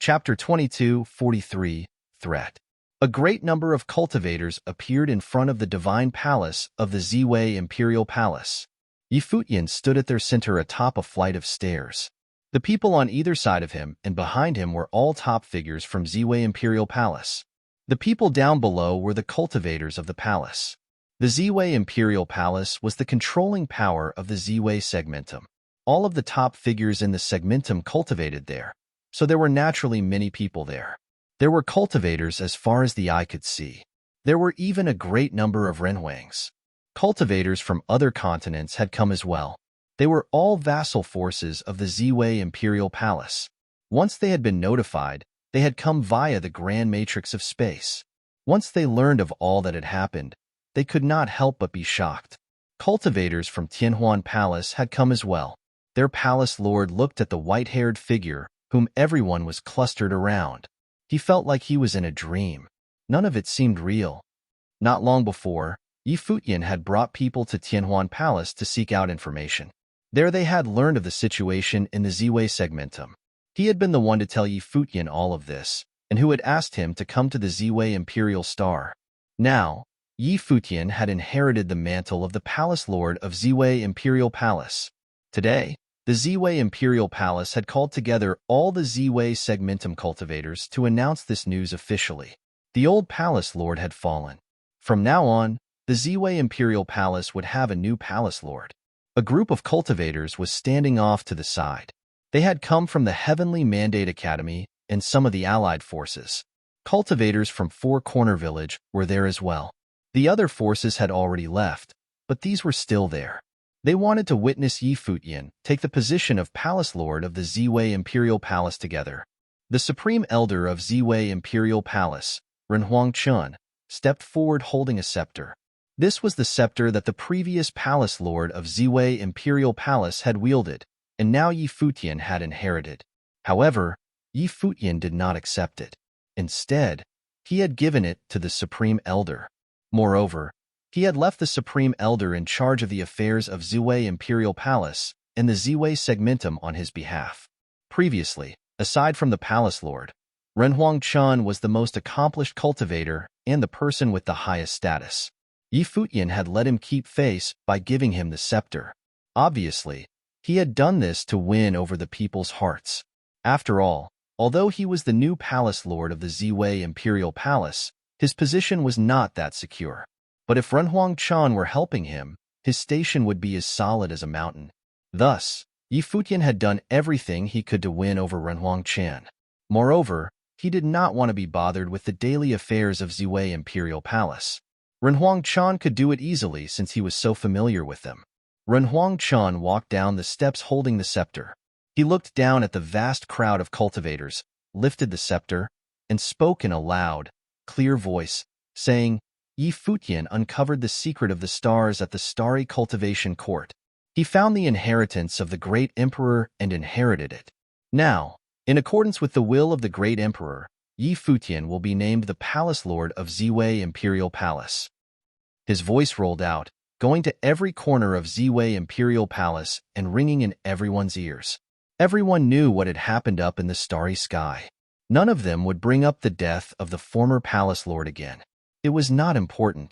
Chapter 22:43 Threat. A great number of cultivators appeared in front of the divine palace of the Ziwei Imperial Palace. Futian stood at their center atop a flight of stairs. The people on either side of him and behind him were all top figures from Ziwei Imperial Palace. The people down below were the cultivators of the palace. The Ziwei Imperial Palace was the controlling power of the Ziwei segmentum. All of the top figures in the segmentum cultivated there, so there were naturally many people there. There were cultivators as far as the eye could see. There were even a great number of renhuangs. Cultivators from other continents had come as well. They were all vassal forces of the Ziwei Imperial Palace. Once they had been notified, they had come via the grand matrix of space. Once they learned of all that had happened, they could not help but be shocked. Cultivators from Tianhuan Palace had come as well. Their palace lord looked at the white-haired figure whom everyone was clustered around. He felt like he was in a dream. None of it seemed real. Not long before, Futian had brought people to Tianhuan Palace to seek out information. There they had learned of the situation in the Ziwei segmentum. He had been the one to tell Futian all of this, and who had asked him to come to the Ziwei Imperial Star. Now, Futian had inherited the mantle of the Palace Lord of Ziwei Imperial Palace. Today, the Ziwei Imperial Palace had called together all the Ziwei segmentum cultivators to announce this news officially. The old Palace Lord had fallen. From now on, the Ziwei Imperial Palace would have a new Palace Lord. A group of cultivators was standing off to the side. They had come from the Heavenly Mandate Academy and some of the allied forces. Cultivators from Four Corner Village were there as well. The other forces had already left, but these were still there. They wanted to witness Futian take the position of Palace Lord of the Ziwei Imperial Palace together. The Supreme Elder of Ziwei Imperial Palace, Renhuang Chun, stepped forward holding a scepter. This was the scepter that the previous Palace Lord of Ziwei Imperial Palace had wielded, and now Futian had inherited. However, Futian did not accept it. Instead, he had given it to the Supreme Elder. Moreover, he had left the Supreme Elder in charge of the affairs of Ziwei Imperial Palace and the Ziwei segmentum on his behalf. Previously, aside from the Palace Lord, Renhuang Chun was the most accomplished cultivator and the person with the highest status. Futian had let him keep face by giving him the scepter. Obviously, he had done this to win over the people's hearts. After all, although he was the new Palace Lord of the Ziwei Imperial Palace, his position was not that secure. But if Renhuang Chun were helping him, his station would be as solid as a mountain. Thus, Futian had done everything he could to win over Renhuang Chun. Moreover, he did not want to be bothered with the daily affairs of Ziwei Imperial Palace. Renhuang Chun could do it easily since he was so familiar with them. Renhuang Chun walked down the steps holding the scepter. He looked down at the vast crowd of cultivators, lifted the scepter, and spoke in a loud, clear voice, saying, Futian uncovered the secret of the stars at the starry cultivation court. He found the inheritance of the great emperor and inherited it. Now, in accordance with the will of the great emperor, Futian will be named the Palace Lord of Ziwei Imperial Palace. His voice rolled out, going to every corner of Ziwei Imperial Palace and ringing in everyone's ears. Everyone knew what had happened up in the starry sky. None of them would bring up the death of the former Palace Lord again. It was not important.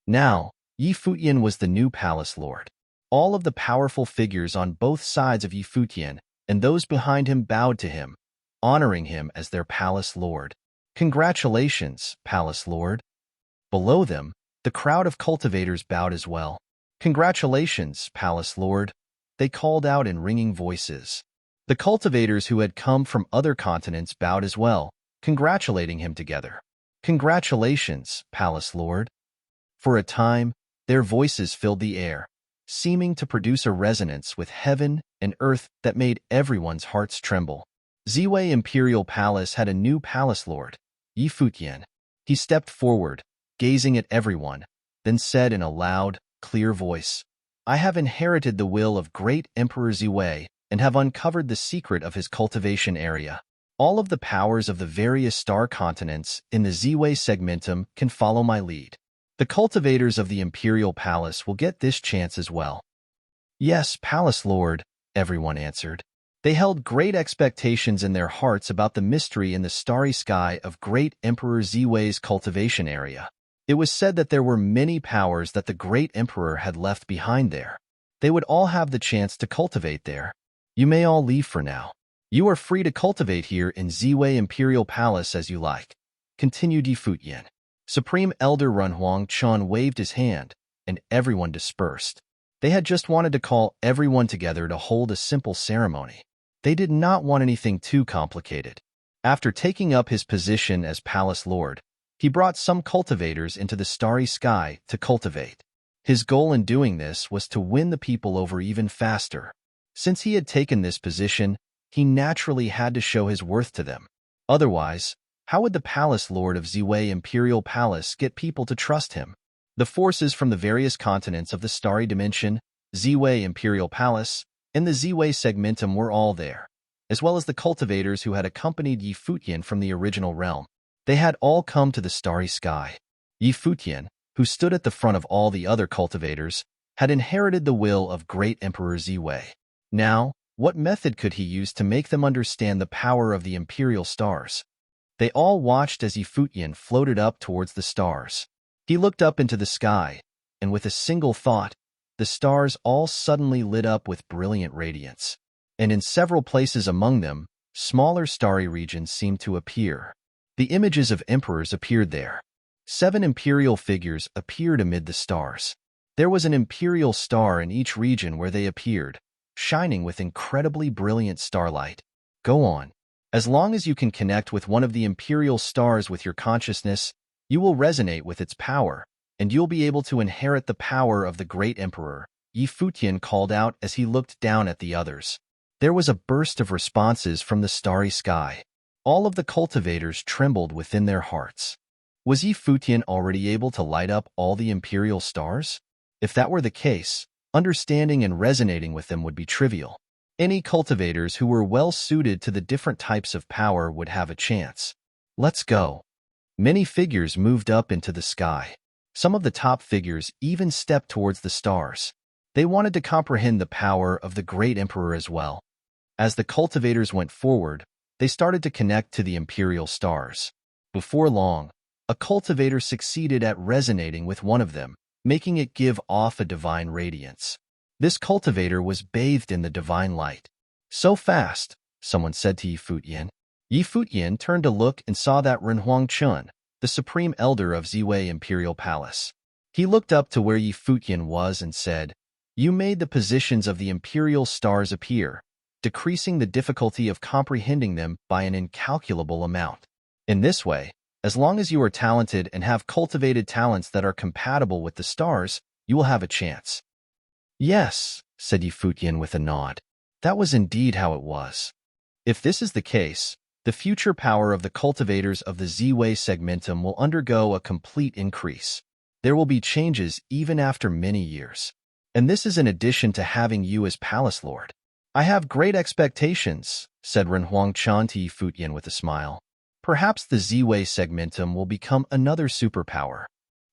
Now, Futian was the new Palace Lord. All of the powerful figures on both sides of Futian and those behind him bowed to him, honoring him as their Palace Lord. Congratulations, Palace Lord. Below them, the crowd of cultivators bowed as well. Congratulations, Palace Lord, they called out in ringing voices. The cultivators who had come from other continents bowed as well, congratulating him together. Congratulations, Palace Lord. For a time, their voices filled the air, seeming to produce a resonance with heaven and earth that made everyone's hearts tremble. Ziwei Imperial Palace had a new Palace Lord, Futian. He stepped forward, gazing at everyone, then said in a loud, clear voice, I have inherited the will of great Emperor Ziwei and have uncovered the secret of his cultivation area. All of the powers of the various star continents in the Ziwei segmentum can follow my lead. The cultivators of the Imperial Palace will get this chance as well. Yes, Palace Lord, everyone answered. They held great expectations in their hearts about the mystery in the starry sky of Great Emperor Ziwei's cultivation area. It was said that there were many powers that the Great Emperor had left behind there. They would all have the chance to cultivate there. You may all leave for now. You are free to cultivate here in Ziwei Imperial Palace as you like, continued Yi Futian. Supreme Elder Runhuang Chun waved his hand, and everyone dispersed. They had just wanted to call everyone together to hold a simple ceremony. They did not want anything too complicated. After taking up his position as Palace Lord, he brought some cultivators into the starry sky to cultivate. His goal in doing this was to win the people over even faster. Since he had taken this position, he naturally had to show his worth to them. Otherwise, how would the Palace Lord of Ziwei Imperial Palace get people to trust him? The forces from the various continents of the starry dimension, Ziwei Imperial Palace, and the Ziwei Segmentum were all there, as well as the cultivators who had accompanied Yi Futian from the original realm. They had all come to the starry sky. Yi Futian, who stood at the front of all the other cultivators, had inherited the will of Great Emperor Ziwei. Now, what method could he use to make them understand the power of the imperial stars? They all watched as Yi Futian floated up towards the stars. He looked up into the sky, and with a single thought, the stars all suddenly lit up with brilliant radiance. And in several places among them, smaller starry regions seemed to appear. The images of emperors appeared there. 7 imperial figures appeared amid the stars. There was an imperial star in each region where they appeared, shining with incredibly brilliant starlight. Go on. As long as you can connect with one of the imperial stars with your consciousness, you will resonate with its power, and you'll be able to inherit the power of the great emperor, Yi Futian called out as he looked down at the others. There was a burst of responses from the starry sky. All of the cultivators trembled within their hearts. Was Yi Futian already able to light up all the imperial stars? If that were the case, understanding and resonating with them would be trivial. Any cultivators who were well suited to the different types of power would have a chance. Let's go. Many figures moved up into the sky. Some of the top figures even stepped towards the stars. They wanted to comprehend the power of the great emperor as well. As the cultivators went forward, they started to connect to the imperial stars. Before long, a cultivator succeeded at resonating with one of them, making it give off a divine radiance. This cultivator was bathed in the divine light. So fast, someone said to Yi Futian. Yi Futian turned to look and saw that Runhuang Chun, the supreme elder of Ziwei Imperial Palace. He looked up to where Yi Futian was and said, "You made the positions of the imperial stars appear, decreasing the difficulty of comprehending them by an incalculable amount. In this way, as long as you are talented and have cultivated talents that are compatible with the stars, you will have a chance." "Yes," said Yi Futian with a nod. That was indeed how it was. If this is the case, the future power of the cultivators of the Ziwei Segmentum will undergo a complete increase. There will be changes even after many years. And this is in addition to having you as Palace Lord. "I have great expectations," said Runhuang Chan to Yi Futian with a smile. Perhaps the Ziwei Segmentum will become another superpower.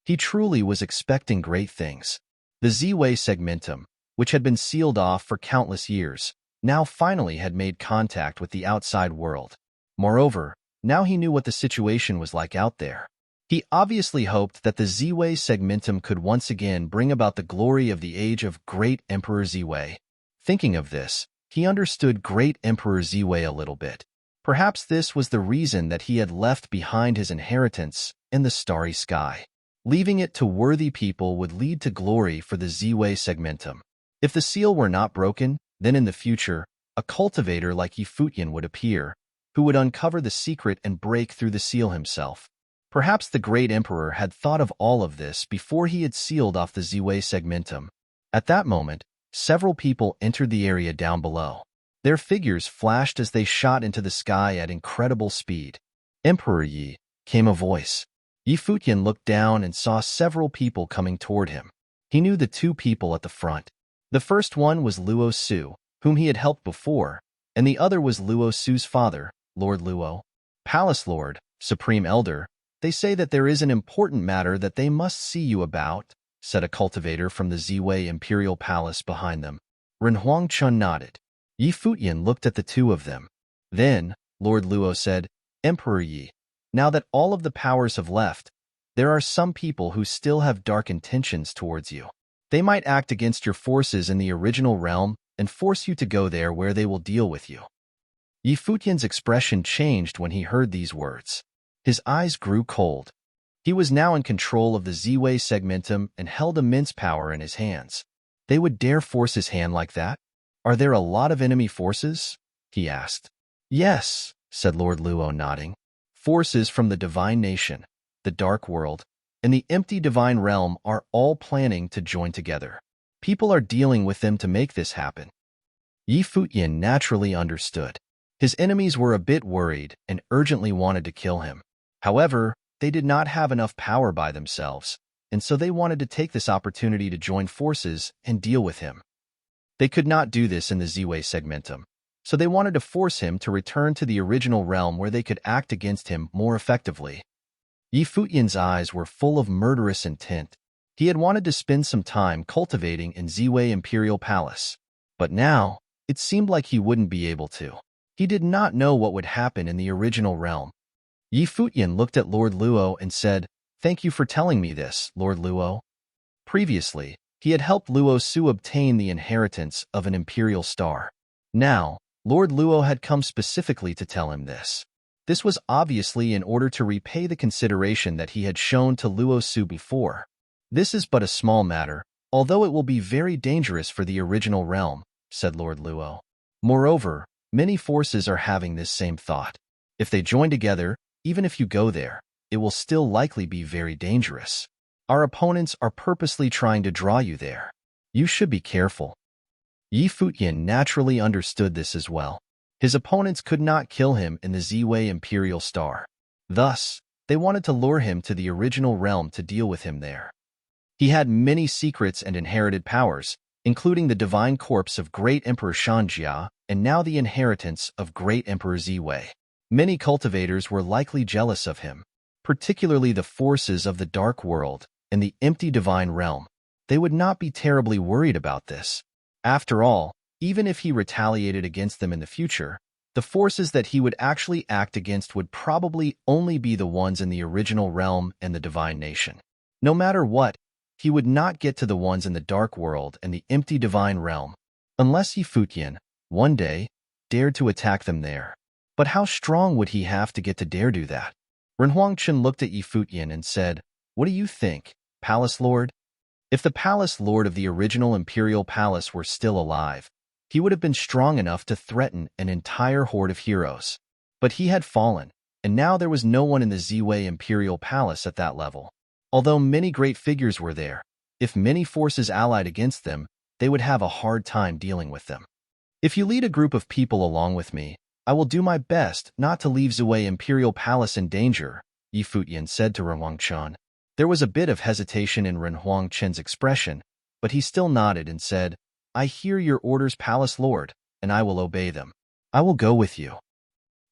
He truly was expecting great things. The Ziwei Segmentum, which had been sealed off for countless years, now finally had made contact with the outside world. Moreover, now he knew what the situation was like out there. He obviously hoped that the Ziwei Segmentum could once again bring about the glory of the age of Great Emperor Ziwei. Thinking of this, he understood Great Emperor Ziwei a little bit. Perhaps this was the reason that he had left behind his inheritance in the starry sky. Leaving it to worthy people would lead to glory for the Ziwei Segmentum. If the seal were not broken, then in the future, a cultivator like Yi Futian would appear, who would uncover the secret and break through the seal himself. Perhaps the great emperor had thought of all of this before he had sealed off the Ziwei Segmentum. At that moment, several people entered the area down below. Their figures flashed as they shot into the sky at incredible speed. "Emperor Yi," came a voice. Yi Futian looked down and saw several people coming toward him. He knew the 2 people at the front. The first one was Luo Su, whom he had helped before, and the other was Luo Su's father, Lord Luo. "Palace Lord, Supreme Elder, they say that there is an important matter that they must see you about," said a cultivator from the Ziwei Imperial Palace behind them. Runhuang Chun nodded. Yi Futian looked at the two of them. Then, Lord Luo said, Emperor Yi, now that all of the powers have left, there are some people who still have dark intentions towards you. They might act against your forces in the original realm and force you to go there where they will deal with you. Yi Futian's expression changed when he heard these words. His eyes grew cold. He was now in control of the Z-Way segmentum and held immense power in his hands. They would dare force his hand like that? Are there a lot of enemy forces? He asked. Yes, said Lord Luo, nodding. Forces from the divine nation, the dark world, and the empty divine realm are all planning to join together. People are dealing with them to make this happen. Yi Futian naturally understood. His enemies were a bit worried and urgently wanted to kill him. However, they did not have enough power by themselves, and so they wanted to take this opportunity to join forces and deal with him. They could not do this in the Z-Way segmentum, so they wanted to force him to return to the original realm where they could act against him more effectively. Yi Futian's eyes were full of murderous intent. He had wanted to spend some time cultivating in Z-Way Imperial Palace, but now it seemed like he wouldn't be able to. He did not know what would happen in the original realm. Yi Futian looked at Lord Luo and said, Thank you for telling me this, Lord Luo. Previously, he had helped Luo Su obtain the inheritance of an imperial star. Now, Lord Luo had come specifically to tell him this. This was obviously in order to repay the consideration that he had shown to Luo Su before. This is but a small matter, although it will be very dangerous for the original realm, said Lord Luo. Moreover, many forces are having this same thought. If they join together, even if you go there, it will still likely be very dangerous. Our opponents are purposely trying to draw you there. You should be careful. Yi Futian naturally understood this as well. His opponents could not kill him in the Z-Way Imperial Star. Thus, they wanted to lure him to the original realm to deal with him there. He had many secrets and inherited powers, including the divine corpse of Great Emperor Shanjia and now the inheritance of Great Emperor Z-Way. Many cultivators were likely jealous of him, particularly the forces of the dark world and the empty divine realm. They would not be terribly worried about this. After all, even if he retaliated against them in the future, the forces that he would actually act against would probably only be the ones in the original realm and the divine nation. No matter what, he would not get to the ones in the dark world and the empty divine realm, unless Yi Futian, one day, dared to attack them there. But how strong would he have to get to dare do that? Renhuangchen looked at Yi Futian and said, What do you think, Palace Lord? If the Palace Lord of the original Imperial Palace were still alive, he would have been strong enough to threaten an entire horde of heroes. But he had fallen, and now there was no one in the Z-Way Imperial Palace at that level. Although many great figures were there, if many forces allied against them, they would have a hard time dealing with them. If you lead a group of people along with me, I will do my best not to leave Z-Way Imperial Palace in danger, Yi Futian said to Renhuangchen. There was a bit of hesitation in Renhuangchen's expression, but he still nodded and said, I hear your orders, Palace Lord, and I will obey them. I will go with you.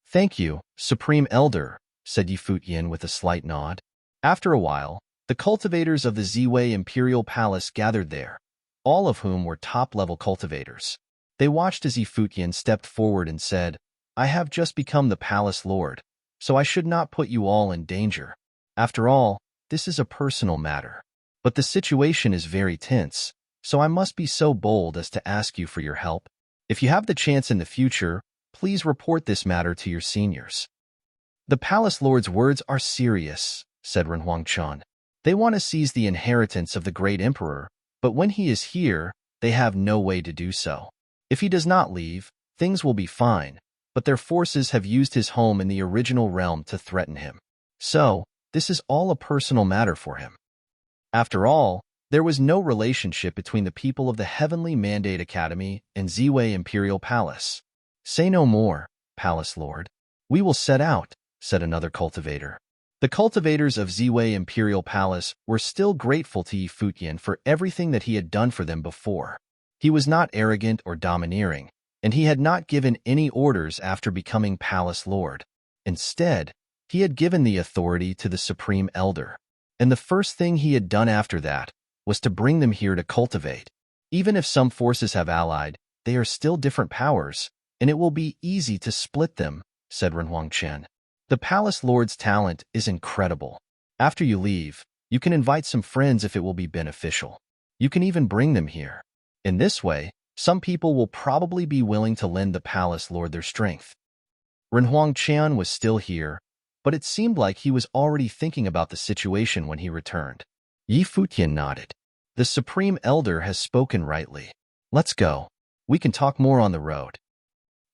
Thank you, Supreme Elder, said Yi Futian with a slight nod. After a while, the cultivators of the Z-Way Imperial Palace gathered there, all of whom were top-level cultivators. They watched as Yi Futian stepped forward and said, I have just become the Palace Lord, so I should not put you all in danger. After all, this is a personal matter. But the situation is very tense, so I must be so bold as to ask you for your help. If you have the chance in the future, please report this matter to your seniors. The Palace Lord's words are serious, said Renhuangchen. They want to seize the inheritance of the great emperor, but when he is here, they have no way to do so. If he does not leave, things will be fine, but their forces have used his home in the original realm to threaten him. So, this is all a personal matter for him. After all, there was no relationship between the people of the Heavenly Mandate Academy and Z-Way Imperial Palace. Say no more, Palace Lord. We will set out, said another cultivator. The cultivators of Z-Way Imperial Palace were still grateful to Yi Futian for everything that he had done for them before. He was not arrogant or domineering, and he had not given any orders after becoming Palace Lord. Instead, he had given the authority to the Supreme Elder, and the first thing he had done after that was to bring them here to cultivate. Even if some forces have allied, they are still different powers, and it will be easy to split them, said Renhuang. The palace lord's talent is incredible. After you leave, you can invite some friends if it will be beneficial. You can even bring them here. In this way, some people will probably be willing to lend the palace lord their strength. Renhuang was still here, but it seemed like he was already thinking about the situation when he returned. Yi Futian nodded. The Supreme Elder has spoken rightly. Let's go. We can talk more on the road.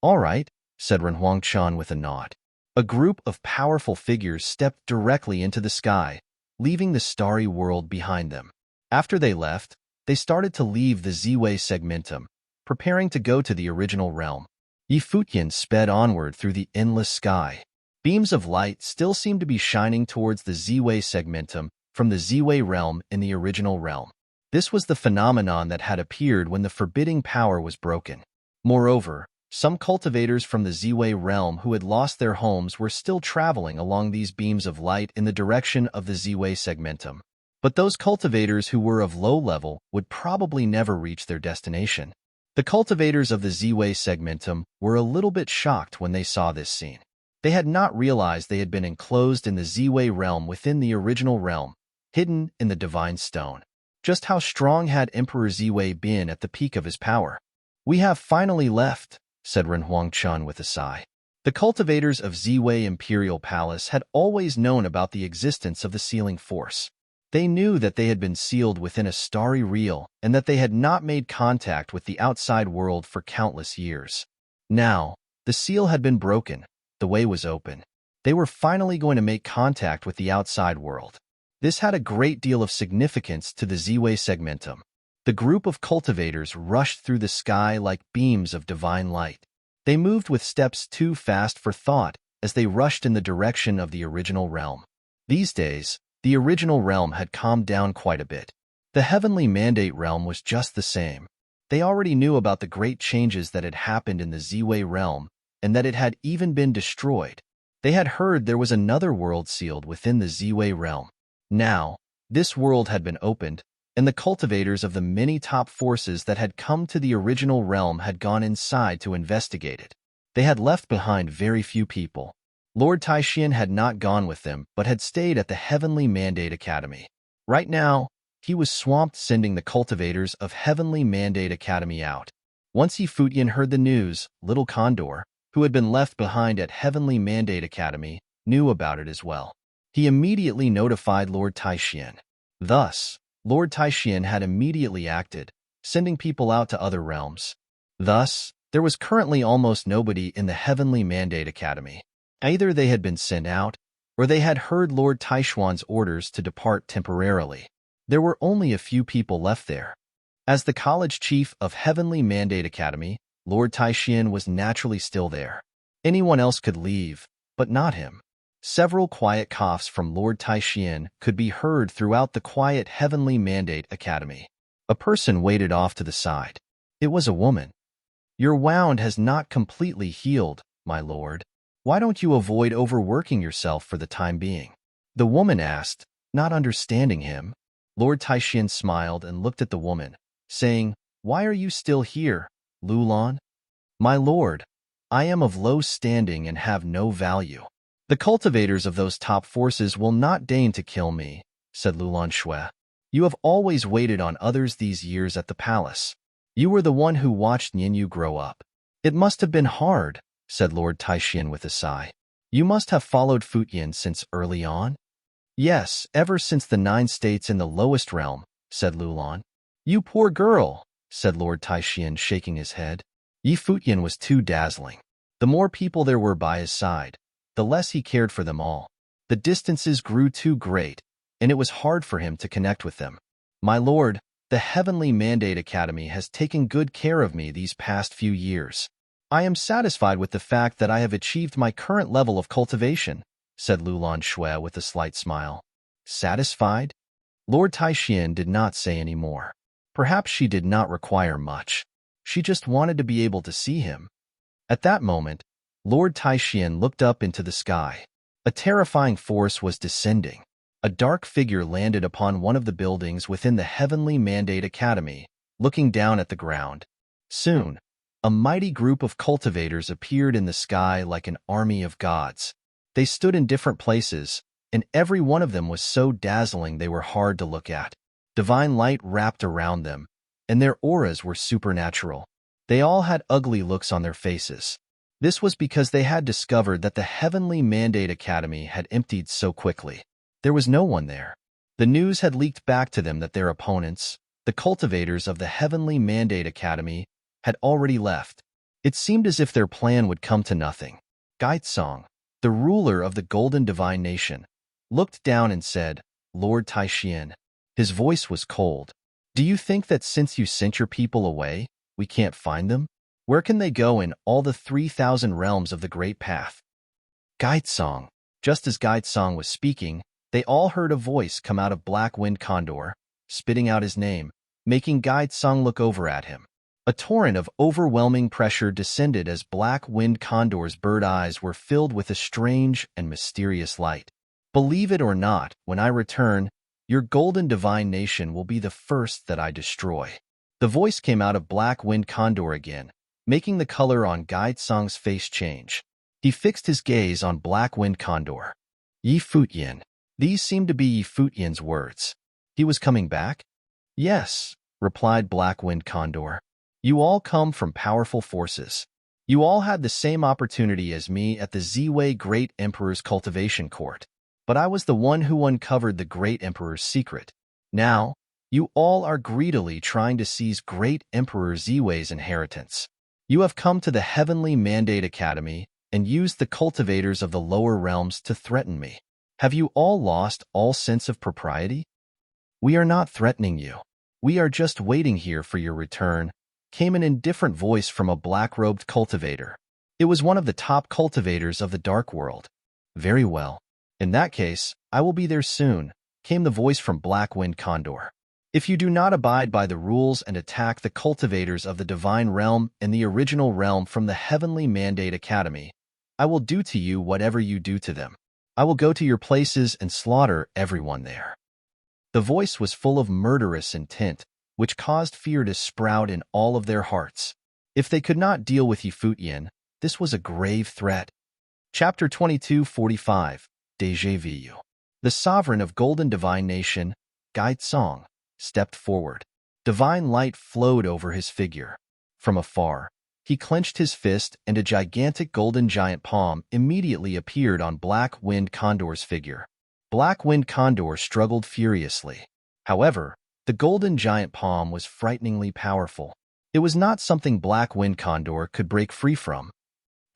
All right, said Renhuang with a nod. A group of powerful figures stepped directly into the sky, leaving the starry world behind them. After they left, they started to leave the Ziwei segmentum, preparing to go to the original realm. Yi Futian sped onward through the endless sky. Beams of light still seemed to be shining towards the Ziwei segmentum from the Ziwei realm in the original realm. This was the phenomenon that had appeared when the forbidding power was broken. Moreover, some cultivators from the Ziwei realm who had lost their homes were still traveling along these beams of light in the direction of the Ziwei segmentum. But those cultivators who were of low level would probably never reach their destination. The cultivators of the Ziwei segmentum were a little bit shocked when they saw this scene. They had not realized they had been enclosed in the Ziwei realm within the original realm, hidden in the divine stone. Just how strong had Emperor Ziwei been at the peak of his power? We have finally left, said Renhuang with a sigh. The cultivators of Ziwei Imperial Palace had always known about the existence of the sealing force. They knew that they had been sealed within a starry real and that they had not made contact with the outside world for countless years. Now, the seal had been broken. The way was open. They were finally going to make contact with the outside world. This had a great deal of significance to the Ziwei segmentum. The group of cultivators rushed through the sky like beams of divine light. They moved with steps too fast for thought as they rushed in the direction of the original realm. These days, the original realm had calmed down quite a bit. The heavenly mandate realm was just the same. They already knew about the great changes that had happened in the Ziwei realm and that it had even been destroyed. They had heard there was another world sealed within the Ziwei realm. Now, this world had been opened, and the cultivators of the many top forces that had come to the original realm had gone inside to investigate it. They had left behind very few people. Lord Taishian had not gone with them, but had stayed at the Heavenly Mandate Academy. Right now, he was swamped sending the cultivators of Heavenly Mandate Academy out. Once Yi Futian heard the news, Little Condor, who had been left behind at Heavenly Mandate Academy, knew about it as well. He immediately notified Lord Taishian. Thus, Lord Taishian had immediately acted, sending people out to other realms. Thus, there was currently almost nobody in the Heavenly Mandate Academy. Either they had been sent out, or they had heard Lord Taishuan's orders to depart temporarily. There were only a few people left there. As the college chief of Heavenly Mandate Academy, Lord Taishian was naturally still there. Anyone else could leave, but not him. Several quiet coughs from Lord Taishian could be heard throughout the quiet Heavenly Mandate Academy. A person waited off to the side. It was a woman. Your wound has not completely healed, my lord. Why don't you avoid overworking yourself for the time being? The woman asked, not understanding him. Lord Taishian smiled and looked at the woman, saying, Why are you still here, Lulan? My lord, I am of low standing and have no value. The cultivators of those top forces will not deign to kill me, said Lulan Shui. You have always waited on others these years at the palace. You were the one who watched Ningyu grow up. It must have been hard, said Lord Taishian with a sigh. You must have followed Futian since early on? Yes, ever since the 9 states in the lowest realm, said Lulan. You poor girl, said Lord Taishian, shaking his head. Yi Futian was too dazzling. The more people there were by his side, the less he cared for them all. The distances grew too great, and it was hard for him to connect with them. My lord, the Heavenly Mandate Academy has taken good care of me these past few years. I am satisfied with the fact that I have achieved my current level of cultivation, said Lulan Shui with a slight smile. Satisfied? Lord Taishian did not say any more. Perhaps she did not require much. She just wanted to be able to see him. At that moment, Lord Taishian looked up into the sky. A terrifying force was descending. A dark figure landed upon one of the buildings within the Heavenly Mandate Academy, looking down at the ground. Soon, a mighty group of cultivators appeared in the sky like an army of gods. They stood in different places, and every one of them was so dazzling they were hard to look at. Divine light wrapped around them, and their auras were supernatural. They all had ugly looks on their faces. This was because they had discovered that the Heavenly Mandate Academy had emptied so quickly. There was no one there. The news had leaked back to them that their opponents, the cultivators of the Heavenly Mandate Academy, had already left. It seemed as if their plan would come to nothing. Gaitsong, the ruler of the Golden Divine Nation, looked down and said, "Lord Taishian." His voice was cold. "Do you think that since you sent your people away, we can't find them? Where can they go in all the 3,000 realms of the Great Path?" Gaitsong. Just as Gaitsong was speaking, they all heard a voice come out of Black Wind Condor, spitting out his name, making Gaitsong look over at him. A torrent of overwhelming pressure descended as Black Wind Condor's bird eyes were filled with a strange and mysterious light. "Believe it or not, when I return, your Golden Divine Nation will be the first that I destroy." The voice came out of Black Wind Condor again, making the color on Gaitsong's face change. He fixed his gaze on Black Wind Condor. "Yi Futian." These seemed to be Yi Futian's words. He was coming back? "Yes," replied Black Wind Condor. "You all come from powerful forces. You all had the same opportunity as me at the Ziwei Great Emperor's cultivation court. But I was the one who uncovered the Great Emperor's secret. Now, you all are greedily trying to seize Great Emperor Ziwei's inheritance. You have come to the Heavenly Mandate Academy and used the cultivators of the lower realms to threaten me. Have you all lost all sense of propriety? We are not threatening you. We are just waiting here for your return," came an indifferent voice from a black-robed cultivator. It was one of the top cultivators of the Dark World. "Very well. In that case, I will be there soon," came the voice from Black Wind Condor. "If you do not abide by the rules and attack the cultivators of the Divine Realm and the Original Realm from the Heavenly Mandate Academy, I will do to you whatever you do to them. I will go to your places and slaughter everyone there." The voice was full of murderous intent, which caused fear to sprout in all of their hearts. If they could not deal with Yi Futian, this was a grave threat. Chapter 2245, Déjà Vu. The sovereign of Golden Divine Nation, Gaitsong, stepped forward. Divine light flowed over his figure. From afar, he clenched his fist and a gigantic golden giant palm immediately appeared on Black Wind Condor's figure. Black Wind Condor struggled furiously. However, the golden giant palm was frighteningly powerful. It was not something Black Wind Condor could break free from.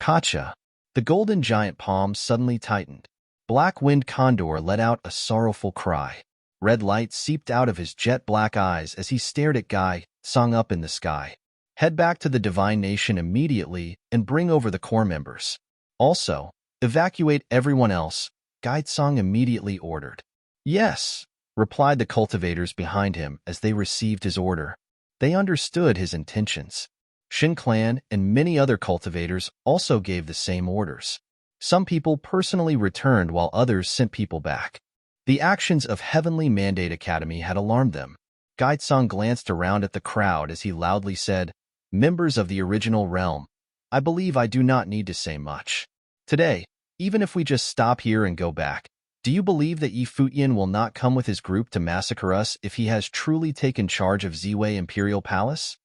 Kacha! The golden giant palm suddenly tightened. Black Wind Condor let out a sorrowful cry. Red light seeped out of his jet-black eyes as he stared at Gaitsong up in the sky. "Head back to the Divine Nation immediately and bring over the core members. Also, evacuate everyone else," Gaitsong immediately ordered. "Yes," replied the cultivators behind him as they received his order. They understood his intentions. Shin Clan and many other cultivators also gave the same orders. Some people personally returned while others sent people back. The actions of Heavenly Mandate Academy had alarmed them. Gaitsong glanced around at the crowd as he loudly said, "Members of the Original Realm, I believe I do not need to say much. Today, even if we just stop here and go back, do you believe that Yi Futian will not come with his group to massacre us if he has truly taken charge of Ziwei Imperial Palace?"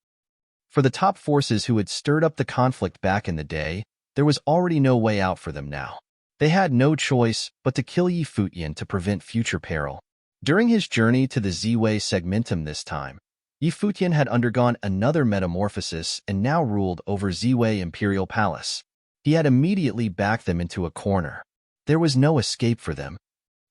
For the top forces who had stirred up the conflict back in the day, there was already no way out for them now. They had no choice but to kill Yi Futian to prevent future peril. During his journey to the Ziwei segmentum this time, Yi Futian had undergone another metamorphosis and now ruled over Ziwei Imperial Palace. He had immediately backed them into a corner. There was no escape for them.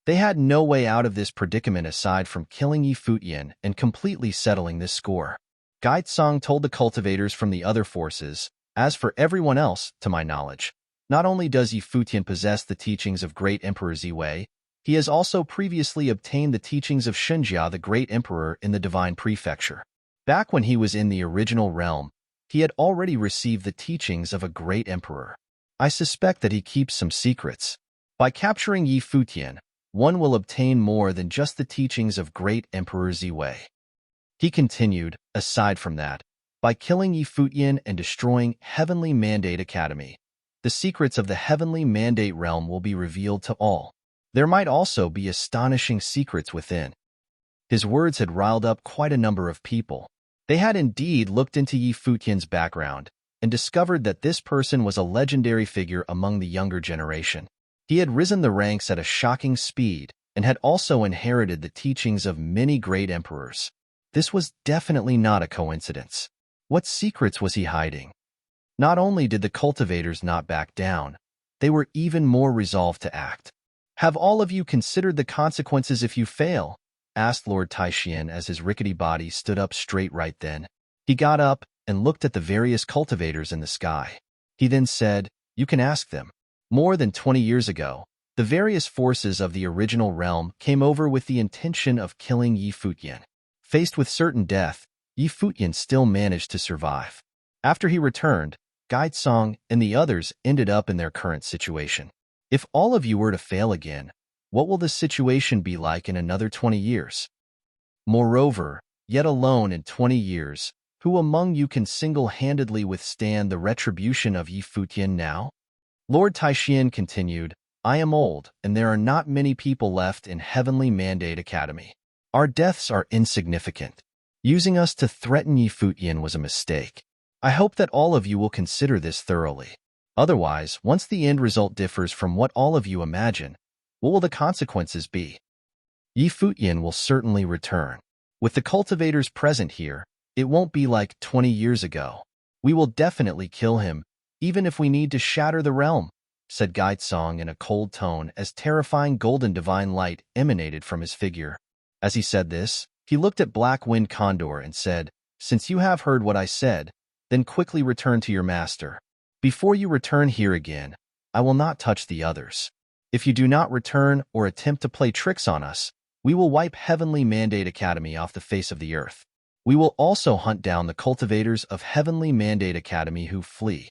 They had no way out of this predicament aside from killing Yi Futian and completely settling this score. Gaitsong told the cultivators from the other forces, "As for everyone else, to my knowledge, not only does Yi Futian possess the teachings of Great Emperor Ziwei, he has also previously obtained the teachings of Shenjia, the Great Emperor in the Divine Prefecture. Back when he was in the Original Realm, he had already received the teachings of a Great Emperor. I suspect that he keeps some secrets. By capturing Yi Futian, one will obtain more than just the teachings of Great Emperor Ziwei." He continued, "Aside from that, By killing Futian and destroying Heavenly Mandate Academy, the secrets of the Heavenly Mandate realm will be revealed to all. There might also be astonishing secrets within. His words had riled up quite a number of people. They had indeed looked into Futian's background and discovered that this person was a legendary figure among the younger generation. He had risen the ranks at a shocking speed and had also inherited the teachings of many great emperors. This was definitely not a coincidence. What secrets was he hiding? Not only did the cultivators not back down, they were even more resolved to act. "Have all of you considered the consequences if you fail?" asked Lord Taishian as his rickety body stood up straight right then. He got up and looked at the various cultivators in the sky. He then said, "You can ask them. More than 20 years ago, the various forces of the original realm came over with the intention of killing Futian. Faced with certain death, Futian still managed to survive. After he returned, Gaitsong and the others ended up in their current situation. If all of you were to fail again, what will the situation be like in another 20 years? Moreover, yet alone in 20 years, who among you can single-handedly withstand the retribution of Futian now?" Lord Taishian continued, "I am old, and there are not many people left in Heavenly Mandate Academy. Our deaths are insignificant. Using us to threaten Futian was a mistake. I hope that all of you will consider this thoroughly. Otherwise, once the end result differs from what all of you imagine, what will the consequences be? Futian will certainly return. With the cultivators present here, it won't be like 20 years ago. We will definitely kill him, even if we need to shatter the realm," said Gaitsong in a cold tone as terrifying golden divine light emanated from his figure. As he said this, he looked at Black Wind Condor and said, "Since you have heard what I said, then quickly return to your master. Before you return here again, I will not touch the others. If you do not return or attempt to play tricks on us, we will wipe Heavenly Mandate Academy off the face of the earth. We will also hunt down the cultivators of Heavenly Mandate Academy who flee."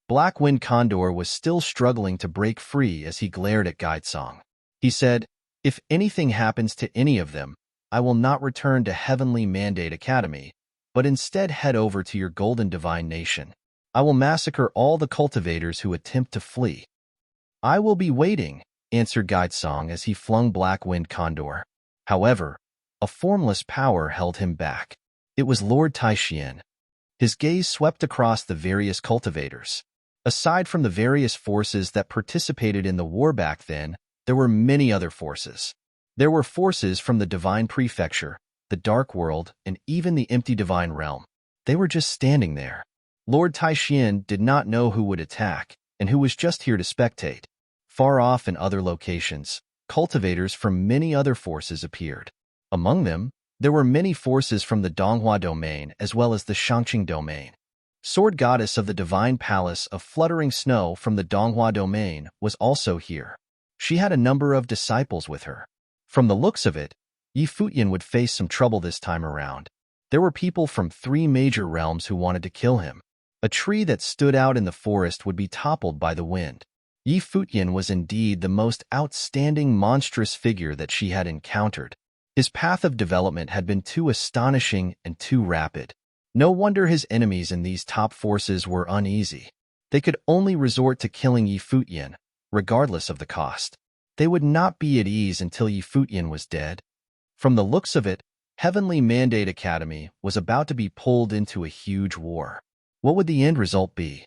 Black Wind Condor was still struggling to break free as he glared at Gaitsong. He said, "If anything happens to any of them, I will not return to Heavenly Mandate Academy, but instead head over to your Golden Divine Nation. I will massacre all the cultivators who attempt to flee." "I will be waiting," answered Gaitsong as he flung Black Wind Condor. However, a formless power held him back. It was Lord Taishian. His gaze swept across the various cultivators. Aside from the various forces that participated in the war back then, there were many other forces. There were forces from the Divine Prefecture, the Dark World, and even the Empty Divine Realm. They were just standing there. Lord Taishian did not know who would attack and who was just here to spectate. Far off in other locations, cultivators from many other forces appeared. Among them, there were many forces from the Donghua domain as well as the Shangqing domain. Sword Goddess of the Divine Palace of Fluttering Snow from the Donghua domain was also here. She had a number of disciples with her. From the looks of it, Futian would face some trouble this time around. There were people from 3 major realms who wanted to kill him. A tree that stood out in the forest would be toppled by the wind. Futian was indeed the most outstanding monstrous figure that she had encountered. His path of development had been too astonishing and too rapid. No wonder his enemies in these top forces were uneasy. They could only resort to killing Futian, regardless of the cost. They would not be at ease until Futian was dead. From the looks of it, Heavenly Mandate Academy was about to be pulled into a huge war. What would the end result be?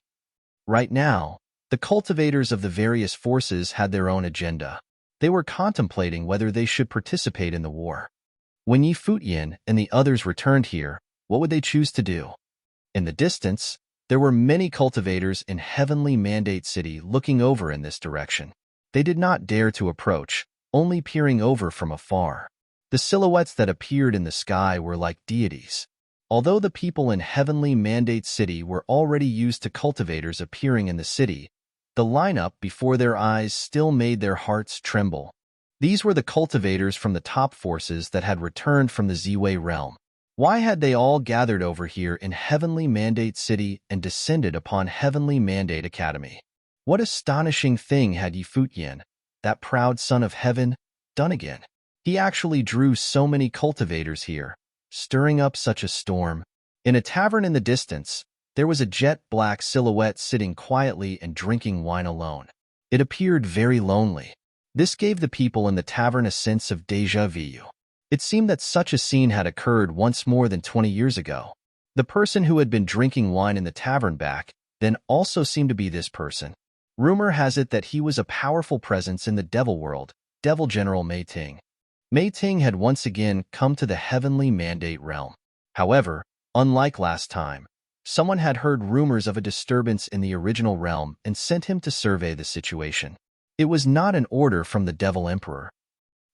Right now, the cultivators of the various forces had their own agenda. They were contemplating whether they should participate in the war. When Futian and the others returned here, what would they choose to do? In the distance, there were many cultivators in Heavenly Mandate City looking over in this direction. They did not dare to approach, only peering over from afar. The silhouettes that appeared in the sky were like deities. Although the people in Heavenly Mandate City were already used to cultivators appearing in the city, the lineup before their eyes still made their hearts tremble. These were the cultivators from the top forces that had returned from the Ziwei realm. Why had they all gathered over here in Heavenly Mandate City and descended upon Heavenly Mandate Academy? What astonishing thing had Futian, that proud son of heaven, done again? He actually drew so many cultivators here, stirring up such a storm. In a tavern in the distance, there was a jet-black silhouette sitting quietly and drinking wine alone. It appeared very lonely. This gave the people in the tavern a sense of déjà vu. It seemed that such a scene had occurred once more than 20 years ago. The person who had been drinking wine in the tavern back then also seemed to be this person. Rumor has it that he was a powerful presence in the devil world, Devil General Mei Ting. Mei Ting had once again come to the heavenly mandate realm. However, unlike last time, someone had heard rumors of a disturbance in the original realm and sent him to survey the situation. It was not an order from the Devil Emperor.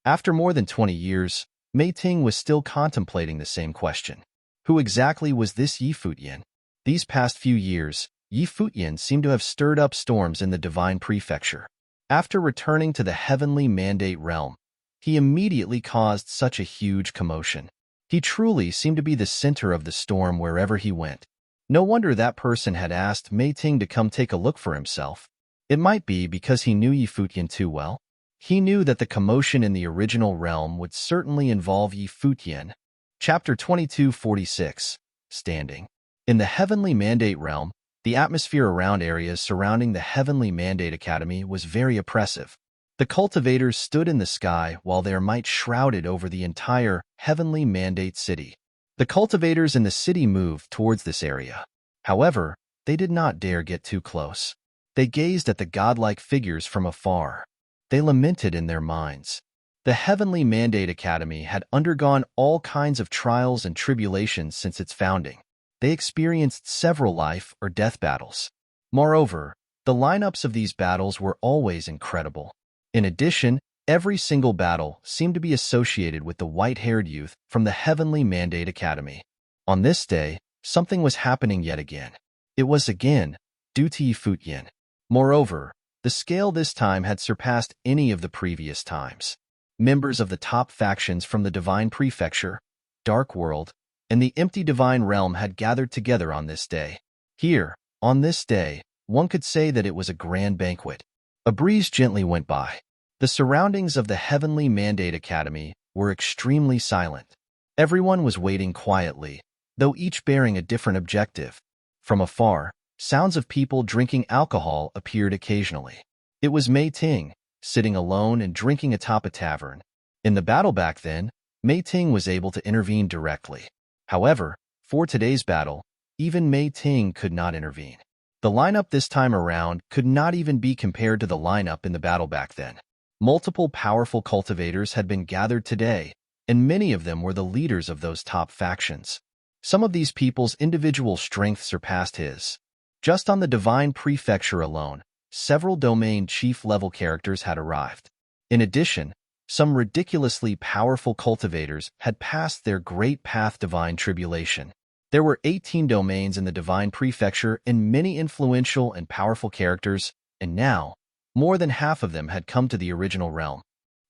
After more than 20 years, Mei Ting was still contemplating the same question. Who exactly was this Yi Futian? These past few years, Yi Futian seemed to have stirred up storms in the Divine Prefecture. After returning to the heavenly mandate realm, he immediately caused such a huge commotion. He truly seemed to be the center of the storm wherever he went. No wonder that person had asked Mei Ting to come take a look for himself. It might be because he knew Yi Futian too well. He knew that the commotion in the original realm would certainly involve Yi Futian. Chapter 2246, Standing. In the Heavenly Mandate realm, the atmosphere around areas surrounding the Heavenly Mandate Academy was very oppressive. The cultivators stood in the sky while their might shrouded over the entire Heavenly Mandate city. The cultivators in the city moved towards this area. However, they did not dare get too close. They gazed at the godlike figures from afar. They lamented in their minds. The Heavenly Mandate Academy had undergone all kinds of trials and tribulations since its founding. They experienced several life or death battles. Moreover, the lineups of these battles were always incredible. In addition, every single battle seemed to be associated with the white-haired youth from the Heavenly Mandate Academy. On this day, something was happening yet again. It was again due to Yi Futian. Moreover, the scale this time had surpassed any of the previous times. Members of the top factions from the Divine Prefecture, Dark World, and the empty Divine Realm had gathered together on this day. Here, on this day, one could say that it was a grand banquet. A breeze gently went by. The surroundings of the Heavenly Mandate Academy were extremely silent. Everyone was waiting quietly, though each bearing a different objective. From afar, sounds of people drinking alcohol appeared occasionally. It was Mei Ting, sitting alone and drinking atop a tavern. In the battle back then, Mei Ting was able to intervene directly. However, for today's battle, even Mei Ting could not intervene. The lineup this time around could not even be compared to the lineup in the battle back then. Multiple powerful cultivators had been gathered today, and many of them were the leaders of those top factions. Some of these people's individual strength surpassed his. Just on the Divine Prefecture alone, several domain chief-level characters had arrived. In addition, some ridiculously powerful cultivators had passed their Great Path Divine Tribulation. There were 18 domains in the Divine Prefecture and many influential and powerful characters, and now, more than half of them had come to the original realm.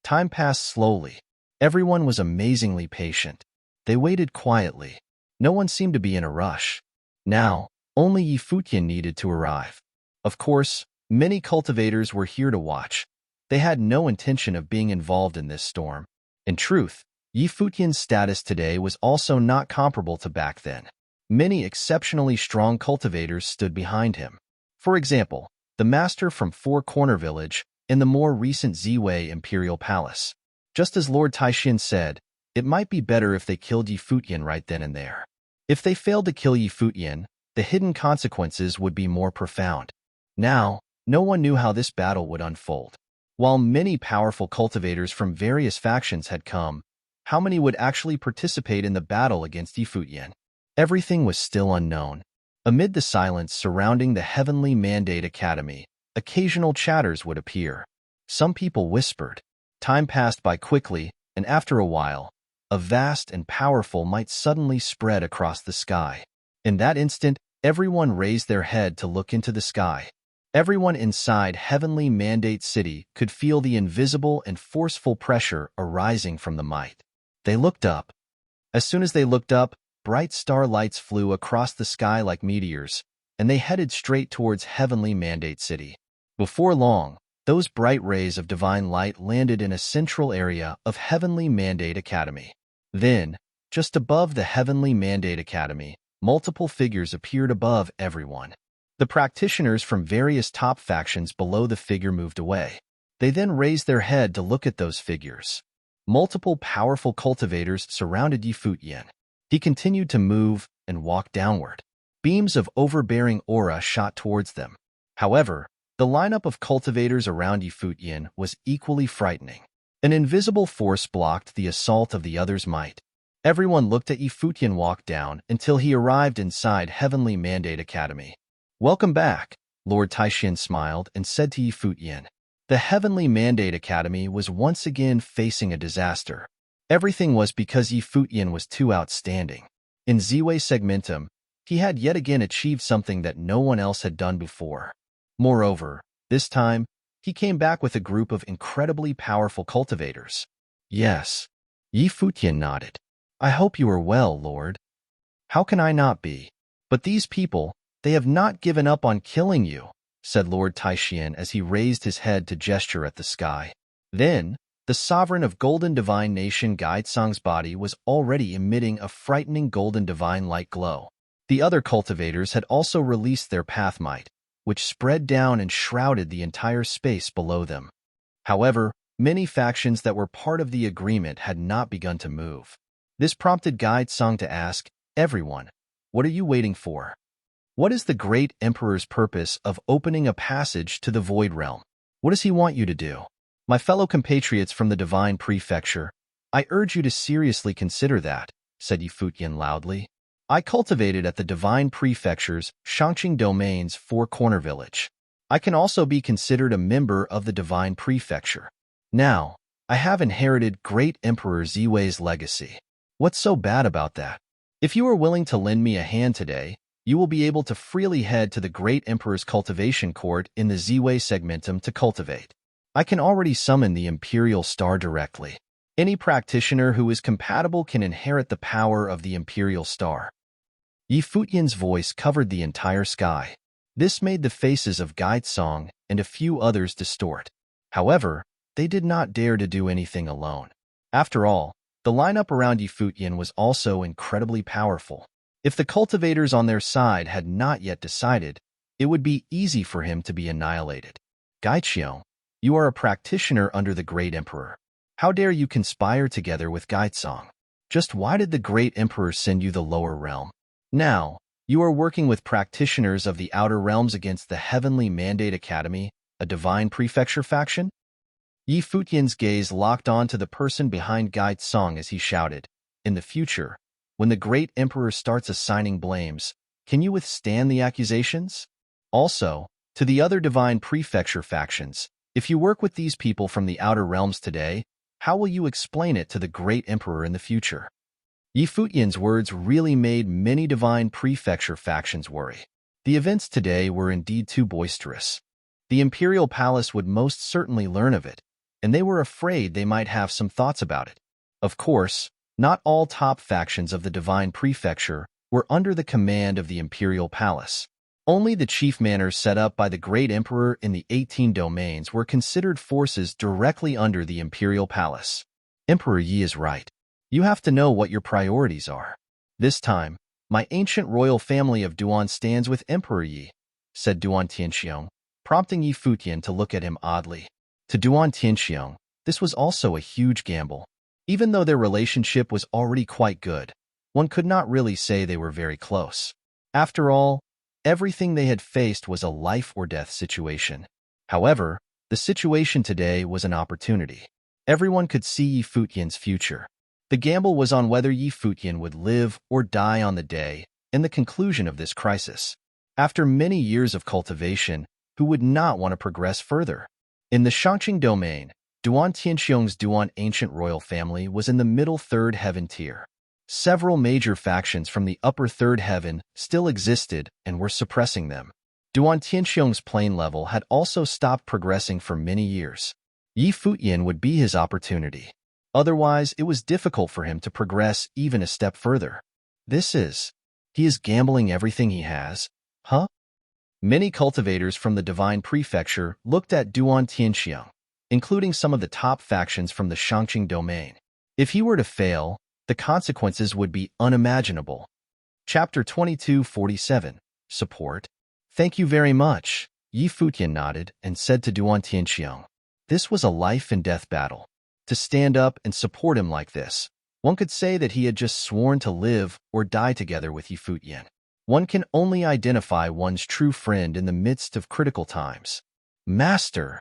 Time passed slowly. Everyone was amazingly patient. They waited quietly. No one seemed to be in a rush. Now, only Yi Futian needed to arrive. Of course, many cultivators were here to watch. They had no intention of being involved in this storm. In truth, Yi Futian's status today was also not comparable to back then. Many exceptionally strong cultivators stood behind him. For example, the master from Four Corner Village and the more recent Ziwei Imperial Palace. Just as Lord Taishin said, it might be better if they killed Yi Futian right then and there. If they failed to kill Yi Futian, the hidden consequences would be more profound. Now, no one knew how this battle would unfold. While many powerful cultivators from various factions had come, how many would actually participate in the battle against Yi Futian? Everything was still unknown. Amid the silence surrounding the Heavenly Mandate Academy, occasional chatters would appear. Some people whispered. Time passed by quickly, and after a while, a vast and powerful might suddenly spread across the sky. In that instant, everyone raised their head to look into the sky. Everyone inside Heavenly Mandate City could feel the invisible and forceful pressure arising from the might. They looked up. As soon as they looked up, bright starlights flew across the sky like meteors, and they headed straight towards Heavenly Mandate City. Before long, those bright rays of divine light landed in a central area of Heavenly Mandate Academy. Then, just above the Heavenly Mandate Academy, multiple figures appeared above everyone. The practitioners from various top factions below the figure moved away. They then raised their head to look at those figures. Multiple powerful cultivators surrounded Futian. He continued to move and walk downward. Beams of overbearing aura shot towards them. However, the lineup of cultivators around Futian was equally frightening. An invisible force blocked the assault of the other's might. Everyone looked at Futian walk down until he arrived inside Heavenly Mandate Academy. "Welcome back," Lord Taishin smiled and said to Futian. The Heavenly Mandate Academy was once again facing a disaster. Everything was because Futian was too outstanding. In Ziwei Segmentum, he had yet again achieved something that no one else had done before. Moreover, this time, he came back with a group of incredibly powerful cultivators. "Yes." Futian nodded. "I hope you are well, Lord." "How can I not be? But these people, they have not given up on killing you," said Lord Taishin as he raised his head to gesture at the sky. Then, the sovereign of Golden Divine Nation Gaitsong's body was already emitting a frightening golden divine light glow. The other cultivators had also released their path might, which spread down and shrouded the entire space below them. However, many factions that were part of the agreement had not begun to move. This prompted Gaitsong to ask, "Everyone, what are you waiting for? What is the great emperor's purpose of opening a passage to the Void Realm? What does he want you to do?" "My fellow compatriots from the Divine Prefecture, I urge you to seriously consider that," said Futian loudly. "I cultivated at the Divine Prefecture's Shangqing Domain's Four-Corner Village. I can also be considered a member of the Divine Prefecture. Now, I have inherited Great Emperor Ziwei's legacy. What's so bad about that? If you are willing to lend me a hand today, you will be able to freely head to the Great Emperor's cultivation court in the Ziwei Segmentum to cultivate. I can already summon the Imperial Star directly. Any practitioner who is compatible can inherit the power of the Imperial Star." Futian's voice covered the entire sky. This made the faces of Gaitsong and a few others distort. However, they did not dare to do anything alone. After all, the lineup around Futian was also incredibly powerful. If the cultivators on their side had not yet decided, it would be easy for him to be annihilated. "Gaiqiong, you are a practitioner under the Great Emperor. How dare you conspire together with Gaitsong? Just why did the Great Emperor send you the lower realm? Now, you are working with practitioners of the outer realms against the Heavenly Mandate Academy, a Divine Prefecture faction?" Futian's gaze locked on to the person behind Gaitsong as he shouted, "In the future, when the Great Emperor starts assigning blames, can you withstand the accusations? Also, to the other Divine Prefecture factions, if you work with these people from the outer realms today, how will you explain it to the Great Emperor in the future?" Futian's words really made many Divine Prefecture factions worry. The events today were indeed too boisterous. The Imperial Palace would most certainly learn of it, and they were afraid they might have some thoughts about it. Of course, not all top factions of the Divine Prefecture were under the command of the Imperial Palace. Only the chief manors set up by the Great Emperor in the 18 domains were considered forces directly under the Imperial Palace. Emperor Yi is right. You have to know what your priorities are. This time, my ancient royal family of Duan stands with Emperor Yi, said Duan Tianxiong, prompting Futian to look at him oddly. To Duan Tianxiong, this was also a huge gamble. Even though their relationship was already quite good, one could not really say they were very close. After all, everything they had faced was a life-or-death situation. However, the situation today was an opportunity. Everyone could see Futian's future. The gamble was on whether Futian would live or die on the day and the conclusion of this crisis. After many years of cultivation, who would not want to progress further? In the Shangqing domain, Duan Tianxiong's Duan ancient royal family was in the middle third heaven tier. Several major factions from the upper third heaven still existed and were suppressing them. Duan Tianxiong's plane level had also stopped progressing for many years. Futian would be his opportunity. Otherwise, it was difficult for him to progress even a step further. He is gambling everything he has, huh? Many cultivators from the Divine Prefecture looked at Duan Tianxiong, including some of the top factions from the Shangqing domain. If he were to fail, the consequences would be unimaginable. Chapter 2247. Support. Thank you very much. Yi Futian nodded and said to Duan Tianqiang. This was a life-and-death battle. To stand up and support him like this, one could say that he had just sworn to live or die together with Yi Futian. One can only identify one's true friend in the midst of critical times. Master!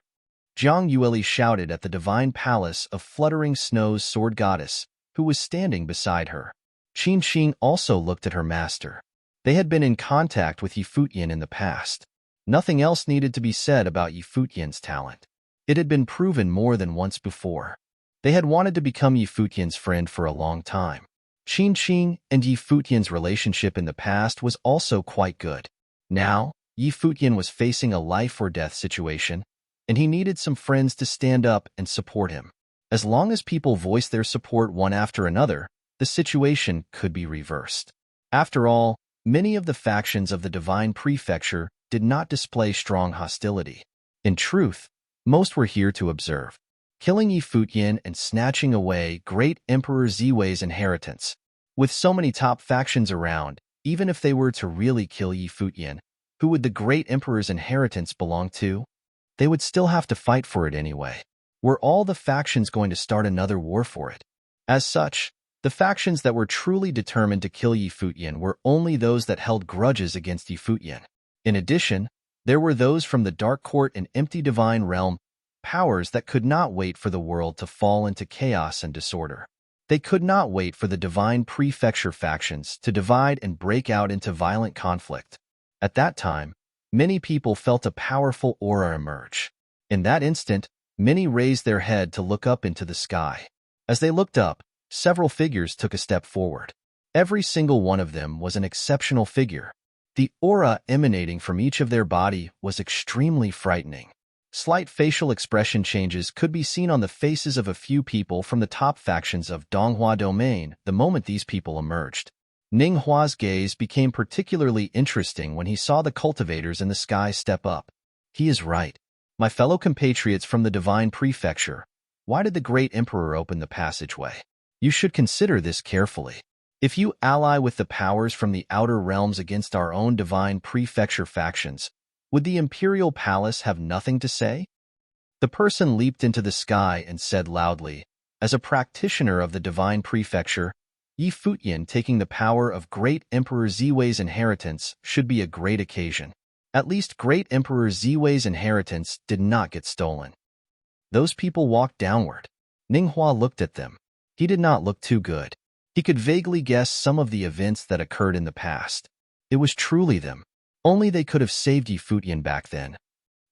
Jiang Yueli shouted at the divine palace of fluttering snow's sword goddess, who was standing beside her. Qin Qing also looked at her master. They had been in contact with Yi Futian in the past. Nothing else needed to be said about Yi Futian's talent. It had been proven more than once before. They had wanted to become Yi Futian's friend for a long time. Qin Qing and Yi Futian's relationship in the past was also quite good. Now, Yi Futian was facing a life-or-death situation, and he needed some friends to stand up and support him. As long as people voiced their support one after another, the situation could be reversed. After all, many of the factions of the Divine Prefecture did not display strong hostility. In truth, most were here to observe. Killing Yi Futian and snatching away Great Emperor Ziwei's inheritance. With so many top factions around, even if they were to really kill Yi Futian, who would the Great Emperor's inheritance belong to? They would still have to fight for it anyway. Were all the factions going to start another war for it? As such, the factions that were truly determined to kill Yi Futian were only those that held grudges against Yi Futian. In addition, there were those from the Dark Court and Empty Divine Realm, powers that could not wait for the world to fall into chaos and disorder. They could not wait for the Divine Prefecture factions to divide and break out into violent conflict. At that time, many people felt a powerful aura emerge. In that instant, many raised their head to look up into the sky. As they looked up, several figures took a step forward. Every single one of them was an exceptional figure. The aura emanating from each of their body was extremely frightening. Slight facial expression changes could be seen on the faces of a few people from the top factions of Donghua domain the moment these people emerged. Ning Hua's gaze became particularly interesting when he saw the cultivators in the sky step up. He is right. My fellow compatriots from the Divine Prefecture, why did the Great Emperor open the passageway? You should consider this carefully. If you ally with the powers from the outer realms against our own Divine Prefecture factions, would the Imperial Palace have nothing to say? The person leaped into the sky and said loudly, as a practitioner of the Divine Prefecture, Yi Futian taking the power of Great Emperor Ziwei's inheritance should be a great occasion. At least Great Emperor Ziwei's inheritance did not get stolen. Those people walked downward. Ning Hua looked at them. He did not look too good. He could vaguely guess some of the events that occurred in the past. It was truly them. Only they could have saved Yi Futian back then.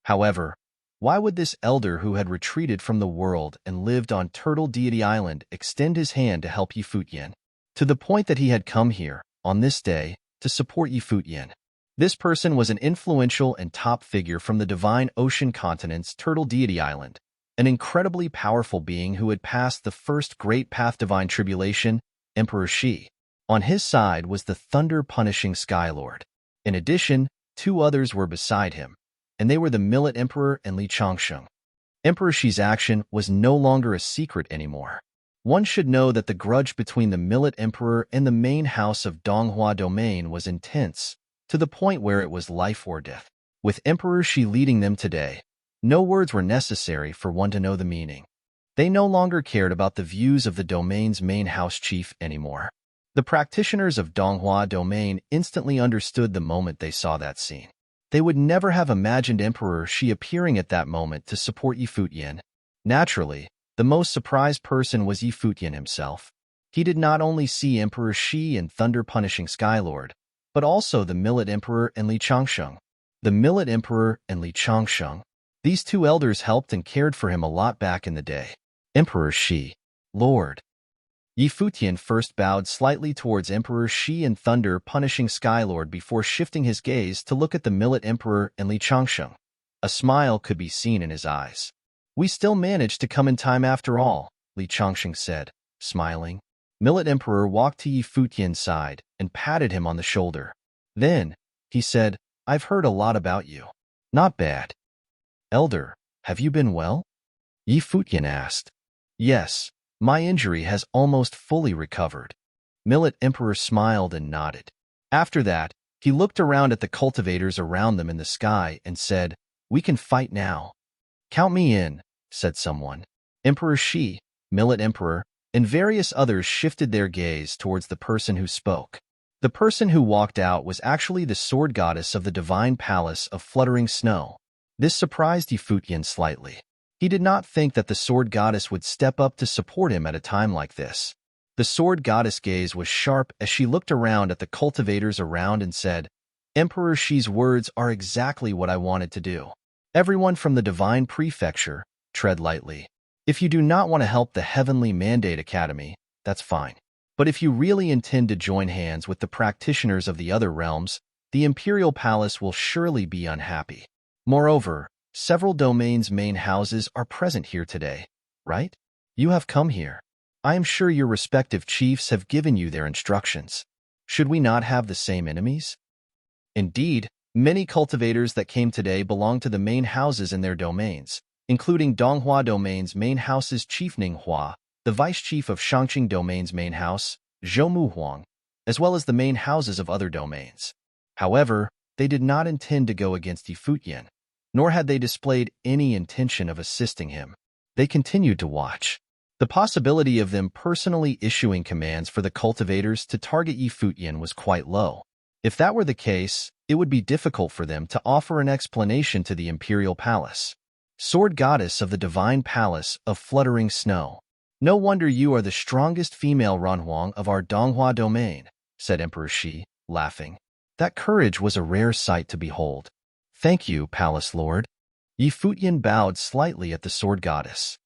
However, why would this elder who had retreated from the world and lived on Turtle Deity Island extend his hand to help Yi Futian? To the point that he had come here, on this day, to support Yi Futian. This person was an influential and top figure from the Divine Ocean Continent's Turtle Deity Island, an incredibly powerful being who had passed the first Great Path Divine Tribulation, Emperor Shi. On his side was the thunder-punishing Skylord. In addition, two others were beside him, and they were the Millet Emperor and Li Changsheng. Emperor Shi's action was no longer a secret anymore. One should know that the grudge between the Millet Emperor and the main house of Donghua domain was intense, to the point where it was life or death. With Emperor Shi leading them today, no words were necessary for one to know the meaning. They no longer cared about the views of the domain's main house chief anymore. The practitioners of Donghua domain instantly understood the moment they saw that scene. They would never have imagined Emperor Shi appearing at that moment to support Yi Futian. Naturally, the most surprised person was Yi Futian himself. He did not only see Emperor Shi and thunder-punishing Skylord, but also the Millet Emperor and Li Changsheng. The Millet Emperor and Li Changsheng. These two elders helped and cared for him a lot back in the day. Emperor Shi. Lord. Yi Futian first bowed slightly towards Emperor Shi and thunder-punishing Skylord before shifting his gaze to look at the Millet Emperor and Li Changsheng. A smile could be seen in his eyes. We still managed to come in time after all, Li Changsheng said, smiling. Millet Emperor walked to Yi Futian's side and patted him on the shoulder. Then, he said, I've heard a lot about you. Not bad. Elder, have you been well? Yi Futian asked. Yes, my injury has almost fully recovered. Millet Emperor smiled and nodded. After that, he looked around at the cultivators around them in the sky and said, "We can fight now." "Count me in," said someone. Emperor Shi, Millet Emperor, and various others shifted their gaze towards the person who spoke. The person who walked out was actually the sword goddess of the divine palace of fluttering snow. This surprised Futian slightly. He did not think that the sword goddess would step up to support him at a time like this. The sword goddess' gaze was sharp as she looked around at the cultivators around and said, "Emperor Shi's words are exactly what I wanted to do. Everyone from the divine prefecture, tread lightly. If you do not want to help the Heavenly Mandate Academy, that's fine. But if you really intend to join hands with the practitioners of the other realms, the Imperial Palace will surely be unhappy. Moreover, several domains' main houses are present here today, right? You have come here. I am sure your respective chiefs have given you their instructions. Should we not have the same enemies?" Indeed, many cultivators that came today belong to the main houses in their domains, including Donghua Domain's main house's Chief Ninghua, the vice-chief of Shangqing Domain's main house, Zhou Muhuang, as well as the main houses of other domains. However, they did not intend to go against Futian, nor had they displayed any intention of assisting him. They continued to watch. The possibility of them personally issuing commands for the cultivators to target Futian was quite low. If that were the case, it would be difficult for them to offer an explanation to the Imperial Palace. "Sword Goddess of the Divine Palace of Fluttering Snow. No wonder you are the strongest female Ranhuang of our Donghua domain," said Emperor Shi, laughing. That courage was a rare sight to behold. "Thank you, Palace Lord." Futian bowed slightly at the Sword Goddess.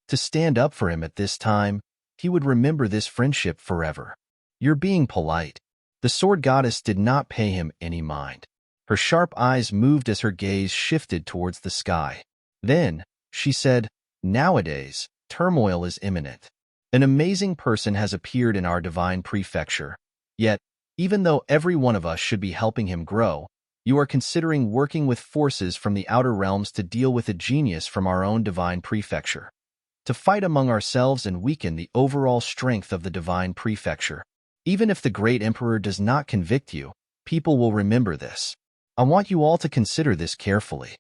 To stand up for him at this time, he would remember this friendship forever. "You're being polite." The Sword Goddess did not pay him any mind. Her sharp eyes moved as her gaze shifted towards the sky. Then, she said, "Nowadays, turmoil is imminent. An amazing person has appeared in our divine prefecture. Yet, even though every one of us should be helping him grow, you are considering working with forces from the outer realms to deal with a genius from our own divine prefecture, to fight among ourselves and weaken the overall strength of the divine prefecture. Even if the great emperor does not convict you, people will remember this. I want you all to consider this carefully."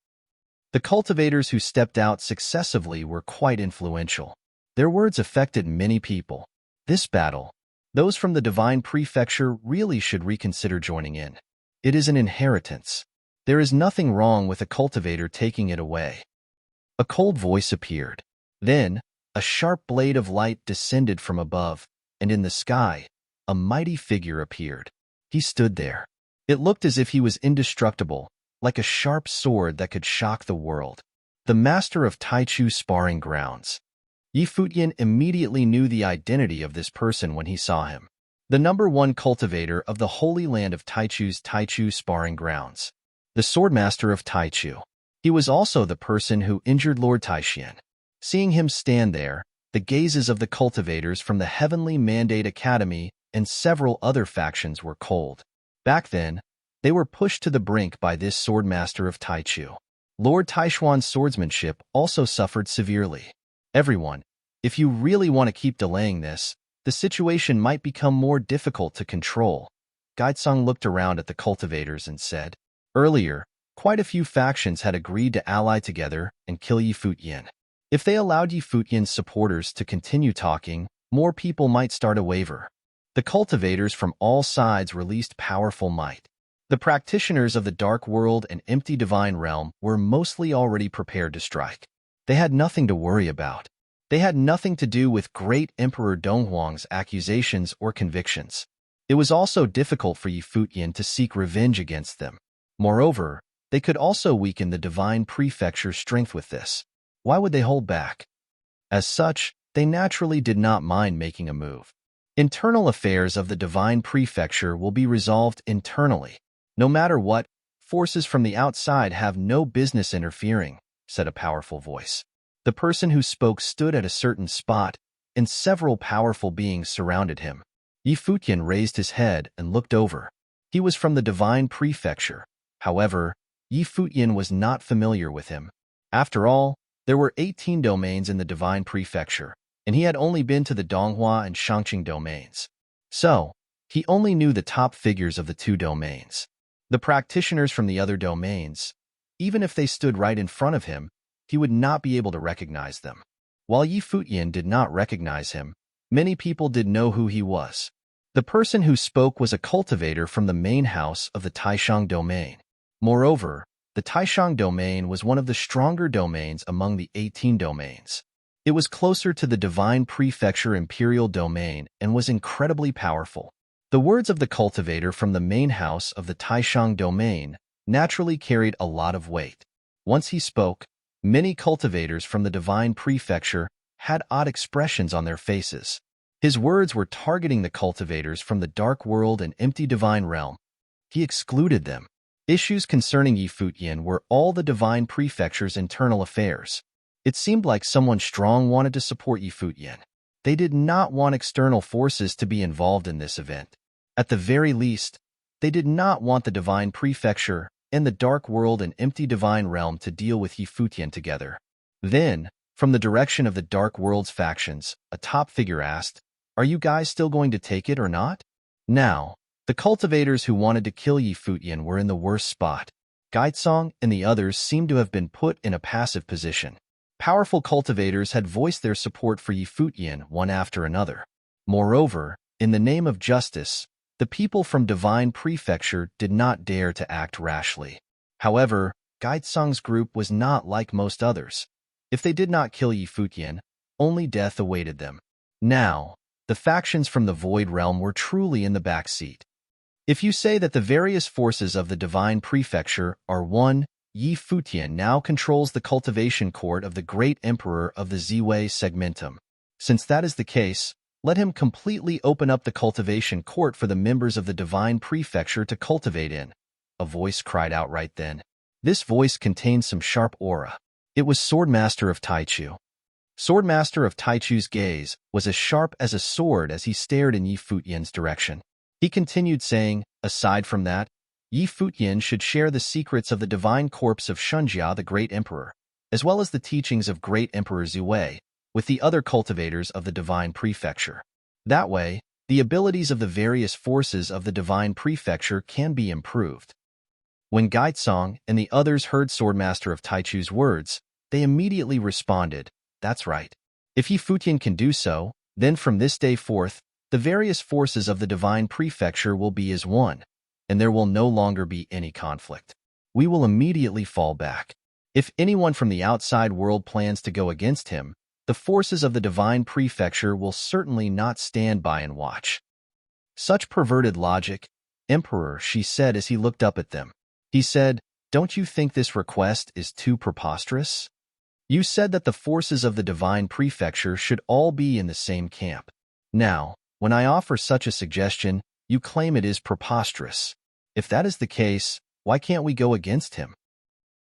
The cultivators who stepped out successively were quite influential. Their words affected many people. This battle, those from the divine prefecture really should reconsider joining in. It is an inheritance. There is nothing wrong with a cultivator taking it away. A cold voice appeared. Then, a sharp blade of light descended from above, and in the sky, a mighty figure appeared. He stood there. It looked as if he was indestructible, like a sharp sword that could shock the world. The master of Taichu sparring grounds. Futian immediately knew the identity of this person when he saw him. The #1 cultivator of the Holy Land of Taichu's Taichu sparring grounds. The swordmaster of Taichu. He was also the person who injured Lord Taixian. Seeing him stand there, the gazes of the cultivators from the Heavenly Mandate Academy and several other factions were cold. Back then, they were pushed to the brink by this swordmaster of Taichu. Lord Taishuan's swordsmanship also suffered severely. "Everyone, if you really want to keep delaying this, the situation might become more difficult to control." Gaitsong looked around at the cultivators and said, "Earlier, quite a few factions had agreed to ally together and kill Futian. If they allowed Futian's supporters to continue talking, more people might start a waver." The cultivators from all sides released powerful might. The practitioners of the Dark World and Empty Divine Realm were mostly already prepared to strike. They had nothing to worry about. They had nothing to do with Great Emperor Donghuang's accusations or convictions. It was also difficult for Futian to seek revenge against them. Moreover, they could also weaken the divine prefecture's strength with this. Why would they hold back? As such, they naturally did not mind making a move. Internal affairs of the divine prefecture will be resolved internally. No matter what, forces from the outside have no business interfering, said a powerful voice. The person who spoke stood at a certain spot, and several powerful beings surrounded him. Futian raised his head and looked over. He was from the divine prefecture. However, Futian was not familiar with him. After all, there were 18 domains in the divine prefecture, and he had only been to the Donghua and Shangqing domains. So, He only knew the top figures of the two domains. The practitioners from the other domains, even if they stood right in front of him, he would not be able to recognize them. While Futian did not recognize him, many people did know who he was. The person who spoke was a cultivator from the main house of the Taishang domain. Moreover, the Taishang domain was one of the stronger domains among the 18 domains. It was closer to the Divine Prefecture Imperial domain and was incredibly powerful. The words of the cultivator from the main house of the Taishang domain naturally carried a lot of weight. Once he spoke, many cultivators from the Divine Prefecture had odd expressions on their faces. His words were targeting the cultivators from the Dark World and Empty Divine Realm. He excluded them. Issues concerning Futian were all the Divine Prefecture's internal affairs. It seemed like someone strong wanted to support Futian. They did not want external forces to be involved in this event. At the very least, they did not want the Divine Prefecture and the Dark World and Empty Divine Realm to deal with Futian together. Then, from the direction of the Dark World's factions, a top figure asked, "Are you guys still going to take it or not?" Now, the cultivators who wanted to kill Futian were in the worst spot. Gaitsong and the others seemed to have been put in a passive position. Powerful cultivators had voiced their support for Futian one after another. Moreover, in the name of justice, the people from Divine Prefecture did not dare to act rashly. However, Gaitsong's group was not like most others. If they did not kill Futian, only death awaited them. Now, the factions from the Void Realm were truly in the back seat. If you say that the various forces of the Divine Prefecture are one, Futian now controls the cultivation court of the Great Emperor of the Ziwei Segmentum. Since that is the case, let him completely open up the cultivation court for the members of the Divine Prefecture to cultivate in. A voice cried out right then. This voice contained some sharp aura. It was Swordmaster of Taichu. Swordmaster of Taichu's gaze was as sharp as a sword as he stared in Futian's direction. He continued saying, aside from that, Futian should share the secrets of the divine corpse of Shunjia the Great Emperor, as well as the teachings of Great Emperor Ziwei, with the other cultivators of the Divine Prefecture. That way, the abilities of the various forces of the Divine Prefecture can be improved. When Gaitsong and the others heard Swordmaster of Taichu's words, they immediately responded, "That's right. If Futian can do so, then from this day forth, the various forces of the Divine Prefecture will be as one, and there will no longer be any conflict. We will immediately fall back. If anyone from the outside world plans to go against him, the forces of the Divine Prefecture will certainly not stand by and watch." Such perverted logic, Emperor, she said as he looked up at them. He said, "Don't you think this request is too preposterous? You said that the forces of the Divine Prefecture should all be in the same camp. Now, when I offer such a suggestion, you claim it is preposterous. If that is the case, why can't we go against him?"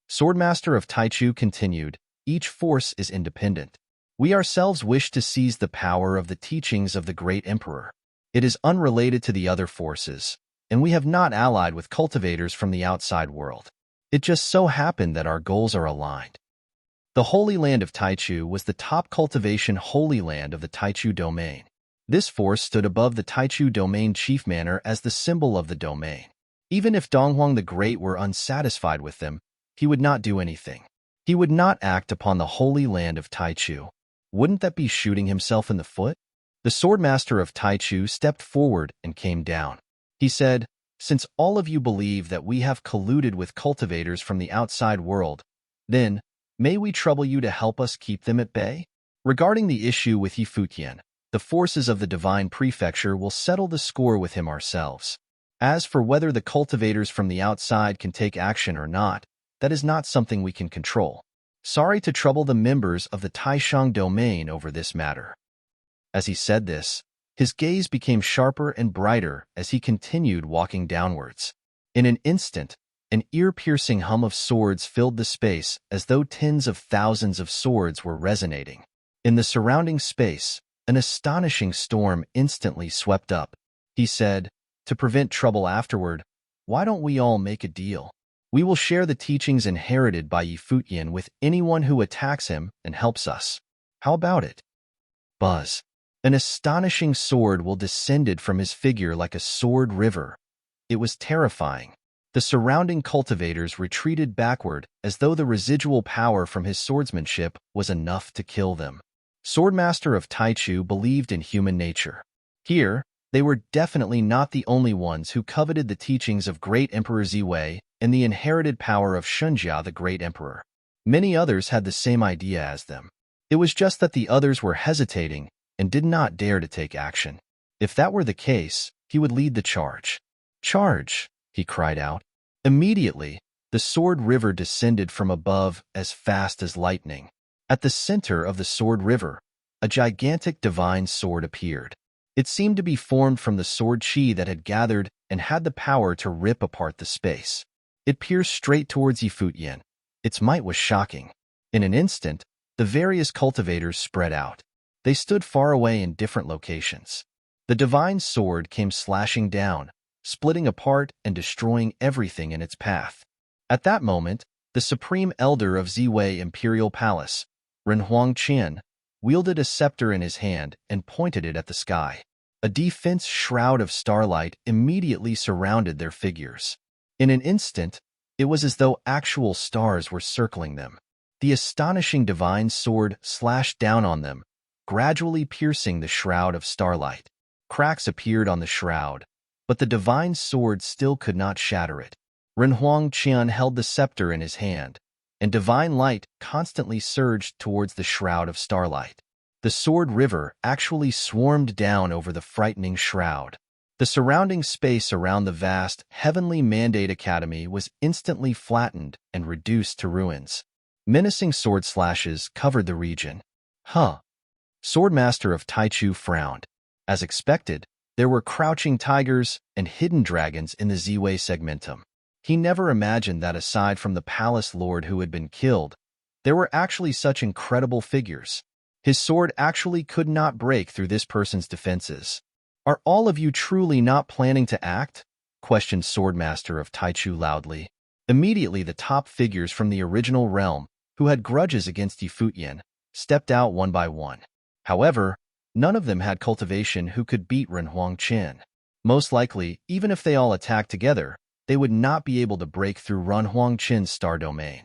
Swordmaster of Taichu continued, "Each force is independent. We ourselves wish to seize the power of the teachings of the Great Emperor. It is unrelated to the other forces, and we have not allied with cultivators from the outside world. It just so happened that our goals are aligned." The Holy Land of Taichu was the top cultivation Holy Land of the Taichu domain. This force stood above the Taichu domain chief manor as the symbol of the domain. Even if Donghuang the Great were unsatisfied with them, he would not do anything. He would not act upon the Holy Land of Taichu. Wouldn't that be shooting himself in the foot? The Swordmaster of Taichu stepped forward and came down. He said, "Since all of you believe that we have colluded with cultivators from the outside world, then, may we trouble you to help us keep them at bay? Regarding the issue with Futian, the forces of the Divine Prefecture will settle the score with him ourselves. As for whether the cultivators from the outside can take action or not, that is not something we can control. Sorry to trouble the members of the Taishang domain over this matter." As he said this, his gaze became sharper and brighter as he continued walking downwards. In an instant, an ear-piercing hum of swords filled the space as though tens of thousands of swords were resonating. In the surrounding space, an astonishing storm instantly swept up. He said, "To prevent trouble afterward, why don't we all make a deal? We will share the teachings inherited by Futian with anyone who attacks him and helps us. How about it?" Buzz. An astonishing sword will descended from his figure like a sword river. It was terrifying. The surrounding cultivators retreated backward as though the residual power from his swordsmanship was enough to kill them. Swordmaster of Taichu believed in human nature. Here, they were definitely not the only ones who coveted the teachings of great Emperor Ziwei and the inherited power of Shunjia the great emperor. Many others had the same idea as them. It was just that the others were hesitating and did not dare to take action. If that were the case, he would lead the charge. "Charge!" he cried out. Immediately, the sword river descended from above as fast as lightning. At the center of the sword river, a gigantic divine sword appeared. It seemed to be formed from the sword chi that had gathered and had the power to rip apart the space. It pierced straight towards Futian. Its might was shocking. In an instant, the various cultivators spread out. They stood far away in different locations. The divine sword came slashing down, splitting apart and destroying everything in its path. At that moment, the supreme elder of Ziwei Imperial Palace, Renhuang Qian, wielded a scepter in his hand and pointed it at the sky. A defense shroud of starlight immediately surrounded their figures. In an instant, it was as though actual stars were circling them. The astonishing divine sword slashed down on them, gradually piercing the shroud of starlight. Cracks appeared on the shroud, but the divine sword still could not shatter it. Renhuang Qian held the scepter in his hand, and divine light constantly surged towards the shroud of starlight. The sword river actually swarmed down over the frightening shroud. The surrounding space around the vast Heavenly Mandate Academy was instantly flattened and reduced to ruins. Menacing sword slashes covered the region. "Huh." Swordmaster of Taichu frowned. As expected, there were crouching tigers and hidden dragons in the Ziwei segmentum. He never imagined that aside from the palace lord who had been killed, there were actually such incredible figures. His sword actually could not break through this person's defenses. "Are all of you truly not planning to act?" questioned Swordmaster of Taichu loudly. Immediately the top figures from the original realm, who had grudges against Futian, stepped out one by one. However, none of them had cultivation who could beat Renhuang Qian. Most likely, even if they all attacked together, they would not be able to break through Renhuang Qian's star domain.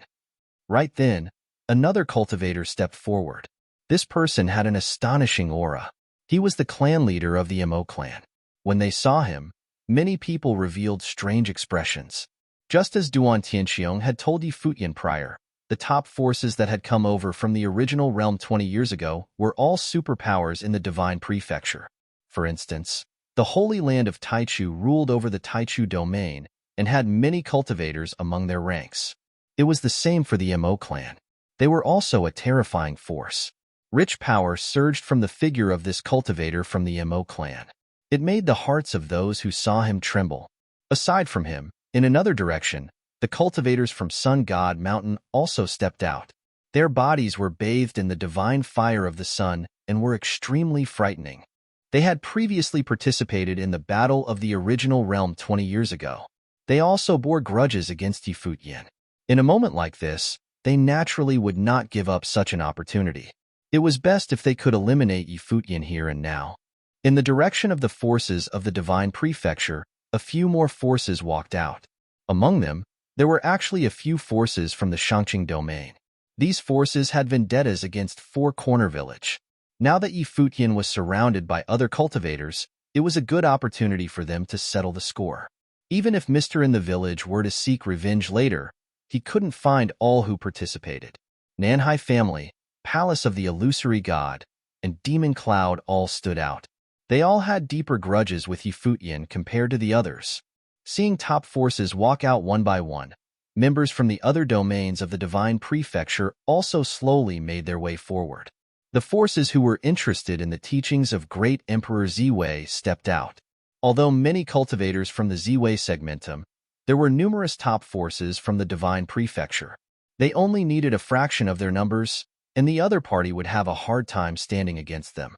Right then, another cultivator stepped forward. This person had an astonishing aura. He was the clan leader of the Mo clan. When they saw him, many people revealed strange expressions. Just as Duan Tianxiong had told Futian prior, the top forces that had come over from the original realm 20 years ago were all superpowers in the Divine Prefecture. For instance, the Holy Land of Taichu ruled over the Taichu domain and had many cultivators among their ranks. It was the same for the Mo clan. They were also a terrifying force. Rich power surged from the figure of this cultivator from the Mo clan. It made the hearts of those who saw him tremble. Aside from him, in another direction, the cultivators from Sun God Mountain also stepped out. Their bodies were bathed in the divine fire of the sun and were extremely frightening. They had previously participated in the battle of the original realm 20 years ago. They also bore grudges against Futian. In a moment like this, they naturally would not give up such an opportunity. It was best if they could eliminate Futian here and now. In the direction of the forces of the Divine Prefecture, a few more forces walked out. Among them, there were actually a few forces from the Shangqing domain. These forces had vendettas against Four Corner Village. Now that Futian was surrounded by other cultivators, it was a good opportunity for them to settle the score. Even if Mr. in the village were to seek revenge later, he couldn't find all who participated. Nanhai family, Palace of the Illusory God, and Demon Cloud all stood out. They all had deeper grudges with Futian compared to the others. Seeing top forces walk out one by one, members from the other domains of the Divine Prefecture also slowly made their way forward. The forces who were interested in the teachings of Great Emperor Ziwei stepped out. Although many cultivators from the Ziwei segmentum, there were numerous top forces from the Divine Prefecture. They only needed a fraction of their numbers, and the other party would have a hard time standing against them.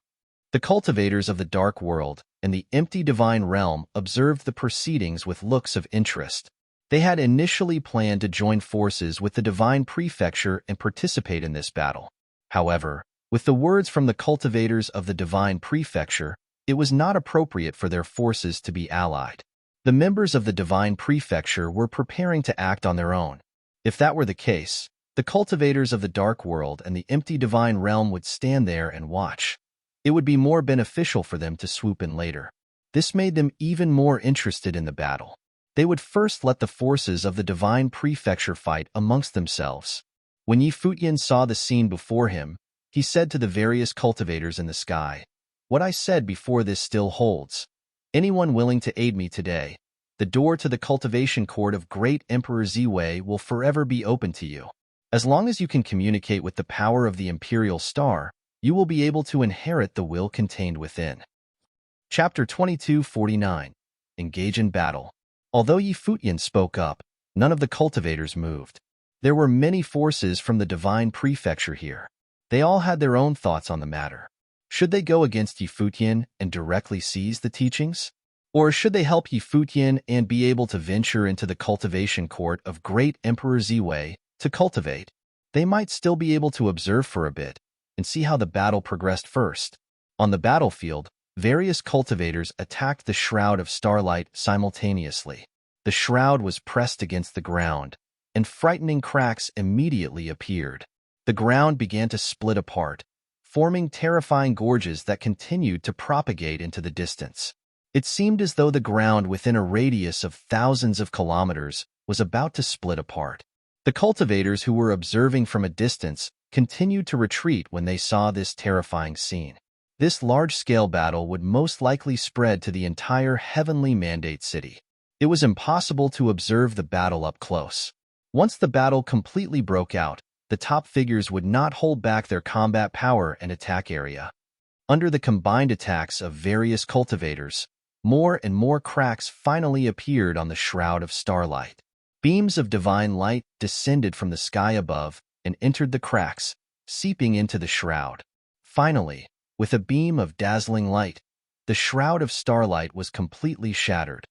The cultivators of the Dark World and the empty Divine Realm observed the proceedings with looks of interest. They had initially planned to join forces with the Divine Prefecture and participate in this battle. However, With the words from the cultivators of the divine prefecture, it was not appropriate for their forces to be allied. The members of the divine prefecture were preparing to act on their own. If that were the case, the cultivators of the dark world and the empty divine realm would stand there and watch. It would be more beneficial for them to swoop in later. This made them even more interested in the battle. They would first let the forces of the divine prefecture fight amongst themselves. When Futian saw the scene before him, he said to the various cultivators in the sky, "What I said before this still holds. Anyone willing to aid me today, the door to the cultivation court of Great Emperor Ziwei will forever be open to you. As long as you can communicate with the power of the Imperial Star, you will be able to inherit the will contained within." Chapter 2249. Engage in Battle. Although Futian spoke up, none of the cultivators moved. There were many forces from the divine prefecture here. They all had their own thoughts on the matter. Should they go against Futian and directly seize the teachings? Or should they help Futian and be able to venture into the cultivation court of Great Emperor Ziwei to cultivate? They might still be able to observe for a bit and see how the battle progressed first. On the battlefield, various cultivators attacked the Shroud of Starlight simultaneously. The shroud was pressed against the ground, and frightening cracks immediately appeared. The ground began to split apart, forming terrifying gorges that continued to propagate into the distance. It seemed as though the ground within a radius of thousands of kilometers was about to split apart. The cultivators who were observing from a distance continued to retreat when they saw this terrifying scene. This large-scale battle would most likely spread to the entire Heavenly Mandate City. It was impossible to observe the battle up close. Once the battle completely broke out, the top figures would not hold back their combat power and attack area. Under the combined attacks of various cultivators, more and more cracks finally appeared on the Shroud of Starlight. Beams of divine light descended from the sky above and entered the cracks, seeping into the shroud. Finally, with a beam of dazzling light, the Shroud of Starlight was completely shattered.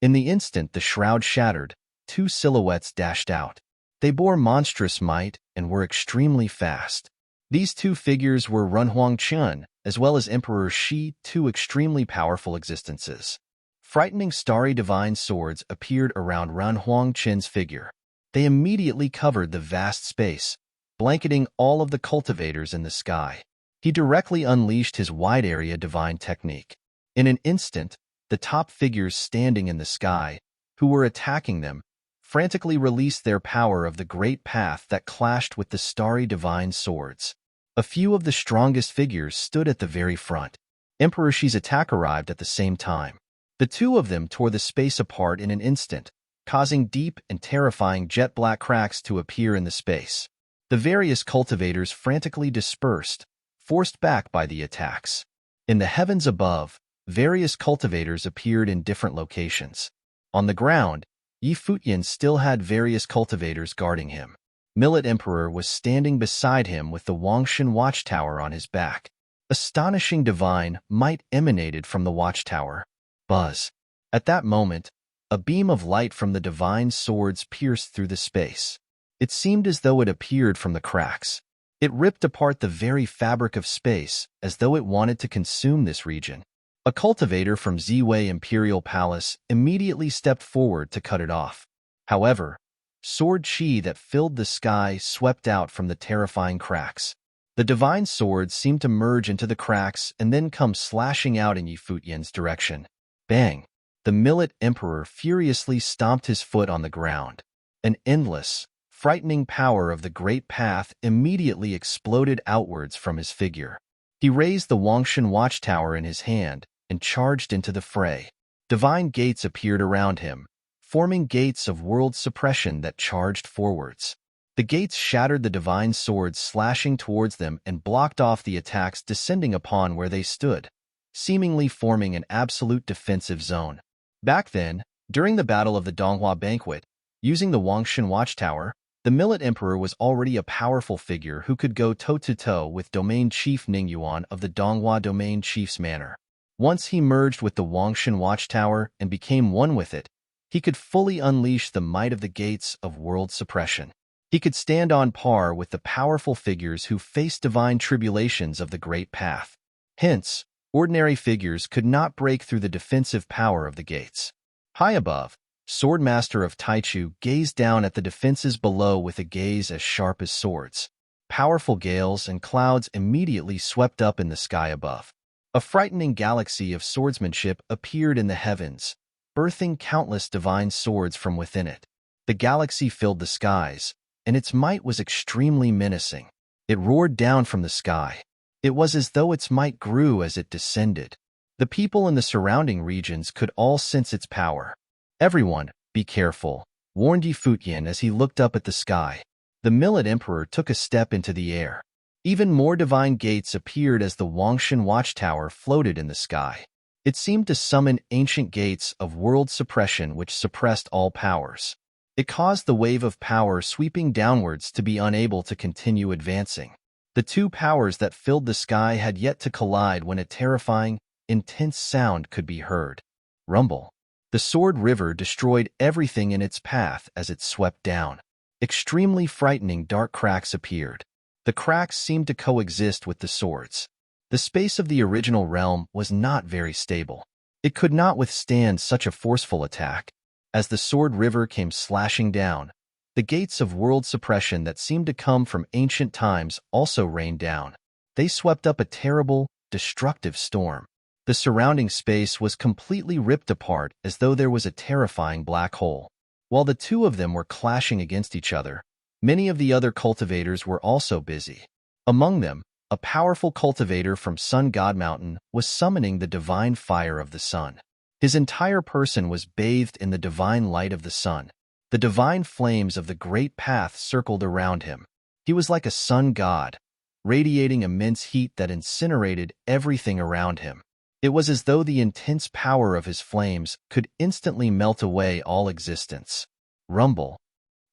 In the instant the shroud shattered, two silhouettes dashed out. They bore monstrous might and were extremely fast. These two figures were Runhuang-chun, as well as Emperor Shi, two extremely powerful existences. Frightening starry divine swords appeared around Runhuang-chun's figure. They immediately covered the vast space, blanketing all of the cultivators in the sky. He directly unleashed his wide-area divine technique. In an instant, the top figures standing in the sky, who were attacking them, frantically released their power of the great path that clashed with the starry divine swords. A few of the strongest figures stood at the very front. Emperor Shi's attack arrived at the same time. The two of them tore the space apart in an instant, causing deep and terrifying jet-black cracks to appear in the space. The various cultivators frantically dispersed, forced back by the attacks. In the heavens above, various cultivators appeared in different locations. On the ground, Futian still had various cultivators guarding him. Millet Emperor was standing beside him with the Wangshan watchtower on his back. Astonishing divine might emanated from the watchtower. Buzz. At that moment, a beam of light from the divine swords pierced through the space. It seemed as though it appeared from the cracks. It ripped apart the very fabric of space as though it wanted to consume this region. A cultivator from Ziwei Imperial Palace immediately stepped forward to cut it off. However, sword chi that filled the sky swept out from the terrifying cracks. The divine swords seemed to merge into the cracks and then come slashing out in Futian's direction. Bang! The Millet Emperor furiously stomped his foot on the ground. An endless, frightening power of the great path immediately exploded outwards from his figure. He raised the Wangshan watchtower in his hand and charged into the fray. Divine gates appeared around him, forming gates of world suppression that charged forwards. The gates shattered the divine swords slashing towards them and blocked off the attacks descending upon where they stood, seemingly forming an absolute defensive zone. Back then, during the Battle of the Donghua Banquet, using the Wangshan watchtower, the Millet Emperor was already a powerful figure who could go toe-to-toe with Domain Chief Ningyuan of the Donghua Domain Chief's manor. Once he merged with the Wangshan watchtower and became one with it, he could fully unleash the might of the gates of world suppression. He could stand on par with the powerful figures who faced divine tribulations of the Great Path. Hence, ordinary figures could not break through the defensive power of the gates. High above, Swordmaster of Taichu gazed down at the defenses below with a gaze as sharp as swords. Powerful gales and clouds immediately swept up in the sky above. A frightening galaxy of swordsmanship appeared in the heavens, birthing countless divine swords from within it. The galaxy filled the skies, and its might was extremely menacing. It roared down from the sky. It was as though its might grew as it descended. The people in the surrounding regions could all sense its power. "Everyone, be careful," warned Futian as he looked up at the sky. The Millet Emperor took a step into the air. Even more divine gates appeared as the Wangshan watchtower floated in the sky. It seemed to summon ancient gates of world suppression which suppressed all powers. It caused the wave of power sweeping downwards to be unable to continue advancing. The two powers that filled the sky had yet to collide when a terrifying, intense sound could be heard. Rumble. The Sword River destroyed everything in its path as it swept down. Extremely frightening dark cracks appeared. The cracks seemed to coexist with the swords. The space of the original realm was not very stable. It could not withstand such a forceful attack. As the Sword River came slashing down, the gates of world suppression that seemed to come from ancient times also rained down. They swept up a terrible, destructive storm. The surrounding space was completely ripped apart as though there was a terrifying black hole. While the two of them were clashing against each other, many of the other cultivators were also busy. Among them, a powerful cultivator from Sun God Mountain was summoning the divine fire of the sun. His entire person was bathed in the divine light of the sun. The divine flames of the great path circled around him. He was like a sun god, radiating immense heat that incinerated everything around him. It was as though the intense power of his flames could instantly melt away all existence. Rumble.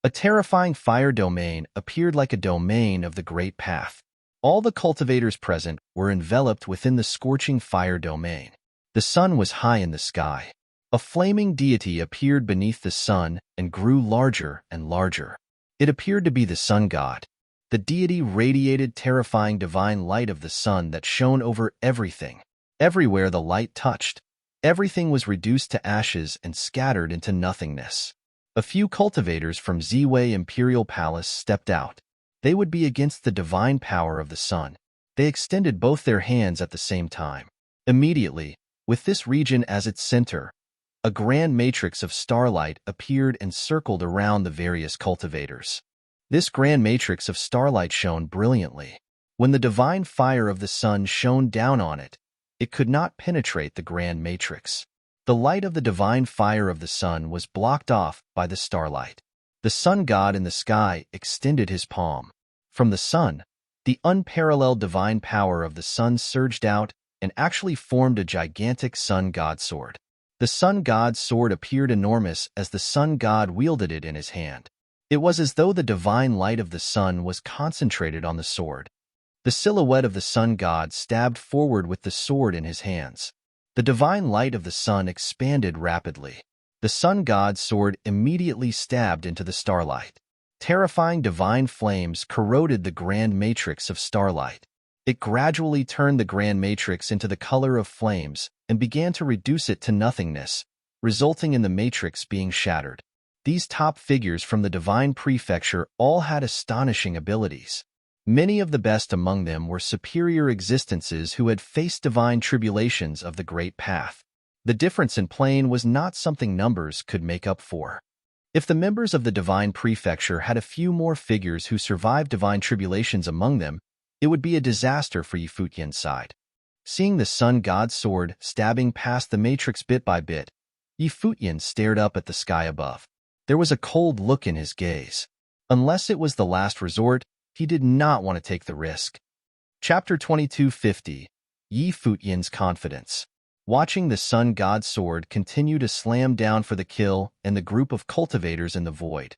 A terrifying fire domain appeared like a domain of the Great Path. All the cultivators present were enveloped within the scorching fire domain. The sun was high in the sky. A flaming deity appeared beneath the sun and grew larger and larger. It appeared to be the sun god. The deity radiated terrifying divine light of the sun that shone over everything. Everywhere the light touched, everything was reduced to ashes and scattered into nothingness. A few cultivators from Ziwei Imperial Palace stepped out. They would be against the divine power of the sun. They extended both their hands at the same time. Immediately, with this region as its center, a grand matrix of starlight appeared and circled around the various cultivators. This grand matrix of starlight shone brilliantly. When the divine fire of the sun shone down on it, it could not penetrate the grand matrix. The light of the divine fire of the sun was blocked off by the starlight. The sun god in the sky extended his palm. From the sun, the unparalleled divine power of the sun surged out and actually formed a gigantic sun god sword. The sun god sword appeared enormous as the sun god wielded it in his hand. It was as though the divine light of the sun was concentrated on the sword. The silhouette of the sun god stabbed forward with the sword in his hands. The divine light of the sun expanded rapidly. The sun god's sword immediately stabbed into the starlight. Terrifying divine flames corroded the grand matrix of starlight. It gradually turned the grand matrix into the color of flames and began to reduce it to nothingness, resulting in the matrix being shattered. These top figures from the divine prefecture all had astonishing abilities. Many of the best among them were superior existences who had faced divine tribulations of the Great Path. The difference in plane was not something numbers could make up for. If the members of the divine prefecture had a few more figures who survived divine tribulations among them, it would be a disaster for Futian's side. Seeing the sun god's sword stabbing past the matrix bit by bit, Futian stared up at the sky above. There was a cold look in his gaze. Unless it was the last resort, he did not want to take the risk. Chapter 2250. Futian's Confidence. Watching the sun god's sword continue to slam down for the kill and the group of cultivators in the void,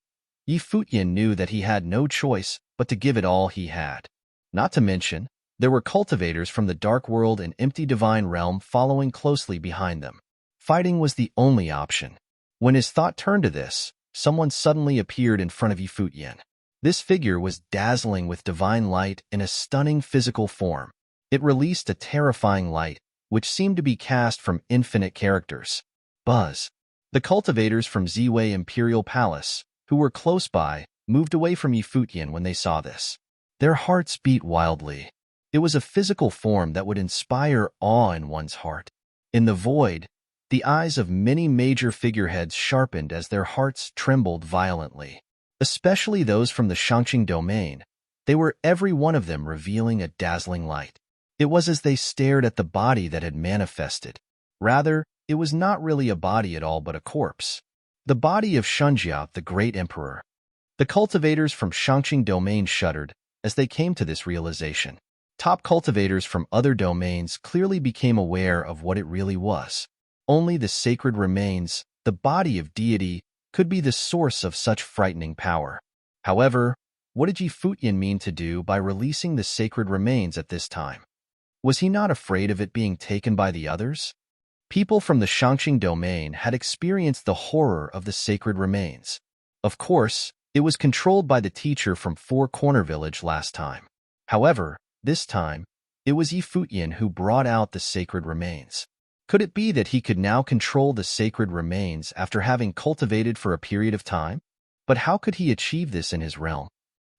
Futian knew that he had no choice but to give it all he had. Not to mention, there were cultivators from the Dark World and Empty Divine Realm following closely behind them. Fighting was the only option. When his thought turned to this, someone suddenly appeared in front of Futian. This figure was dazzling with divine light in a stunning physical form. It released a terrifying light, which seemed to be cast from infinite characters. Buzz. The cultivators from Ziwei Imperial Palace, who were close by, moved away from Futian when they saw this. Their hearts beat wildly. It was a physical form that would inspire awe in one's heart. In the void, the eyes of many major figureheads sharpened as their hearts trembled violently. Especially those from the Shangqing domain, they were every one of them revealing a dazzling light. It was as they stared at the body that had manifested. Rather, it was not really a body at all but a corpse. The body of Shunjia, the great emperor. The cultivators from Shangqing domain shuddered as they came to this realization. Top cultivators from other domains clearly became aware of what it really was. Only the sacred remains, the body of deity, could be the source of such frightening power. However, what did Futian mean to do by releasing the sacred remains at this time? Was he not afraid of it being taken by the others? People from the Shangqing domain had experienced the horror of the sacred remains. Of course, it was controlled by the teacher from Four Corner Village last time. However, this time, it was Futian who brought out the sacred remains. Could it be that he could now control the sacred remains after having cultivated for a period of time? But how could he achieve this in his realm?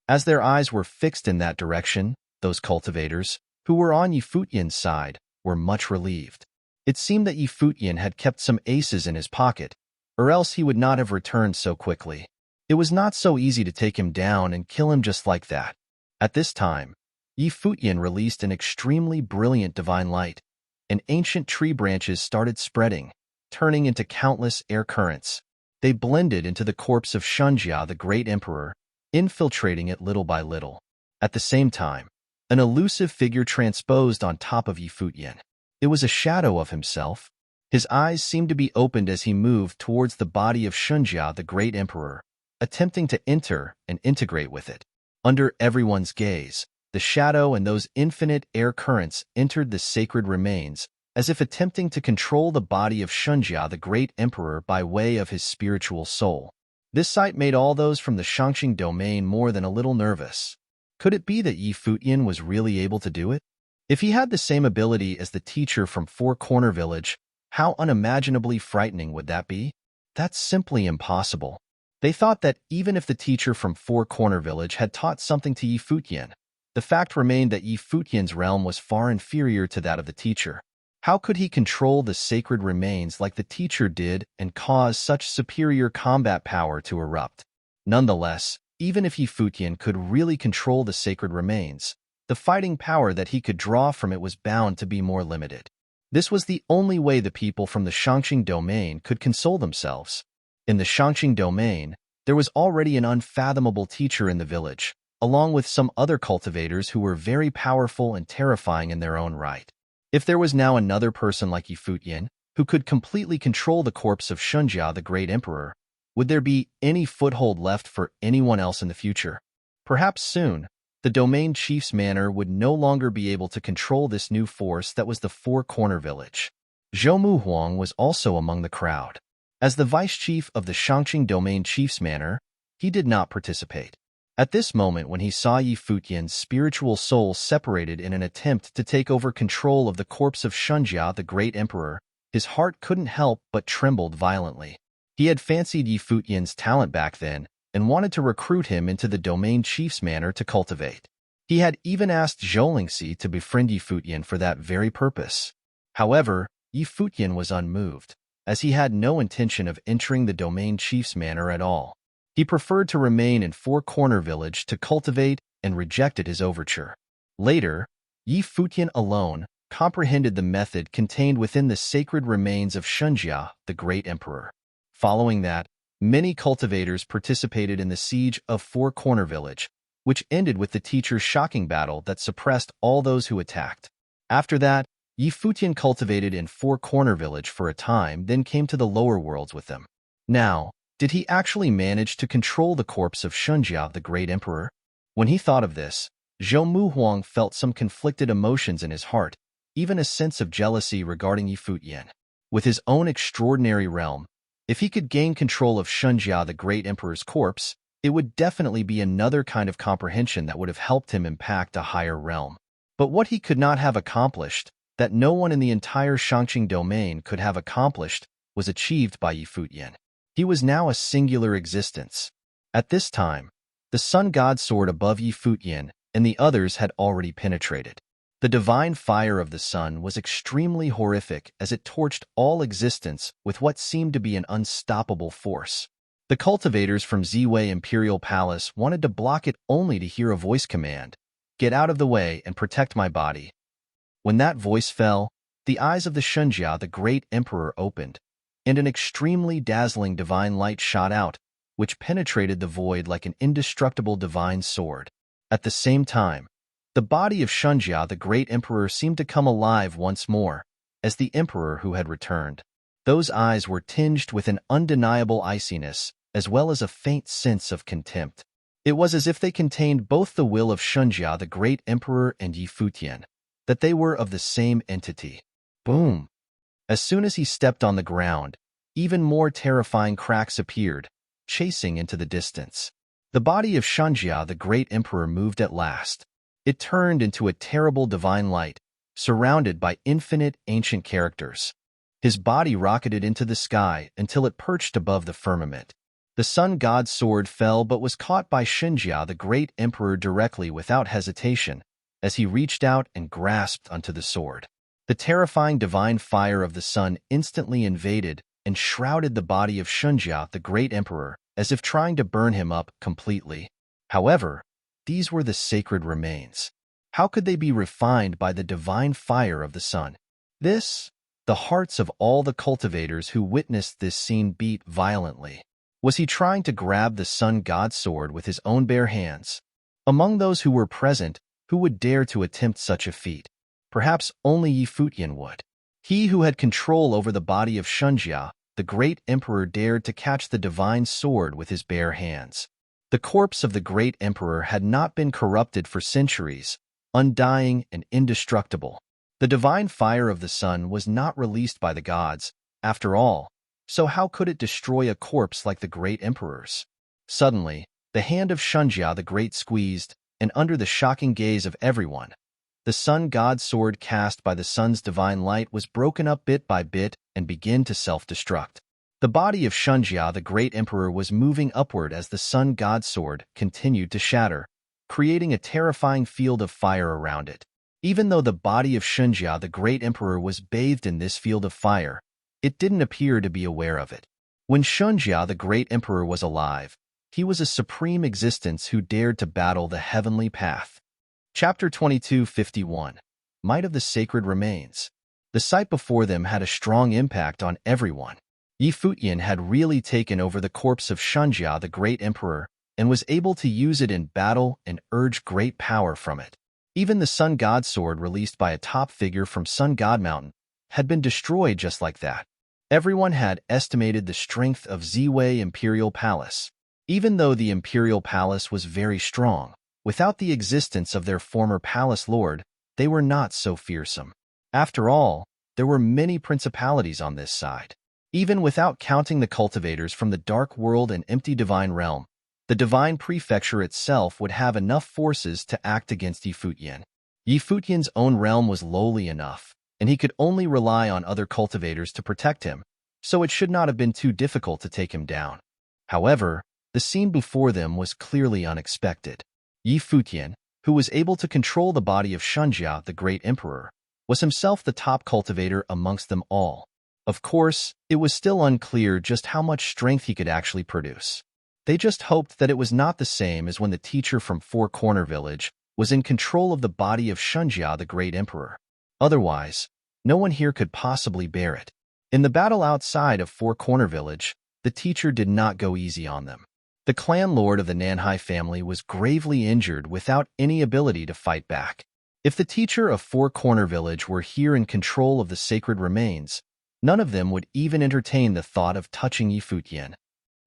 As their eyes were fixed in that direction, those cultivators, who were on Futian's side, were much relieved. It seemed that Futian had kept some aces in his pocket, or else he would not have returned so quickly. It was not so easy to take him down and kill him just like that. At this time, Futian released an extremely brilliant divine light, and ancient tree branches started spreading, turning into countless air currents. They blended into the corpse of Shunjia, the great emperor, infiltrating it little by little. At the same time, an elusive figure transposed on top of Futian. It was a shadow of himself. His eyes seemed to be opened as he moved towards the body of Shunjia, the great emperor, attempting to enter and integrate with it. Under everyone's gaze, the shadow and those infinite air currents entered the sacred remains, as if attempting to control the body of Shunjia, the great emperor, by way of his spiritual soul. This sight made all those from the Shangqing domain more than a little nervous. Could it be that Futian was really able to do it? If he had the same ability as the teacher from Four Corner Village, how unimaginably frightening would that be? That's simply impossible. They thought that even if the teacher from Four Corner Village had taught something to Futian, the fact remained that Futian's realm was far inferior to that of the teacher. How could he control the sacred remains like the teacher did and cause such superior combat power to erupt? Nonetheless, even if Futian could really control the sacred remains, the fighting power that he could draw from it was bound to be more limited. This was the only way the people from the Shangqing domain could console themselves. In the Shangqing domain, there was already an unfathomable teacher in the village, along with some other cultivators who were very powerful and terrifying in their own right. If there was now another person like Futian, who could completely control the corpse of Shunjia, the great emperor, would there be any foothold left for anyone else in the future? Perhaps soon, the domain chief's manor would no longer be able to control this new force that was the Four Corner Village. Zhou Muhuang was also among the crowd. As the vice chief of the Shangqing domain chief's manor, he did not participate. At this moment, when he saw Futian's spiritual soul separated in an attempt to take over control of the corpse of Shunjia, the great emperor, his heart couldn't help but trembled violently. He had fancied Futian's talent back then and wanted to recruit him into the domain chief's manor to cultivate. He had even asked Zhou to befriend Futian for that very purpose. However, Futian was unmoved, as he had no intention of entering the domain chief's manor at all. He preferred to remain in Four Corner Village to cultivate and rejected his overture. Later, Futian alone comprehended the method contained within the sacred remains of Shunjia, the great emperor. Following that, many cultivators participated in the siege of Four Corner Village, which ended with the teacher's shocking battle that suppressed all those who attacked. After that, Futian cultivated in Four Corner Village for a time, then came to the lower worlds with them. Now, did he actually manage to control the corpse of Shunjia, the great emperor? When he thought of this, Zhou Muhuang felt some conflicted emotions in his heart, even a sense of jealousy regarding Futian. With his own extraordinary realm, if he could gain control of Shunjia, the great emperor's corpse, it would definitely be another kind of comprehension that would have helped him impact a higher realm. But what he could not have accomplished, that no one in the entire Shangqing domain could have accomplished, was achieved by Yi Futian. He was now a singular existence. At this time, the sun god sword above Yi Futian and the others had already penetrated. The divine fire of the sun was extremely horrific as it torched all existence with what seemed to be an unstoppable force. The cultivators from Ziwei Imperial Palace wanted to block it only to hear a voice command, "Get out of the way and protect my body." When that voice fell, the eyes of the Shunjia, the great emperor, opened, and an extremely dazzling divine light shot out, which penetrated the void like an indestructible divine sword. At the same time, the body of Shunjia, the great emperor, seemed to come alive once more, as the emperor who had returned. Those eyes were tinged with an undeniable iciness, as well as a faint sense of contempt. It was as if they contained both the will of Shunjia, the great emperor, and Yi Futian, that they were of the same entity. Boom! As soon as he stepped on the ground, even more terrifying cracks appeared, chasing into the distance. The body of Shunjia, the great emperor, moved at last. It turned into a terrible divine light, surrounded by infinite ancient characters. His body rocketed into the sky until it perched above the firmament. The sun god's sword fell but was caught by Shunjia, the great emperor, directly without hesitation, as he reached out and grasped onto the sword. The terrifying divine fire of the sun instantly invaded and shrouded the body of Shunjia, the great emperor, as if trying to burn him up completely. However, these were the sacred remains. How could they be refined by the divine fire of the sun? The hearts of all the cultivators who witnessed this scene beat violently. Was he trying to grab the sun god's sword with his own bare hands? Among those who were present, who would dare to attempt such a feat? Perhaps only Yi Futian would. He who had control over the body of Shunjia, the great emperor, dared to catch the divine sword with his bare hands. The corpse of the great emperor had not been corrupted for centuries, undying and indestructible. The divine fire of the sun was not released by the gods, after all, so how could it destroy a corpse like the great emperor's? Suddenly, the hand of Shunjia the Great squeezed, and under the shocking gaze of everyone, the sun god's sword cast by the sun's divine light was broken up bit by bit and began to self-destruct. The body of Shunjia, the great emperor, was moving upward as the sun god's sword continued to shatter, creating a terrifying field of fire around it. Even though the body of Shunjia, the great emperor, was bathed in this field of fire, it didn't appear to be aware of it. When Shunjia, the great emperor, was alive, he was a supreme existence who dared to battle the heavenly path. Chapter 22:51. Might of the Sacred Remains. The sight before them had a strong impact on everyone. Yi Futian had really taken over the corpse of Shunjia, the great emperor, and was able to use it in battle and urge great power from it. Even the sun god sword released by a top figure from Sun God Mountain had been destroyed just like that. Everyone had estimated the strength of Ziwei Imperial Palace. Even though the Imperial Palace was very strong, without the existence of their former palace lord, they were not so fearsome. After all, there were many principalities on this side. Even without counting the cultivators from the Dark World and Empty Divine Realm, the Divine Prefecture itself would have enough forces to act against Yi Futian. Yi Futian's own realm was lowly enough, and he could only rely on other cultivators to protect him, so it should not have been too difficult to take him down. However, the scene before them was clearly unexpected. Yi Futian, who was able to control the body of Shunjia, the great emperor, was himself the top cultivator amongst them all. Of course, it was still unclear just how much strength he could actually produce. They just hoped that it was not the same as when the teacher from Four Corner Village was in control of the body of Shunjia, the great emperor. Otherwise, no one here could possibly bear it. In the battle outside of Four Corner Village, the teacher did not go easy on them. The clan lord of the Nanhai family was gravely injured without any ability to fight back. If the teacher of Four Corner Village were here in control of the sacred remains, none of them would even entertain the thought of touching Yi Futian.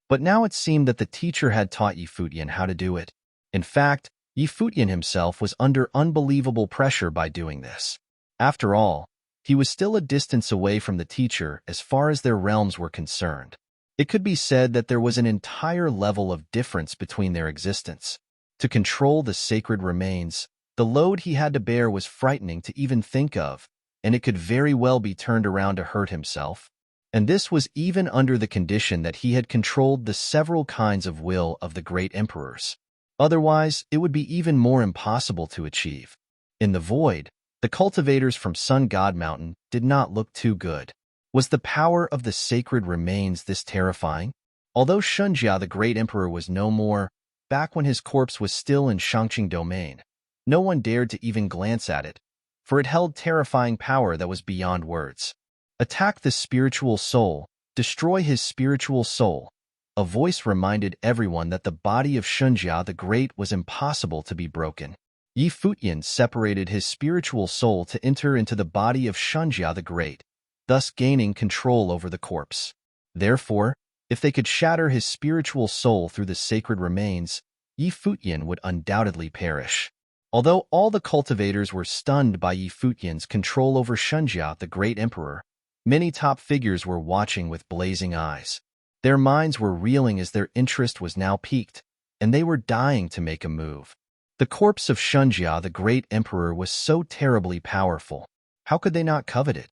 But now it seemed that the teacher had taught Yi Futian how to do it. In fact, Yi Futian himself was under unbelievable pressure by doing this. After all, he was still a distance away from the teacher as far as their realms were concerned. It could be said that there was an entire level of difference between their existence. To control the sacred remains, the load he had to bear was frightening to even think of, and it could very well be turned around to hurt himself. And this was even under the condition that he had controlled the several kinds of will of the great emperors. Otherwise, it would be even more impossible to achieve. In the void, the cultivators from Sun God Mountain did not look too good. Was the power of the sacred remains this terrifying? Although Shunjia the great emperor was no more, back when his corpse was still in Shangqing domain, no one dared to even glance at it, for it held terrifying power that was beyond words. Attack the spiritual soul, destroy his spiritual soul. A voice reminded everyone that the body of Shunjia the Great was impossible to be broken. Yi Futian separated his spiritual soul to enter into the body of Shunjia the Great, thus gaining control over the corpse. Therefore, if they could shatter his spiritual soul through the sacred remains, Yi Futian would undoubtedly perish. Although all the cultivators were stunned by Yi Futian's control over Shunjia the Great Emperor, many top figures were watching with blazing eyes. Their minds were reeling as their interest was now piqued, and they were dying to make a move. The corpse of Shunjia the Great Emperor was so terribly powerful. How could they not covet it?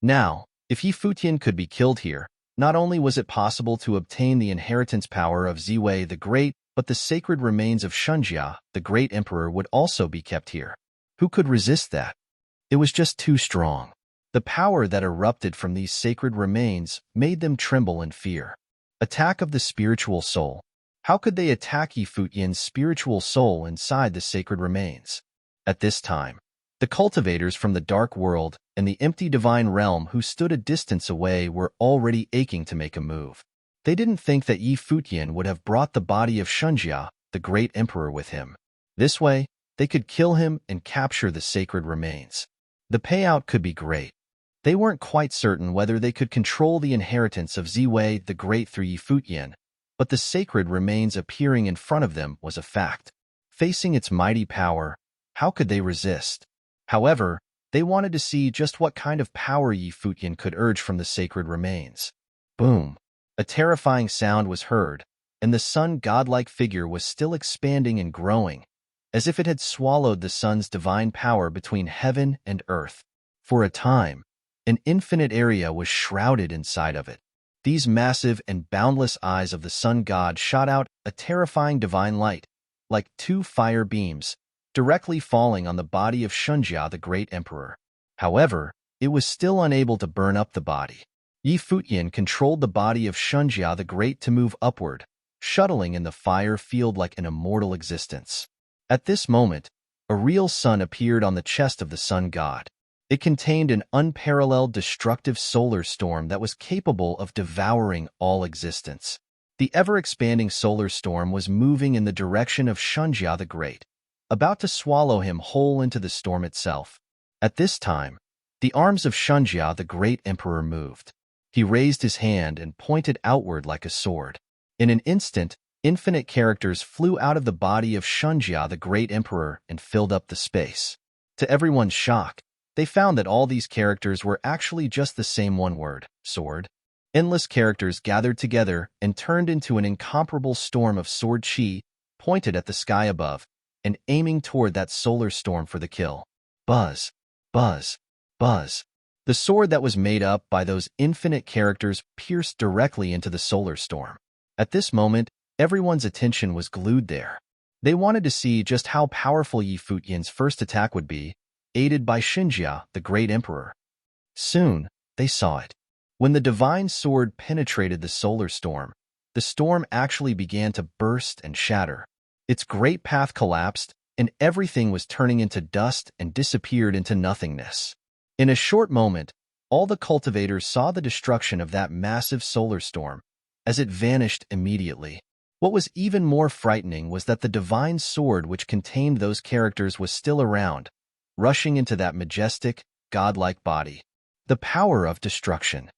Now, if Yi Futian could be killed here, not only was it possible to obtain the inheritance power of Ziwei the Great, but the sacred remains of Shunjia the Great Emperor would also be kept here. Who could resist that? It was just too strong. The power that erupted from these sacred remains made them tremble in fear. Attack of the spiritual soul. How could they attack Yi Futian's spiritual soul inside the sacred remains? At this time, the cultivators from the dark world and the empty divine realm who stood a distance away were already aching to make a move. They didn't think that Yi Futian would have brought the body of Shunjia, the great emperor, with him. This way, they could kill him and capture the sacred remains. The payout could be great. They weren't quite certain whether they could control the inheritance of Ziwei the Great through Yi Futian, but the sacred remains appearing in front of them was a fact. Facing its mighty power, how could they resist? However, they wanted to see just what kind of power Yi Futian could urge from the sacred remains. Boom! A terrifying sound was heard, and the sun godlike figure was still expanding and growing, as if it had swallowed the sun's divine power between heaven and earth. For a time, an infinite area was shrouded inside of it. These massive and boundless eyes of the sun god shot out a terrifying divine light, like two fire beams, directly falling on the body of Shunjia the Great Emperor. However, it was still unable to burn up the body. Yi Futian controlled the body of Shunjia the Great to move upward, shuttling in the fire field like an immortal existence. At this moment, a real sun appeared on the chest of the sun god. It contained an unparalleled destructive solar storm that was capable of devouring all existence. The ever-expanding solar storm was moving in the direction of Shunjia the Great, about to swallow him whole into the storm itself. At this time, the arms of Shunjia the Great Emperor moved. He raised his hand and pointed outward like a sword. In an instant, infinite characters flew out of the body of Shunjia the Great Emperor and filled up the space. To everyone's shock, they found that all these characters were actually just the same one word, sword. Endless characters gathered together and turned into an incomparable storm of sword chi, pointed at the sky above, and aiming toward that solar storm for the kill. Buzz, buzz, buzz. The sword that was made up by those infinite characters pierced directly into the solar storm. At this moment, everyone's attention was glued there. They wanted to see just how powerful Yi Futian's first attack would be, aided by Shunjia, the Great Emperor. Soon, they saw it. When the divine sword penetrated the solar storm, the storm actually began to burst and shatter. Its great path collapsed, and everything was turning into dust and disappeared into nothingness. In a short moment, all the cultivators saw the destruction of that massive solar storm, as it vanished immediately. What was even more frightening was that the divine sword which contained those characters was still around, rushing into that majestic, godlike body. The power of destruction.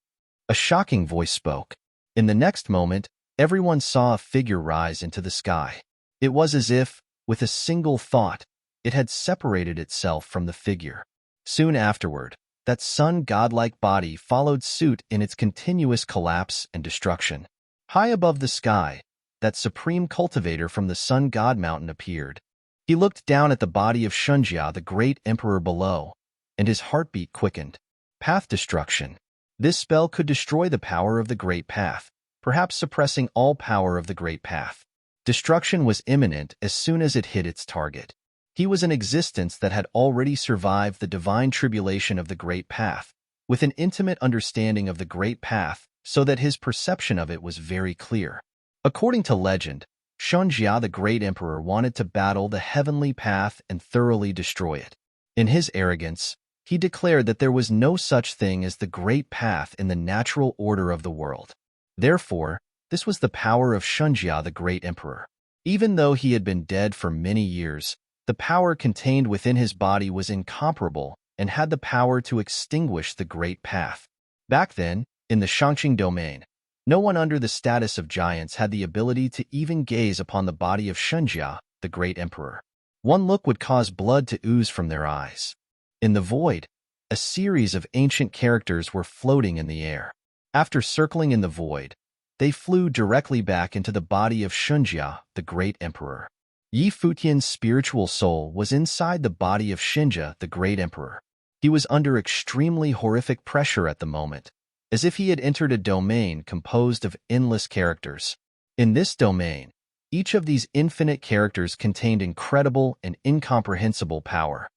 A shocking voice spoke. In the next moment, everyone saw a figure rise into the sky. It was as if, with a single thought, it had separated itself from the figure. Soon afterward, that sun godlike body followed suit in its continuous collapse and destruction. High above the sky, that supreme cultivator from the sun god mountain appeared. He looked down at the body of Shunjia, the great emperor below, and his heartbeat quickened. Path destruction. This spell could destroy the power of the Great Path, perhaps suppressing all power of the Great Path. Destruction was imminent as soon as it hit its target. He was an existence that had already survived the divine tribulation of the Great Path, with an intimate understanding of the Great Path so that his perception of it was very clear. According to legend, Shunjia, the Great Emperor, wanted to battle the heavenly path and thoroughly destroy it. In his arrogance, he declared that there was no such thing as the Great Path in the natural order of the world. Therefore, this was the power of Shunjia, the Great Emperor. Even though he had been dead for many years, the power contained within his body was incomparable and had the power to extinguish the Great Path. Back then, in the Shangqing domain, no one under the status of giants had the ability to even gaze upon the body of Shunjia, the Great Emperor. One look would cause blood to ooze from their eyes. In the void, a series of ancient characters were floating in the air. After circling in the void, they flew directly back into the body of Shunjia, the Great Emperor. Yi Futian's spiritual soul was inside the body of Shunjia, the Great Emperor. He was under extremely horrific pressure at the moment, as if he had entered a domain composed of endless characters. In this domain, each of these infinite characters contained incredible and incomprehensible power.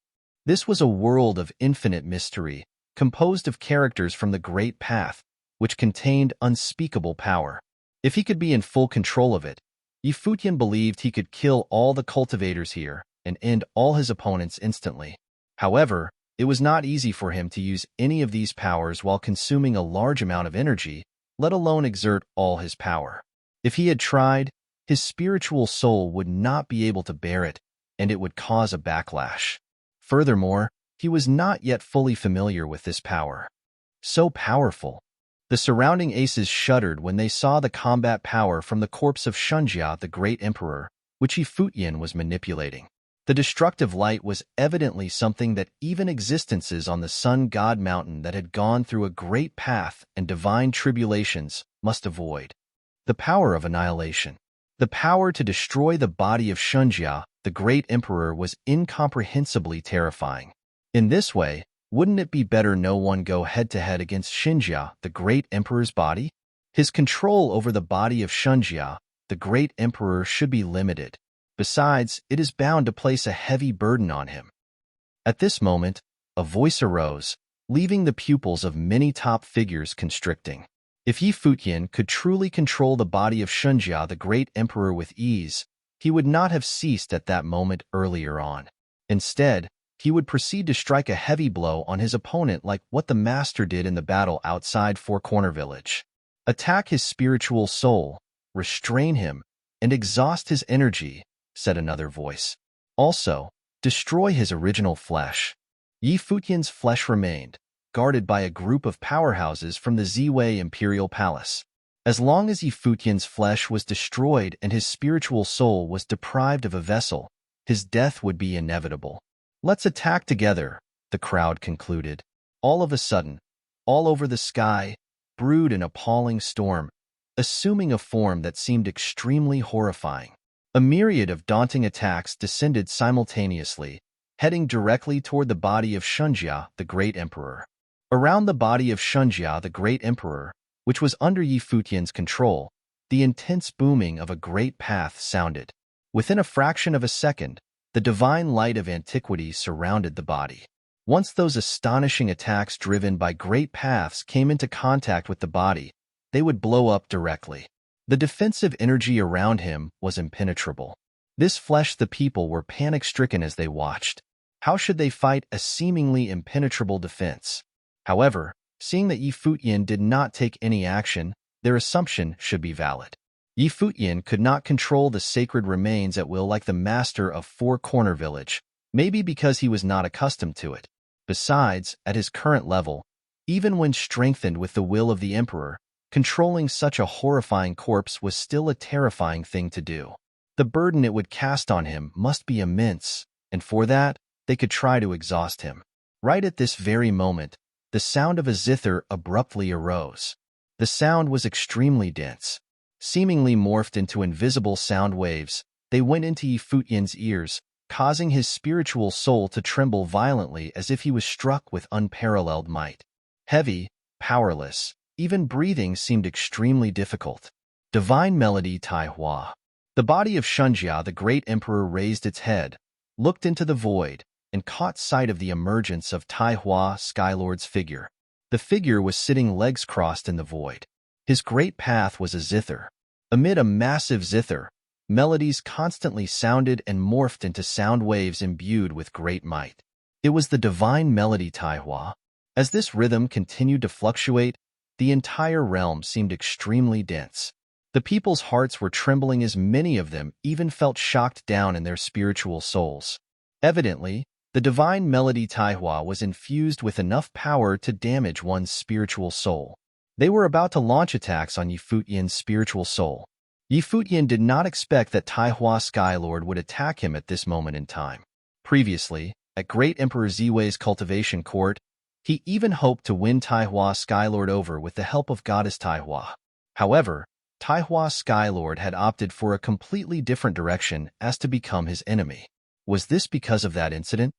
This was a world of infinite mystery, composed of characters from the Great Path, which contained unspeakable power. If he could be in full control of it, Yi Futian believed he could kill all the cultivators here and end all his opponents instantly. However, it was not easy for him to use any of these powers while consuming a large amount of energy, let alone exert all his power. If he had tried, his spiritual soul would not be able to bear it, and it would cause a backlash. Furthermore, he was not yet fully familiar with this power. So powerful. The surrounding aces shuddered when they saw the combat power from the corpse of Shunjia, the Great Emperor, which Yi Futian was manipulating. The destructive light was evidently something that even existences on the sun god mountain that had gone through a great path and divine tribulations must avoid. The power of annihilation. The power to destroy the body of Shunjia, the Great Emperor, was incomprehensibly terrifying. In this way, wouldn't it be better no one go head-to-head against Shunjia, the Great Emperor's body? His control over the body of Shunjia, the Great Emperor, should be limited. Besides, it is bound to place a heavy burden on him. At this moment, a voice arose, leaving the pupils of many top figures constricting. If Yi Futian could truly control the body of Shunjia, the Great Emperor, with ease, he would not have ceased at that moment earlier on. Instead, he would proceed to strike a heavy blow on his opponent like what the master did in the battle outside Four Corner Village. Attack his spiritual soul, restrain him, and exhaust his energy, said another voice. Also, destroy his original flesh. Yi Futian's flesh remained, guarded by a group of powerhouses from the Ziwei Imperial Palace. As long as Yi Futian's flesh was destroyed and his spiritual soul was deprived of a vessel, his death would be inevitable. Let's attack together, the crowd concluded. All of a sudden, all over the sky, brewed an appalling storm, assuming a form that seemed extremely horrifying. A myriad of daunting attacks descended simultaneously, heading directly toward the body of Shunjia, the Great Emperor. Around the body of Shunjia, the Great Emperor, which was under Yi Futian's control, the intense booming of a great path sounded. Within a fraction of a second, the divine light of antiquity surrounded the body. Once those astonishing attacks driven by great paths came into contact with the body, they would blow up directly. The defensive energy around him was impenetrable. This fleshed the people were panic-stricken as they watched. How should they fight a seemingly impenetrable defense? However, seeing that Yi Futian did not take any action, their assumption should be valid. Yi Futian could not control the sacred remains at will like the master of Four Corner Village, maybe because he was not accustomed to it. Besides, at his current level, even when strengthened with the will of the emperor, controlling such a horrifying corpse was still a terrifying thing to do. The burden it would cast on him must be immense, and for that, they could try to exhaust him. Right at this very moment, the sound of a zither abruptly arose. The sound was extremely dense. seemingly morphed into invisible sound waves. They went into Futian's ears, causing his spiritual soul to tremble violently as if he was struck with unparalleled might. Heavy, powerless, even breathing seemed extremely difficult. Divine melody Tai Hua. The body of Shunjia, the great emperor, raised its head, looked into the void, and caught sight of the emergence of Tai Hua, Skylord's figure. The figure was sitting legs crossed in the void. His great path was a zither. Amid a massive zither, melodies constantly sounded and morphed into sound waves imbued with great might. It was the divine melody Tai Hua. As this rhythm continued to fluctuate, the entire realm seemed extremely dense. The people's hearts were trembling as many of them even felt shocked down in their spiritual souls. Evidently, the divine melody Tai Hua was infused with enough power to damage one's spiritual soul. They were about to launch attacks on Futian's spiritual soul. Futian did not expect that Tai Hua Skylord would attack him at this moment in time. Previously, at Great Emperor Ziwei's cultivation court, he even hoped to win Tai Hua Skylord over with the help of Goddess Tai Hua. However, Tai Hua Skylord had opted for a completely different direction as to become his enemy. Was this because of that incident?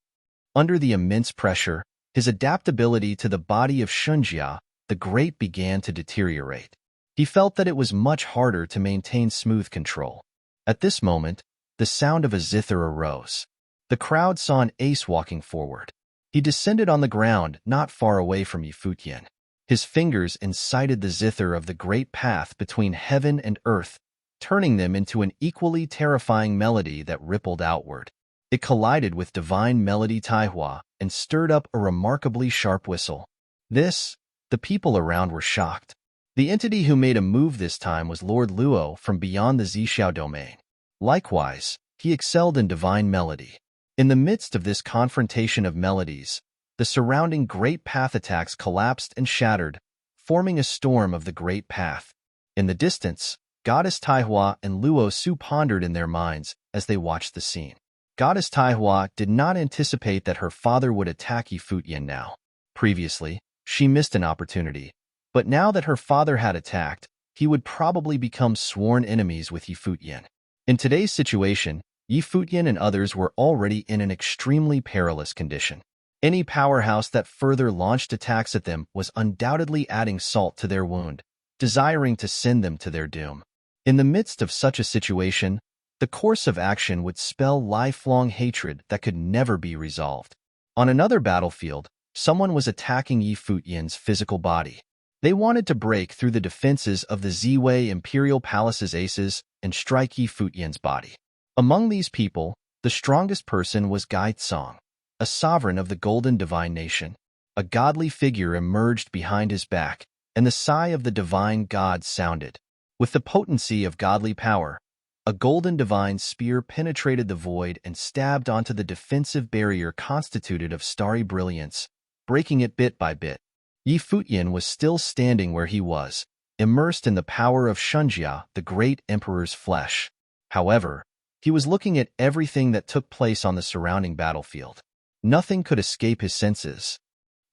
Under the immense pressure, his adaptability to the body of Shunjia, the Great, began to deteriorate. He felt that it was much harder to maintain smooth control. At this moment, the sound of a zither arose. The crowd saw an ace walking forward. He descended on the ground not far away from Futian. His fingers incited the zither of the great path between heaven and earth, turning them into an equally terrifying melody that rippled outward. It collided with divine melody Tai Hua and stirred up a remarkably sharp whistle. The people around were shocked. The entity who made a move this time was Lord Luo from beyond the Zhixiao domain. Likewise, he excelled in divine melody. In the midst of this confrontation of melodies, the surrounding great path attacks collapsed and shattered, forming a storm of the great path. In the distance, Goddess Tai Hua and Luo Su pondered in their minds as they watched the scene. Goddess Tai Hua did not anticipate that her father would attack Futian now. Previously, she missed an opportunity, but now that her father had attacked, he would probably become sworn enemies with Futian. In today's situation, Futian and others were already in an extremely perilous condition. Any powerhouse that further launched attacks at them was undoubtedly adding salt to their wound, desiring to send them to their doom. In the midst of such a situation, the course of action would spell lifelong hatred that could never be resolved. On another battlefield, someone was attacking Futian's physical body. They wanted to break through the defenses of the Ziwei Imperial Palace's aces and strike Futian's body. Among these people, the strongest person was Gai Tsong, a sovereign of the Golden Divine Nation. A godly figure emerged behind his back, and the sigh of the divine god sounded. With the potency of godly power, a golden divine spear penetrated the void and stabbed onto the defensive barrier constituted of starry brilliance, breaking it bit by bit. Futian was still standing where he was, immersed in the power of Shunjia, the great emperor's flesh. However, he was looking at everything that took place on the surrounding battlefield. Nothing could escape his senses.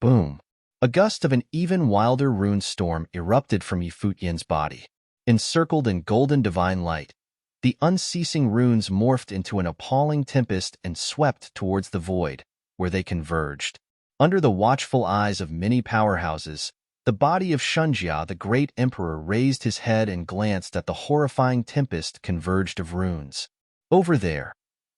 Boom! A gust of an even wilder rune storm erupted from Futian's body. Encircled in golden divine light, the unceasing runes morphed into an appalling tempest and swept towards the void, where they converged. Under the watchful eyes of many powerhouses, the body of Shunjia, the great emperor, raised his head and glanced at the horrifying tempest converged of runes. Over there,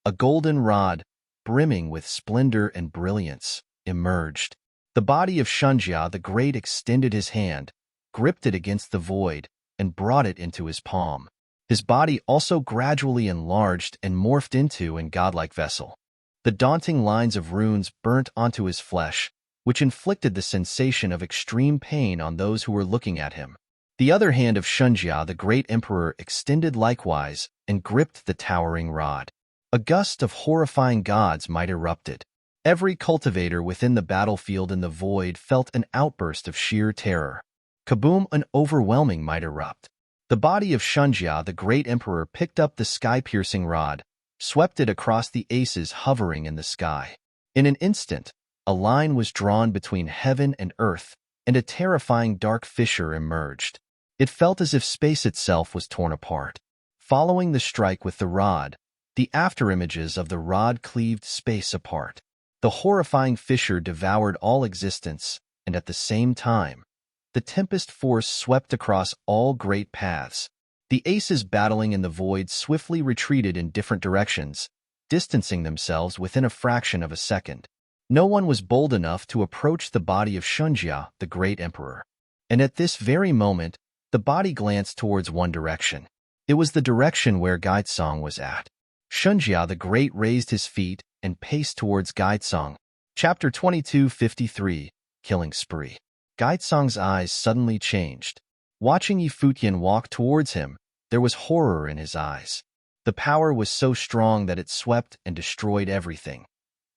a golden rod, brimming with splendor and brilliance, emerged. The body of Shunjia the Great extended his hand, gripped it against the void, and brought it into his palm. His body also gradually enlarged and morphed into a godlike vessel. The daunting lines of runes burnt onto his flesh, which inflicted the sensation of extreme pain on those who were looking at him. The other hand of Shunjia, the great emperor, extended likewise and gripped the towering rod. A gust of horrifying gods might erupted. Every cultivator within the battlefield in the void felt an outburst of sheer terror. Kaboom! An overwhelming might erupt. The body of Shunjia, the great emperor, picked up the sky-piercing rod, swept it across the aces hovering in the sky. In an instant, a line was drawn between heaven and earth, and a terrifying dark fissure emerged. It felt as if space itself was torn apart. Following the strike with the rod, the afterimages of the rod cleaved space apart. The horrifying fissure devoured all existence, and at the same time, the tempest force swept across all great paths. The aces battling in the void swiftly retreated in different directions, distancing themselves within a fraction of a second. No one was bold enough to approach the body of Shunjia, the great emperor. And at this very moment, the body glanced towards one direction. It was the direction where Gaitsong was at. Shunjia the Great raised his feet and paced towards Gaitsong. Chapter 2253, Killing Spree. Gaitsong's eyes suddenly changed. Watching Yi Futian walk towards him, there was horror in his eyes. The power was so strong that it swept and destroyed everything.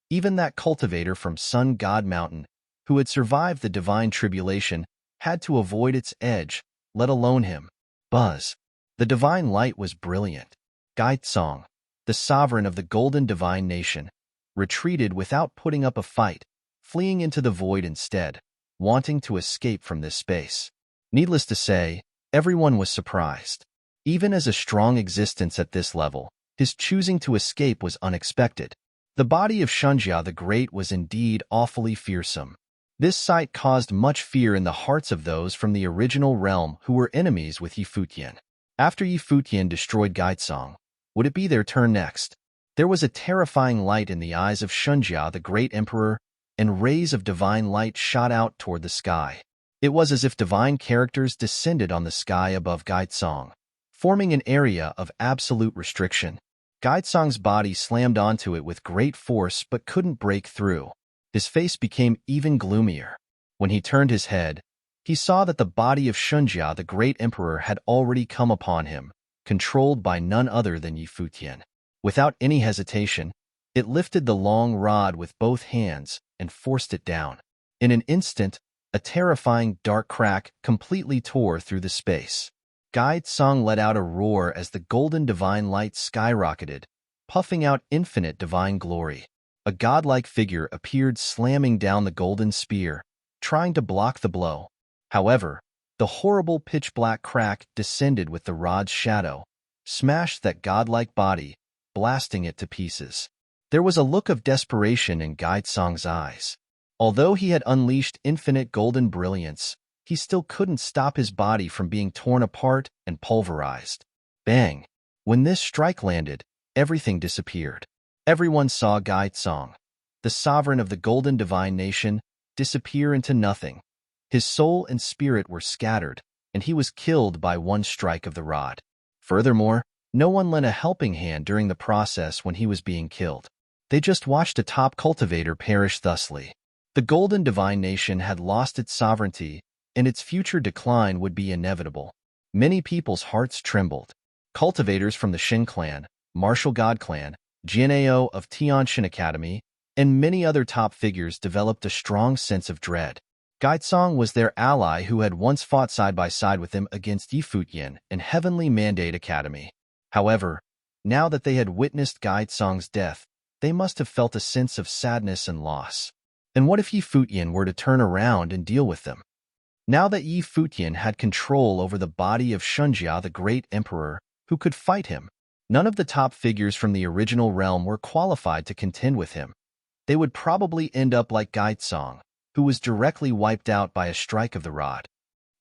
Even that cultivator from Sun God Mountain, who had survived the divine tribulation, had to avoid its edge, let alone him. Buzz. The divine light was brilliant. Gaitsong, the sovereign of the golden divine nation, retreated without putting up a fight, fleeing into the void instead, wanting to escape from this space. Needless to say, everyone was surprised. Even as a strong existence at this level, his choosing to escape was unexpected. The body of Shunjia the Great was indeed awfully fearsome. This sight caused much fear in the hearts of those from the original realm who were enemies with Yi Futian. After Yi Futian destroyed Gaitsong, would it be their turn next? There was a terrifying light in the eyes of Shunjia the Great Emperor, and rays of divine light shot out toward the sky. It was as if divine characters descended on the sky above Gaitsong, forming an area of absolute restriction. Gaitsong's body slammed onto it with great force but couldn't break through. His face became even gloomier. When he turned his head, he saw that the body of Shunjia the Great Emperor had already come upon him, controlled by none other than Yi Futian. Without any hesitation, it lifted the long rod with both hands and forced it down. In an instant, a terrifying dark crack completely tore through the space. Gaitsong let out a roar as the golden divine light skyrocketed, puffing out infinite divine glory. A godlike figure appeared slamming down the golden spear, trying to block the blow. However, the horrible pitch-black crack descended with the rod's shadow, smashed that godlike body, blasting it to pieces. There was a look of desperation in Gaitsong's eyes. Although he had unleashed infinite golden brilliance, he still couldn't stop his body from being torn apart and pulverized. Bang! When this strike landed, everything disappeared. Everyone saw Gaitsong, the sovereign of the golden divine nation, disappear into nothing. His soul and spirit were scattered, and he was killed by one strike of the rod. Furthermore, no one lent a helping hand during the process when he was being killed. They just watched a top cultivator perish thusly. The golden divine nation had lost its sovereignty, and its future decline would be inevitable. Many people's hearts trembled. Cultivators from the Shin clan, Martial God clan, Jianao of Tianshan Academy, and many other top figures developed a strong sense of dread. Gaitsong was their ally who had once fought side by side with them against Yi Futian and Heavenly Mandate Academy. However, now that they had witnessed Gaitsong's death, they must have felt a sense of sadness and loss. And what if Yi Futian were to turn around and deal with them? Now that Yi Futian had control over the body of Shunjia the Great Emperor, who could fight him? None of the top figures from the original realm were qualified to contend with him. They would probably end up like Gaitsong, who was directly wiped out by a strike of the rod.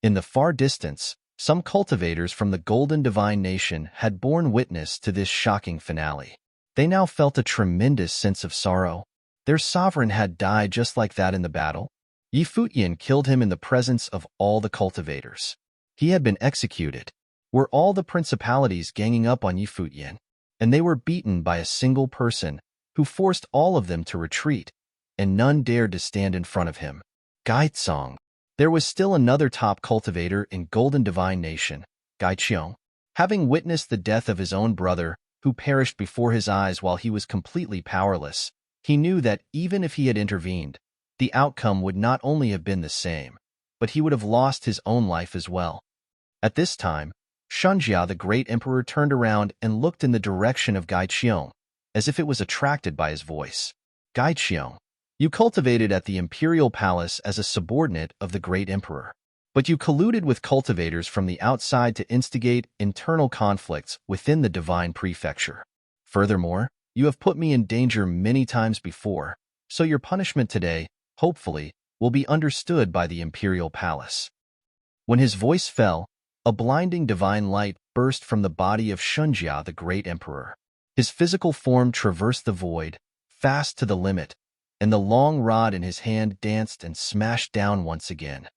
In the far distance, some cultivators from the Golden Divine Nation had borne witness to this shocking finale. They now felt a tremendous sense of sorrow. Their sovereign had died just like that in the battle. Yi Futian killed him in the presence of all the cultivators. He had been executed. Were all the principalities ganging up on Yi Futian? And they were beaten by a single person, who forced all of them to retreat, and none dared to stand in front of him. Gaitsong. There was still another top cultivator in Golden Divine Nation, Gaiqiong. Having witnessed the death of his own brother, who perished before his eyes while he was completely powerless, he knew that even if he had intervened, the outcome would not only have been the same, but he would have lost his own life as well. At this time, Shunjia the Great Emperor turned around and looked in the direction of Gaiqiong, as if it was attracted by his voice. Gaiqiong, you cultivated at the Imperial Palace as a subordinate of the Great Emperor. But you colluded with cultivators from the outside to instigate internal conflicts within the divine prefecture. Furthermore, you have put me in danger many times before, so your punishment today, hopefully, will be understood by the imperial palace." When his voice fell, a blinding divine light burst from the body of Shunjia, the great emperor. His physical form traversed the void, fast to the limit, and the long rod in his hand danced and smashed down once again.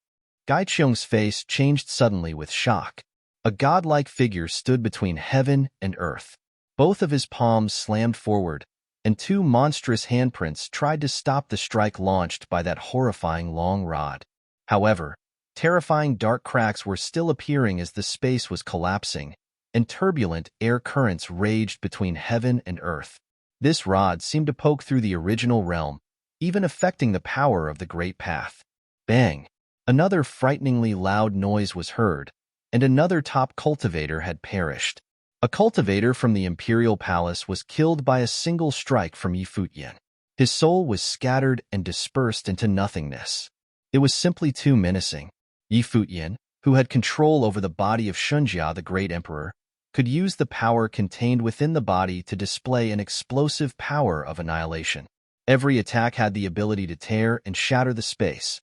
Gaiqiong's face changed suddenly with shock. A godlike figure stood between heaven and earth. Both of his palms slammed forward, and two monstrous handprints tried to stop the strike launched by that horrifying long rod. However, terrifying dark cracks were still appearing as the space was collapsing, and turbulent air currents raged between heaven and earth. This rod seemed to poke through the original realm, even affecting the power of the Great Path. Bang! Another frighteningly loud noise was heard, and another top cultivator had perished. A cultivator from the imperial palace was killed by a single strike from Futian. His soul was scattered and dispersed into nothingness. It was simply too menacing. Futian, who had control over the body of Shunjia, the great emperor, could use the power contained within the body to display an explosive power of annihilation. Every attack had the ability to tear and shatter the space.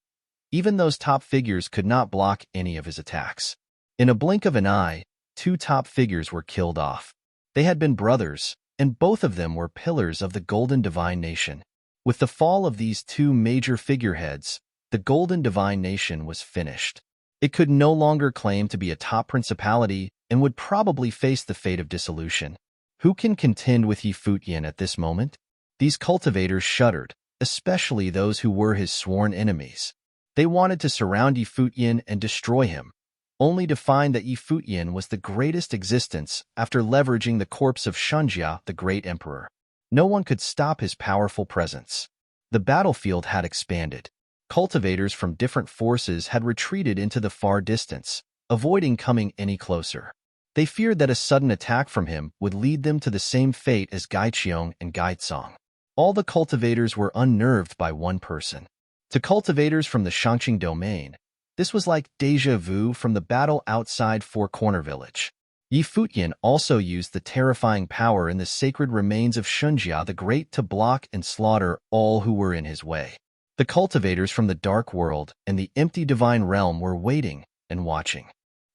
Even those top figures could not block any of his attacks. In a blink of an eye, two top figures were killed off. They had been brothers, and both of them were pillars of the Golden Divine Nation. With the fall of these two major figureheads, the Golden Divine Nation was finished. It could no longer claim to be a top principality and would probably face the fate of dissolution. Who can contend with Futian at this moment? These cultivators shuddered, especially those who were his sworn enemies. They wanted to surround Futian and destroy him, only to find that Futian was the greatest existence after leveraging the corpse of Shunjia, the great emperor. No one could stop his powerful presence. The battlefield had expanded. Cultivators from different forces had retreated into the far distance, avoiding coming any closer. They feared that a sudden attack from him would lead them to the same fate as Gaiqiong and Gaitsong. All the cultivators were unnerved by one person. To cultivators from the Shangqing domain, this was like déjà vu from the battle outside Four Corner Village. Futian also used the terrifying power in the sacred remains of Shunjia the Great to block and slaughter all who were in his way. The cultivators from the dark world and the empty divine realm were waiting and watching.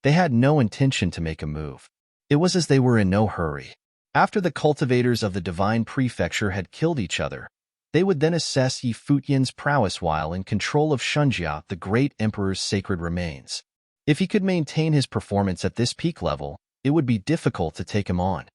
They had no intention to make a move. It was as they were in no hurry. After the cultivators of the divine prefecture had killed each other, they would then assess Futian's prowess while in control of Shunjia, the great emperor's sacred remains. If he could maintain his performance at this peak level, it would be difficult to take him on.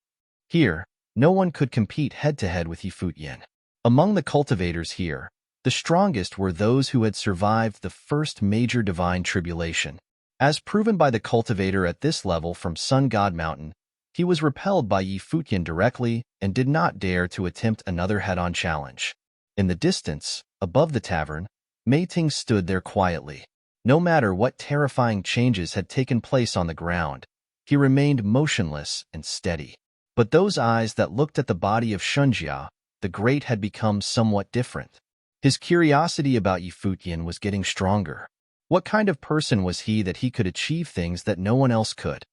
Here, no one could compete head-to-head with Futian. Among the cultivators here, the strongest were those who had survived the first major divine tribulation. As proven by the cultivator at this level from Sun God Mountain, he was repelled by Futian directly and did not dare to attempt another head-on challenge. In the distance, above the tavern, Mei Ting stood there quietly. No matter what terrifying changes had taken place on the ground, he remained motionless and steady. But those eyes that looked at the body of Shunjia, the Great, had become somewhat different. His curiosity about Futian was getting stronger. What kind of person was he that he could achieve things that no one else could?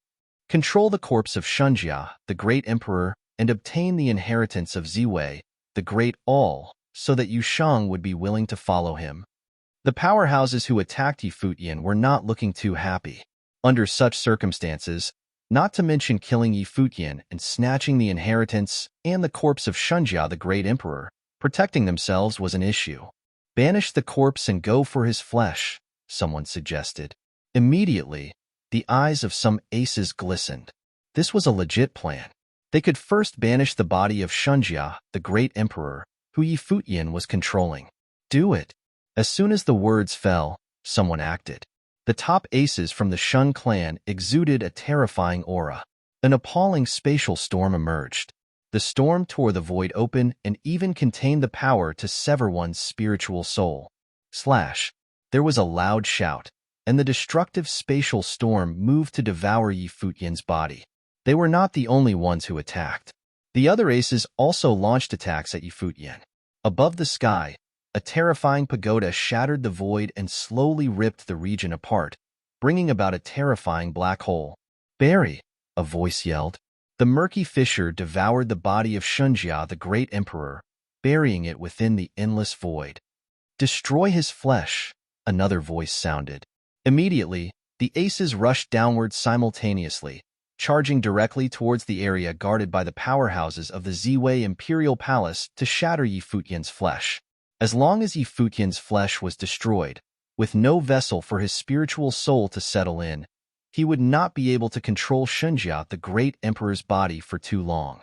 Control the corpse of Shunjia, the great emperor, and obtain the inheritance of Ziwei, the great all, so that Yushang would be willing to follow him. The powerhouses who attacked Futian were not looking too happy. Under such circumstances, not to mention killing Futian and snatching the inheritance and the corpse of Shunjia, the great emperor, protecting themselves was an issue. Banish the corpse and go for his flesh, someone suggested. Immediately, the eyes of some aces glistened. This was a legit plan. They could first banish the body of Shunjia, the great emperor, who Futian was controlling. Do it. As soon as the words fell, someone acted. The top aces from the Shun clan exuded a terrifying aura. An appalling spatial storm emerged. The storm tore the void open and even contained the power to sever one's spiritual soul. There was a loud shout, and the destructive spatial storm moved to devour Futian's body. They were not the only ones who attacked. The other aces also launched attacks at Futian. Above the sky, a terrifying pagoda shattered the void and slowly ripped the region apart, bringing about a terrifying black hole. "Bury!" a voice yelled. The murky fissure devoured the body of Shunjia, the great emperor, burying it within the endless void. "Destroy his flesh," another voice sounded. Immediately, the aces rushed downward simultaneously, charging directly towards the area guarded by the powerhouses of the Ziwei Imperial Palace to shatter Yi Futian's flesh. As long as Yi Futian's flesh was destroyed, with no vessel for his spiritual soul to settle in, he would not be able to control Shunjia, the great emperor's body, for too long.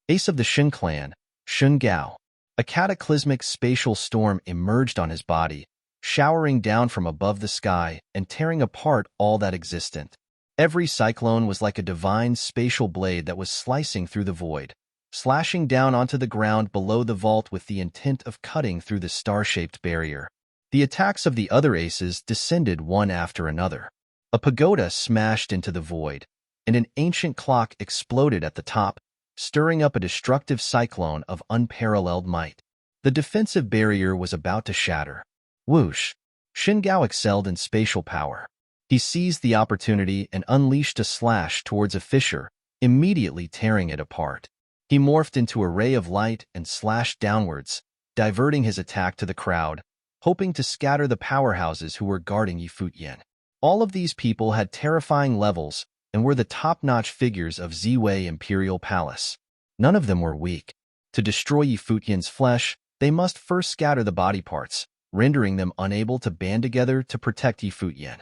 Ace of the Shen clan, Shun Gao. A cataclysmic spatial storm emerged on his body, showering down from above the sky and tearing apart all that existent. Every cyclone was like a divine spatial blade that was slicing through the void, slashing down onto the ground below the vault with the intent of cutting through the star-shaped barrier. The attacks of the other aces descended one after another. A pagoda smashed into the void, and an ancient clock exploded at the top, stirring up a destructive cyclone of unparalleled might. The defensive barrier was about to shatter. Whoosh! Shen Gao excelled in spatial power. He seized the opportunity and unleashed a slash towards a fissure, immediately tearing it apart. He morphed into a ray of light and slashed downwards, diverting his attack to the crowd, hoping to scatter the powerhouses who were guarding Yi Futian. All of these people had terrifying levels and were the top-notch figures of Ziwei Imperial Palace. None of them were weak. To destroy Yi Futian's flesh, they must first scatter the body parts, rendering them unable to band together to protect Yi Futian.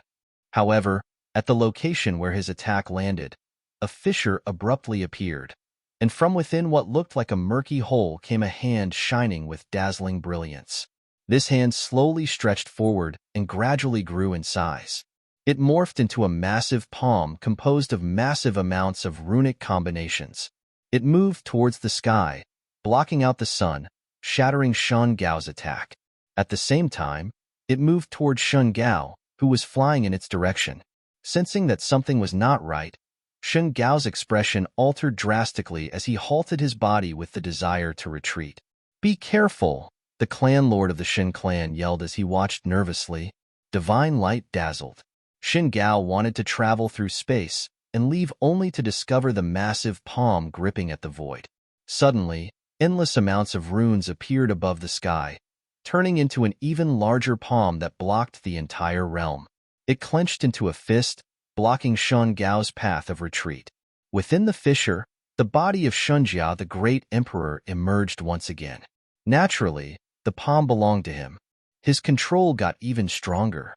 However, at the location where his attack landed, a fissure abruptly appeared, and from within what looked like a murky hole came a hand shining with dazzling brilliance. This hand slowly stretched forward and gradually grew in size. It morphed into a massive palm composed of massive amounts of runic combinations. It moved towards the sky, blocking out the sun, shattering Shun Gao's attack. At the same time, it moved towards Shun Gao, who was flying in its direction. Sensing that something was not right, Shun Gao's expression altered drastically as he halted his body with the desire to retreat. "Be careful!" the clan lord of the Shen clan yelled as he watched nervously. Divine light dazzled. Shen Gao wanted to travel through space and leave only to discover the massive palm gripping at the void. Suddenly, endless amounts of runes appeared above the sky, turning into an even larger palm that blocked the entire realm. It clenched into a fist, blocking Shun Gao's path of retreat. Within the fissure, the body of Shunjia, the great emperor, emerged once again. Naturally, the palm belonged to him. His control got even stronger.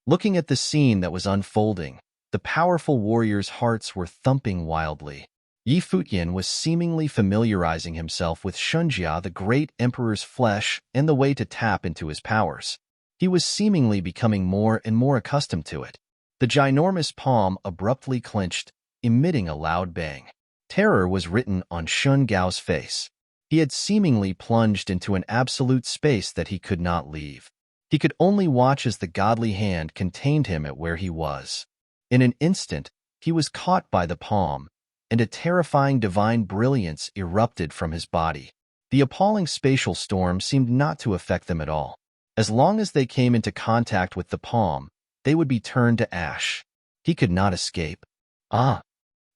Looking at the scene that was unfolding, the powerful warriors' hearts were thumping wildly. Yi Futian was seemingly familiarizing himself with Shunjia, the great emperor's flesh, and the way to tap into his powers. He was seemingly becoming more and more accustomed to it. The ginormous palm abruptly clenched, emitting a loud bang. Terror was written on Shun Gao's face. He had seemingly plunged into an absolute space that he could not leave. He could only watch as the godly hand contained him at where he was. In an instant, he was caught by the palm, and a terrifying divine brilliance erupted from his body. The appalling spatial storm seemed not to affect them at all. As long as they came into contact with the palm, they would be turned to ash. He could not escape. Ah!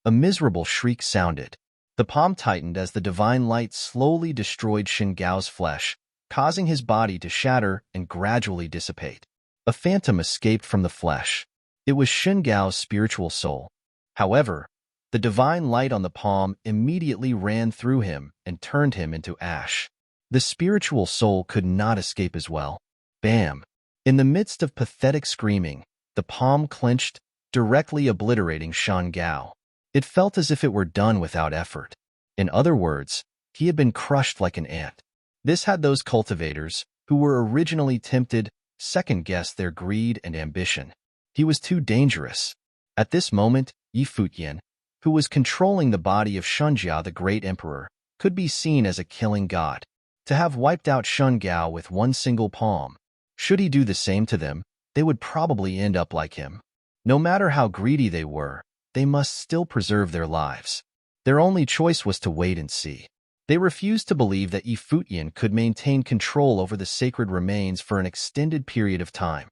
A miserable shriek sounded. The palm tightened as the divine light slowly destroyed Shen Gao's flesh, causing his body to shatter and gradually dissipate. A phantom escaped from the flesh. It was Shen Gao's spiritual soul. However, the divine light on the palm immediately ran through him and turned him into ash. The spiritual soul could not escape as well. Bam! In the midst of pathetic screaming, the palm clenched, directly obliterating Shen Gao. It felt as if it were done without effort. In other words, he had been crushed like an ant. This had those cultivators, who were originally tempted, second-guess their greed and ambition. He was too dangerous. At this moment, Yi Futian, who was controlling the body of Shunjia, the great emperor, could be seen as a killing god. To have wiped out Shun Gao with one single palm, should he do the same to them, they would probably end up like him. No matter how greedy they were, they must still preserve their lives. Their only choice was to wait and see. They refused to believe that Yi Futian could maintain control over the sacred remains for an extended period of time.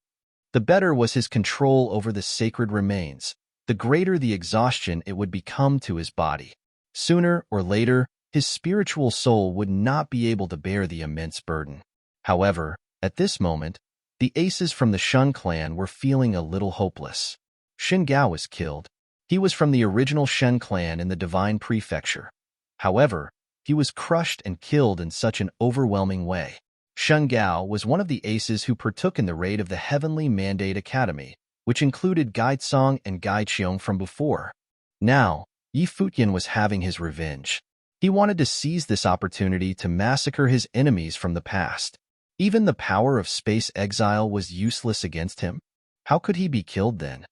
The better was his control over the sacred remains, the greater the exhaustion it would become to his body. Sooner or later, his spiritual soul would not be able to bear the immense burden. However, at this moment, the aces from the Shun clan were feeling a little hopeless. Shin Gao was killed. He was from the original Shen clan in the Divine Prefecture. However, he was crushed and killed in such an overwhelming way. Shen Gao was one of the aces who partook in the raid of the Heavenly Mandate Academy, which included Gai Tsong and Gai Qiong from before. Now, Yi Futian was having his revenge. He wanted to seize this opportunity to massacre his enemies from the past. Even the power of space exile was useless against him. How could he be killed then?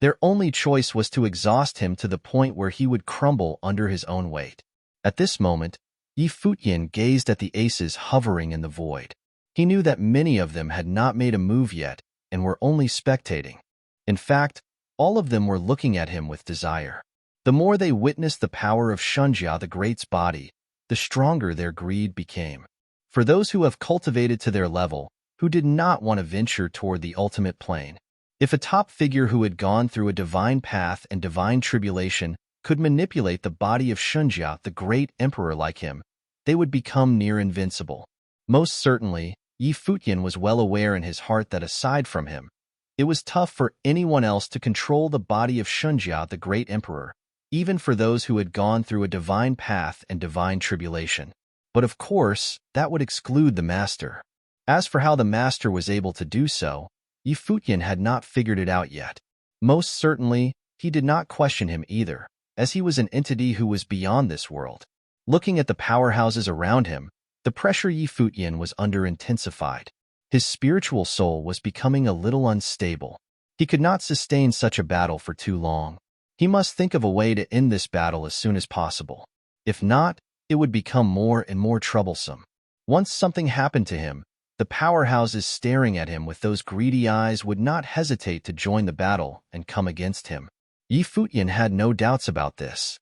Their only choice was to exhaust him to the point where he would crumble under his own weight. At this moment, Yi Futian gazed at the aces hovering in the void. He knew that many of them had not made a move yet and were only spectating. In fact, all of them were looking at him with desire. The more they witnessed the power of Shunjia the Great's body, the stronger their greed became. For those who have cultivated to their level, who did not want to venture toward the ultimate plane, if a top figure who had gone through a divine path and divine tribulation could manipulate the body of Shunjia the Great Emperor like him, they would become near invincible. Most certainly, Yi Futian was well aware in his heart that aside from him, it was tough for anyone else to control the body of Shunjia the Great Emperor, even for those who had gone through a divine path and divine tribulation. But of course, that would exclude the master. As for how the master was able to do so, Yi Futian had not figured it out yet. Most certainly, he did not question him either, as he was an entity who was beyond this world. Looking at the powerhouses around him, the pressure Yi Futian was under intensified. His spiritual soul was becoming a little unstable. He could not sustain such a battle for too long. He must think of a way to end this battle as soon as possible. If not, it would become more and more troublesome. Once something happened to him, the powerhouses staring at him with those greedy eyes would not hesitate to join the battle and come against him. Yi Futian had no doubts about this.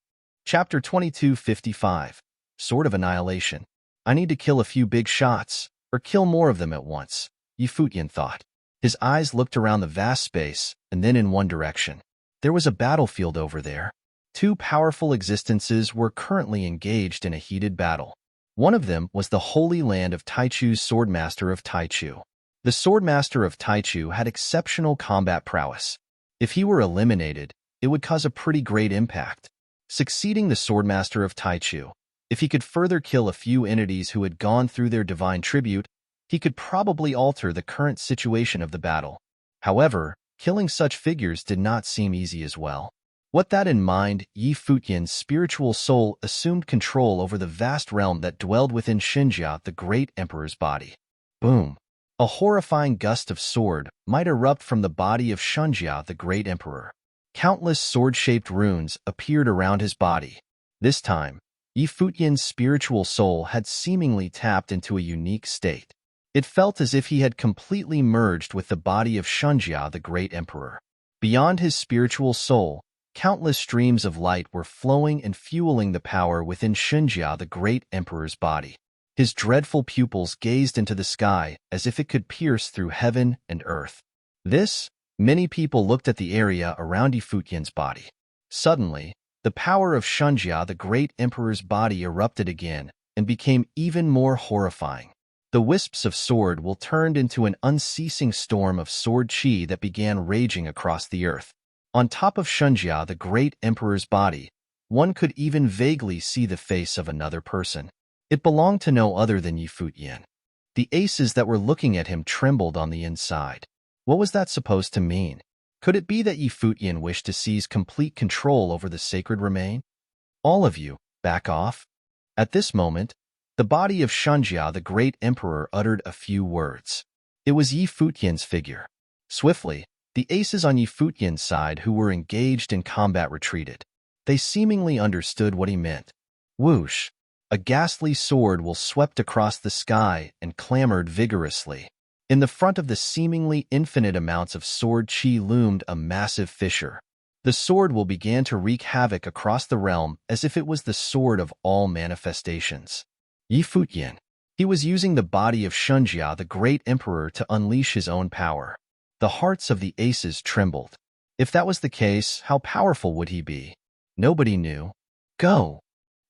Chapter 2255. Sword of Annihilation. I need to kill a few big shots, or kill more of them at once, Yi Futian thought. His eyes looked around the vast space, and then in one direction. There was a battlefield over there. Two powerful existences were currently engaged in a heated battle. One of them was the Holy Land of Taichu's Swordmaster of Taichu. The Swordmaster of Taichu had exceptional combat prowess. If he were eliminated, it would cause a pretty great impact. Succeeding the Swordmaster of Taichu, if he could further kill a few entities who had gone through their divine tribute, he could probably alter the current situation of the battle. However, killing such figures did not seem easy as well. With that in mind, Yi Futian's spiritual soul assumed control over the vast realm that dwelled within Xinjia, the Great Emperor's body. Boom! A horrifying gust of sword might erupt from the body of Xinjia, the Great Emperor. Countless sword-shaped runes appeared around his body. This time, Yi Futian's spiritual soul had seemingly tapped into a unique state. It felt as if he had completely merged with the body of Xinjia, the Great Emperor. Beyond his spiritual soul, countless streams of light were flowing and fueling the power within Xinjia, the Great Emperor's body. His dreadful pupils gazed into the sky as if it could pierce through heaven and earth. Many people looked at the area around Yi Futian's body. Suddenly, the power of Xinjia, the Great Emperor's body erupted again and became even more horrifying. The wisps of sword will turned into an unceasing storm of sword chi that began raging across the earth. On top of Xinjia, the Great Emperor's body, one could even vaguely see the face of another person. It belonged to no other than Yi Futian. The aces that were looking at him trembled on the inside. What was that supposed to mean? Could it be that Yi Futian wished to seize complete control over the sacred remain? All of you, back off. At this moment, the body of Xinjia, the Great Emperor, uttered a few words. It was Yi Futian's figure. Swiftly, the aces on Yi Futian's side who were engaged in combat retreated. They seemingly understood what he meant. Whoosh! A ghastly sword will swept across the sky and clamored vigorously. In the front of the seemingly infinite amounts of sword chi loomed a massive fissure. The sword will began to wreak havoc across the realm as if it was the sword of all manifestations. Yi Futian. He was using the body of Xinjia, the Great Emperor, to unleash his own power. The hearts of the aces trembled. If that was the case, how powerful would he be? Nobody knew. Go!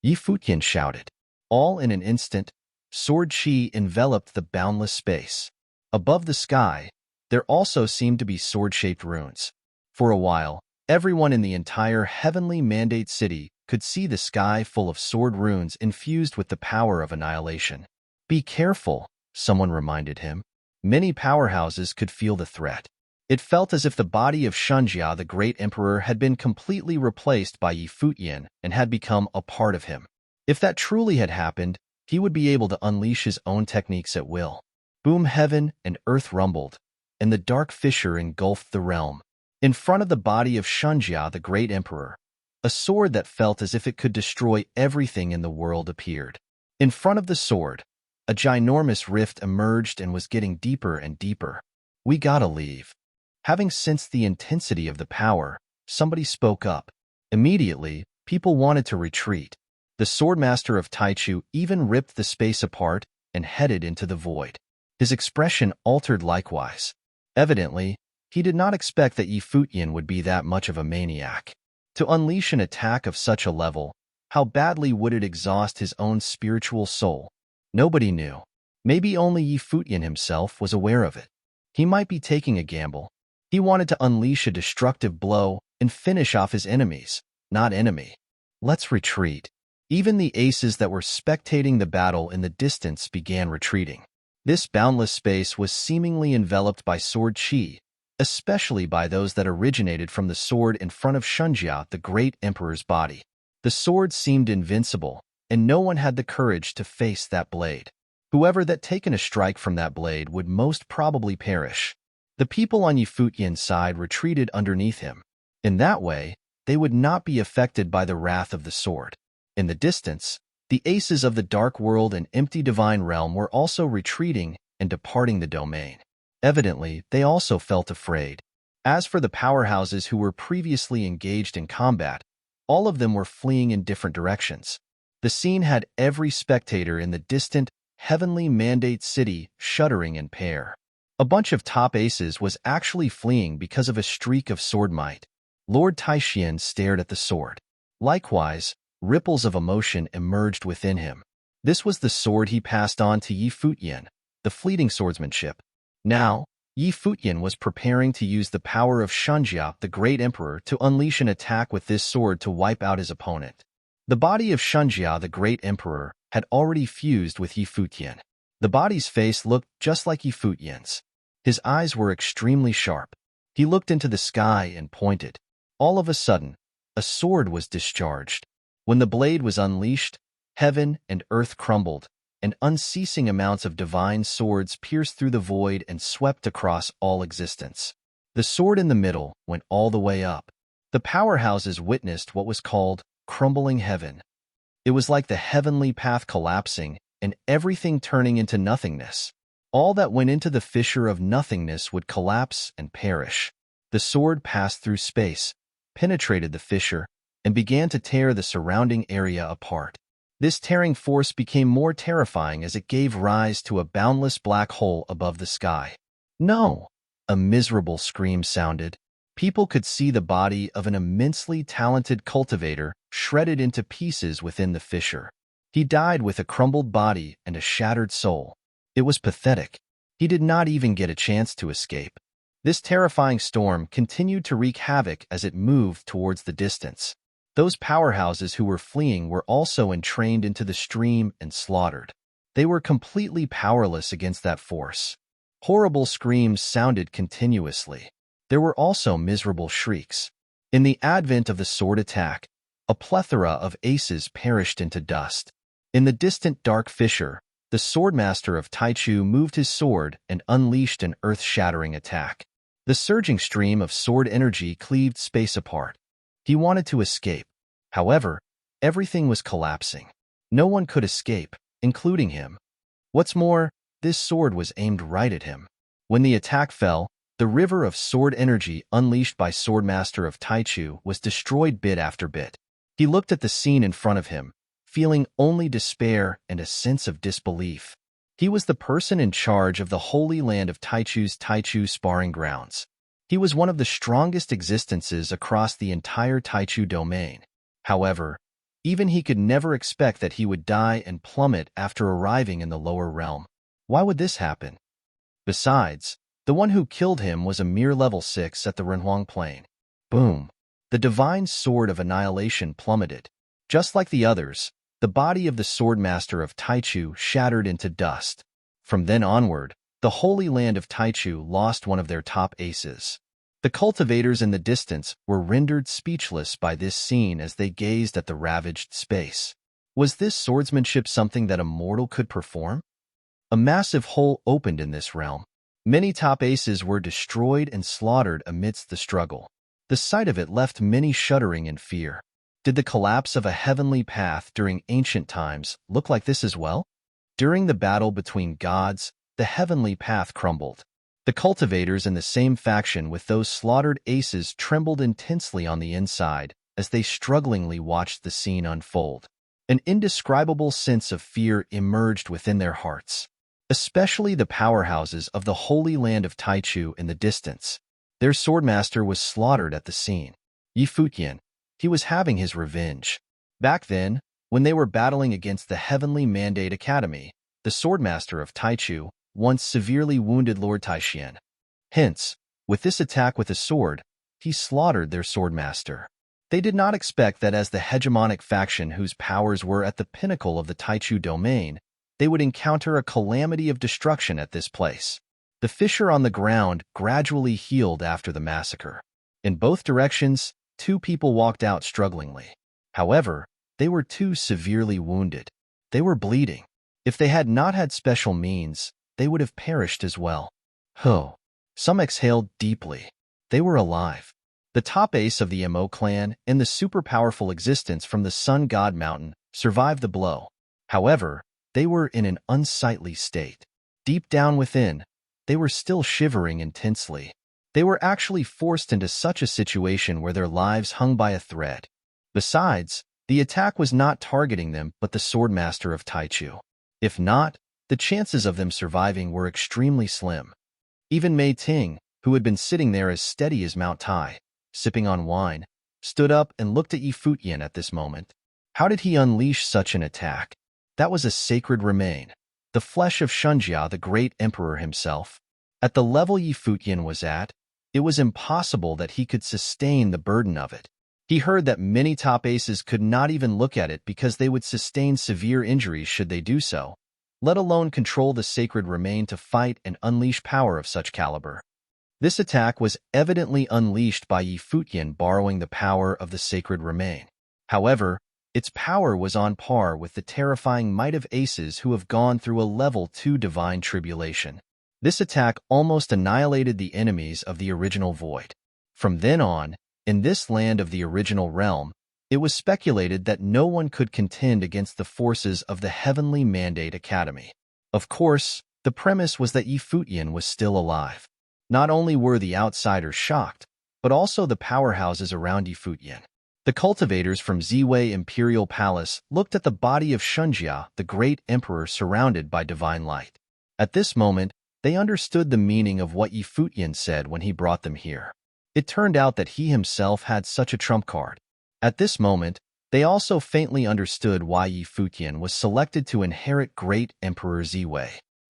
Futian shouted. All in an instant, sword chi enveloped the boundless space. Above the sky, there also seemed to be sword-shaped runes. For a while, everyone in the entire heavenly mandate city could see the sky full of sword runes infused with the power of annihilation. Be careful, someone reminded him. Many powerhouses could feel the threat. It felt as if the body of Shunjia, the great emperor, had been completely replaced by Futian and had become a part of him. If that truly had happened, he would be able to unleash his own techniques at will. Boom! Heaven and earth rumbled, and the dark fissure engulfed the realm. In front of the body of Shunjia, the great emperor, a sword that felt as if it could destroy everything in the world appeared. In front of the sword, a ginormous rift emerged and was getting deeper and deeper. We gotta leave. Having sensed the intensity of the power, somebody spoke up. Immediately, people wanted to retreat. The swordmaster of Taichu even ripped the space apart and headed into the void. His expression altered likewise. Evidently, he did not expect that Futian would be that much of a maniac. To unleash an attack of such a level, how badly would it exhaust his own spiritual soul? Nobody knew. Maybe only Futian himself was aware of it. He might be taking a gamble. He wanted to unleash a destructive blow and finish off his enemies, not enemy. Let's retreat. Even the aces that were spectating the battle in the distance began retreating. This boundless space was seemingly enveloped by sword chi, especially by those that originated from the sword in front of Shunjia, the great emperor's body. The sword seemed invincible, and no one had the courage to face that blade. Whoever that taken a strike from that blade would most probably perish. The people on Futian's side retreated underneath him. In that way, they would not be affected by the wrath of the sword. In the distance, the aces of the dark world and empty divine realm were also retreating and departing the domain. Evidently, they also felt afraid. As for the powerhouses who were previously engaged in combat, all of them were fleeing in different directions. The scene had every spectator in the distant, heavenly mandate city shuddering in pair. A bunch of top aces was actually fleeing because of a streak of sword might. Lord Taixian stared at the sword. Likewise, ripples of emotion emerged within him. This was the sword he passed on to Futian, the fleeting swordsmanship. Now, Futian was preparing to use the power of Shunjia, the great emperor, to unleash an attack with this sword to wipe out his opponent. The body of Shunjia, the great emperor, had already fused with Futian. The body's face looked just like Futian's. His eyes were extremely sharp. He looked into the sky and pointed. All of a sudden, a sword was discharged. When the blade was unleashed, heaven and earth crumbled, and unceasing amounts of divine swords pierced through the void and swept across all existence. The sword in the middle went all the way up. The powerhouses witnessed what was called crumbling heaven. It was like the heavenly path collapsing and everything turning into nothingness. All that went into the fissure of nothingness would collapse and perish. The sword passed through space, penetrated the fissure, and began to tear the surrounding area apart. This tearing force became more terrifying as it gave rise to a boundless black hole above the sky. No! A miserable scream sounded. People could see the body of an immensely talented cultivator shredded into pieces within the fissure. He died with a crumbled body and a shattered soul. It was pathetic. He did not even get a chance to escape. This terrifying storm continued to wreak havoc as it moved towards the distance. Those powerhouses who were fleeing were also entrained into the stream and slaughtered. They were completely powerless against that force. Horrible screams sounded continuously. There were also miserable shrieks. In the advent of the sword attack, a plethora of aces perished into dust. In the distant dark fissure, the swordmaster of Taichu moved his sword and unleashed an earth-shattering attack. The surging stream of sword energy cleaved space apart. He wanted to escape. However, everything was collapsing. No one could escape, including him. What's more, this sword was aimed right at him. When the attack fell, the river of sword energy unleashed by Swordmaster of Taichu was destroyed bit after bit. He looked at the scene in front of him, feeling only despair and a sense of disbelief. He was the person in charge of the Holy Land of Taichu's Taichu sparring grounds. He was one of the strongest existences across the entire Taichu domain. However, even he could never expect that he would die and plummet after arriving in the lower realm. Why would this happen? Besides, the one who killed him was a mere level 6 at the Renhuang Plain. Boom! The divine sword of annihilation plummeted. Just like the others, the body of the swordmaster of Taichu shattered into dust. From then onward, the Holy Land of Taichu lost one of their top aces. The cultivators in the distance were rendered speechless by this scene as they gazed at the ravaged space. Was this swordsmanship something that a mortal could perform? A massive hole opened in this realm. Many top aces were destroyed and slaughtered amidst the struggle. The sight of it left many shuddering in fear. Did the collapse of a heavenly path during ancient times look like this as well? During the battle between gods, the heavenly path crumbled. The cultivators in the same faction with those slaughtered aces trembled intensely on the inside as they strugglingly watched the scene unfold. An indescribable sense of fear emerged within their hearts, especially the powerhouses of the Holy Land of Taichu in the distance. Their swordmaster was slaughtered at the scene. Futian, he was having his revenge. Back then, when they were battling against the Heavenly Mandate Academy, the swordmaster of Taichu once severely wounded Lord Taixian. Hence, with this attack with a sword, he slaughtered their swordmaster. They did not expect that as the hegemonic faction whose powers were at the pinnacle of the Taichu domain, they would encounter a calamity of destruction at this place. The fissure on the ground gradually healed after the massacre. In both directions, 2 people walked out strugglingly. However, they were too severely wounded. They were bleeding. If they had not had special means, they would have perished as well. Some exhaled deeply. They were alive. The top ace of the Mo clan and the super-powerful existence from the Sun God Mountain survived the blow. However, they were in an unsightly state. Deep down within, they were still shivering intensely. They were actually forced into such a situation where their lives hung by a thread. Besides, the attack was not targeting them but the swordmaster of Taichu. If not, the chances of them surviving were extremely slim. Even Mei Ting, who had been sitting there as steady as Mount Tai, sipping on wine, stood up and looked at Futian at this moment. How did he unleash such an attack? That was a sacred remain, the flesh of Shunjia, the great emperor himself. At the level Futian was at, it was impossible that he could sustain the burden of it. He heard that many top aces could not even look at it because they would sustain severe injuries should they do so, let alone control the sacred remain to fight and unleash power of such caliber. This attack was evidently unleashed by Futian borrowing the power of the sacred remain. However, its power was on par with the terrifying might of aces who have gone through a level 2 divine tribulation. This attack almost annihilated the enemies of the original void. From then on, in this land of the original realm, it was speculated that no one could contend against the forces of the Heavenly Mandate Academy. Of course, the premise was that Futian was still alive. Not only were the outsiders shocked, but also the powerhouses around Futian. The cultivators from Ziwei Imperial Palace looked at the body of Shunjia, the great emperor surrounded by divine light. At this moment, they understood the meaning of what Futian said when he brought them here. It turned out that he himself had such a trump card. At this moment, they also faintly understood why Futian was selected to inherit Great Emperor Ziwei.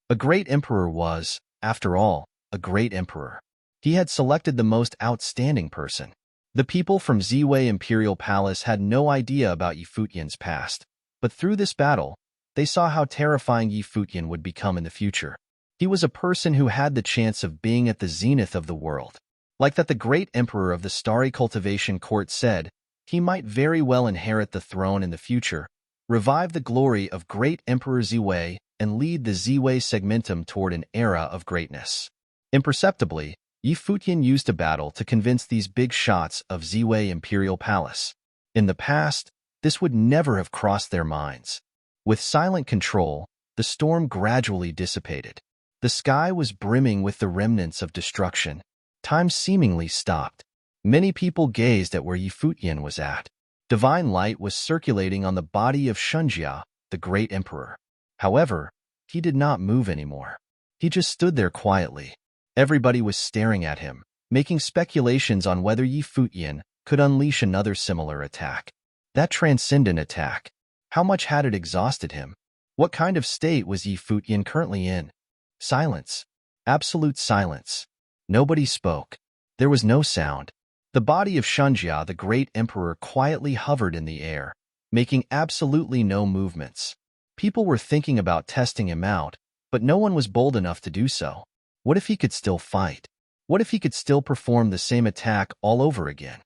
A great emperor was, after all, a great emperor. He had selected the most outstanding person. The people from Ziwei Imperial Palace had no idea about Futian's past, but through this battle, they saw how terrifying Futian would become in the future. He was a person who had the chance of being at the zenith of the world. Like that the great emperor of the Starry Cultivation Court said, he might very well inherit the throne in the future, revive the glory of great Emperor Ziwei, and lead the Ziwei segmentum toward an era of greatness. Imperceptibly, Futian used a battle to convince these big shots of Ziwei Imperial Palace. In the past, this would never have crossed their minds. With silent control, the storm gradually dissipated. The sky was brimming with the remnants of destruction. Time seemingly stopped. Many people gazed at where Futian was at. Divine light was circulating on the body of Shunjia, the great emperor. However, he did not move anymore. He just stood there quietly. Everybody was staring at him, making speculations on whether Yi Futian could unleash another similar attack. That transcendent attack. How much had it exhausted him? What kind of state was Yi Futian currently in? Silence. Absolute silence. Nobody spoke. There was no sound. The body of Shunjia, the great emperor, quietly hovered in the air, making absolutely no movements. People were thinking about testing him out, but no one was bold enough to do so. What if he could still fight? What if he could still perform the same attack all over again?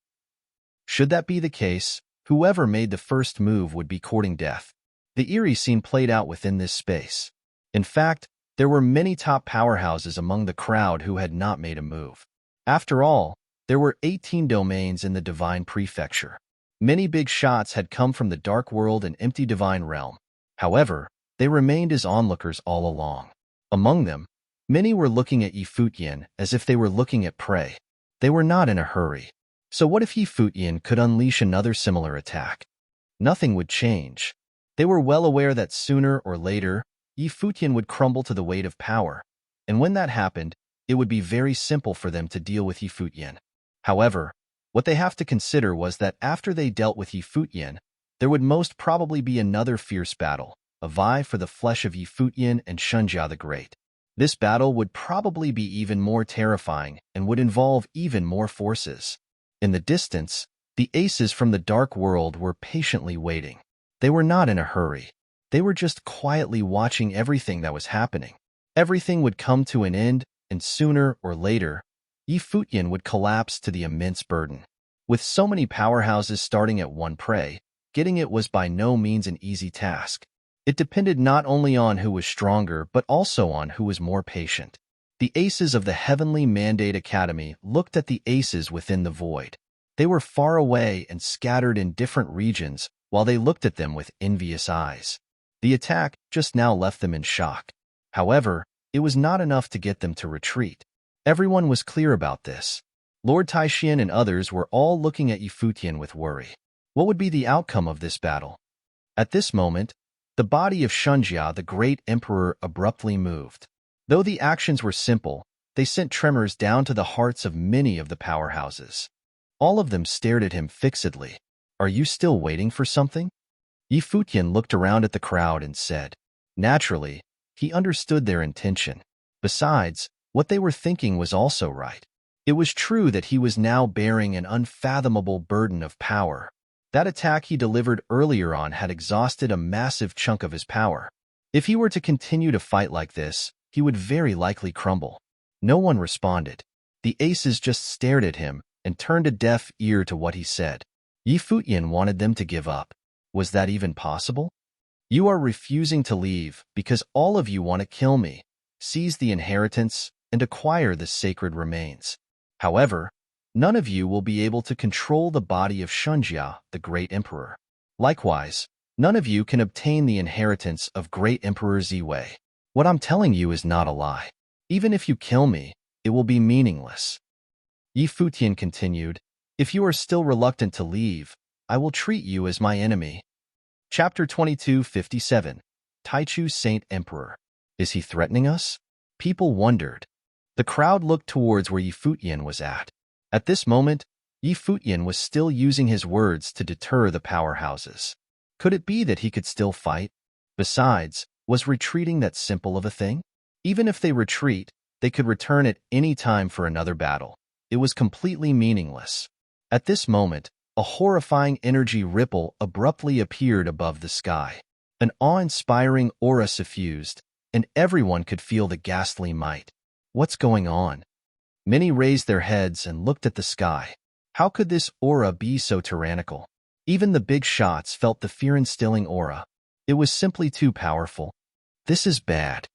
Should that be the case, whoever made the first move would be courting death. The eerie scene played out within this space. In fact, there were many top powerhouses among the crowd who had not made a move. After all, there were 18 domains in the Divine Prefecture. Many big shots had come from the Dark World and empty Divine Realm. However, they remained as onlookers all along. Among them, many were looking at Yi Futian as if they were looking at prey. They were not in a hurry. So what if Yi Futian could unleash another similar attack? Nothing would change. They were well aware that sooner or later, Yi Futian would crumble to the weight of power, and when that happened, it would be very simple for them to deal with Yi Futian. However, what they have to consider was that after they dealt with Yi Futian, there would most probably be another fierce battle, a vie for the flesh of Yi Futian and Shunjia the Great. This battle would probably be even more terrifying and would involve even more forces. In the distance, the aces from the Dark World were patiently waiting. They were not in a hurry. They were just quietly watching everything that was happening. Everything would come to an end, and sooner or later, Yi Futian would collapse to the immense burden. With so many powerhouses starting at one prey, getting it was by no means an easy task. It depended not only on who was stronger, but also on who was more patient. The aces of the Heavenly Mandate Academy looked at the aces within the void. They were far away and scattered in different regions, while they looked at them with envious eyes. The attack just now left them in shock. However, it was not enough to get them to retreat. Everyone was clear about this. Lord Taixian and others were all looking at Yi Futian with worry. What would be the outcome of this battle? At this moment, the body of Shunjia, the great emperor, abruptly moved. Though the actions were simple, they sent tremors down to the hearts of many of the powerhouses. All of them stared at him fixedly. Are you still waiting for something? Yi Futian looked around at the crowd and said. Naturally, he understood their intention. Besides, what they were thinking was also right. It was true that he was now bearing an unfathomable burden of power. That attack he delivered earlier on had exhausted a massive chunk of his power. If he were to continue to fight like this, he would very likely crumble. No one responded. The aces just stared at him and turned a deaf ear to what he said. Yi Futian wanted them to give up. Was that even possible? You are refusing to leave because all of you want to kill me, seize the inheritance, and acquire the sacred remains. However, none of you will be able to control the body of Shunjia, the great emperor. Likewise, none of you can obtain the inheritance of great Emperor Ziwei. What I'm telling you is not a lie. Even if you kill me, it will be meaningless. Yi Futian continued, if you are still reluctant to leave, I will treat you as my enemy. Chapter 2257. Taichu Saint Emperor. Is he threatening us? People wondered. The crowd looked towards where Yi Futian was at. At this moment, Yi Futian was still using his words to deter the powerhouses. Could it be that he could still fight? Besides, was retreating that simple of a thing? Even if they retreat, they could return at any time for another battle. It was completely meaningless. At this moment, a horrifying energy ripple abruptly appeared above the sky. An awe-inspiring aura suffused, and everyone could feel the ghastly might. What's going on? Many raised their heads and looked at the sky. How could this aura be so tyrannical? Even the big shots felt the fear-instilling aura. It was simply too powerful. This is bad.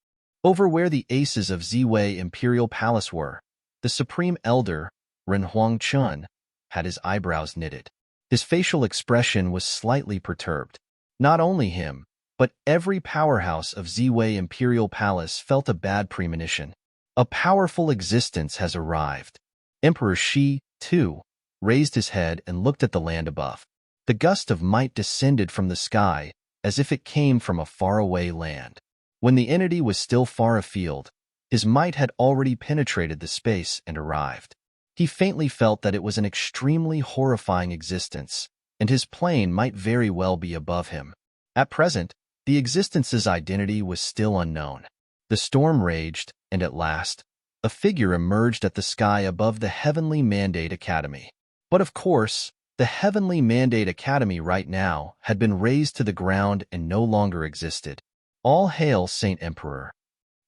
Over where the aces of Ziwei Imperial Palace were, the Supreme Elder, Ren Huangchun, had his eyebrows knitted. His facial expression was slightly perturbed. Not only him, but every powerhouse of Ziwei Imperial Palace felt a bad premonition. A powerful existence has arrived. Emperor Shi, too, raised his head and looked at the land above. The gust of might descended from the sky, as if it came from a faraway land. When the entity was still far afield, his might had already penetrated the space and arrived. He faintly felt that it was an extremely horrifying existence, and his plane might very well be above him. At present, the existence's identity was still unknown. The storm raged, and at last, a figure emerged at the sky above the Heavenly Mandate Academy. But of course, the Heavenly Mandate Academy right now had been razed to the ground and no longer existed. All hail Saint Emperor.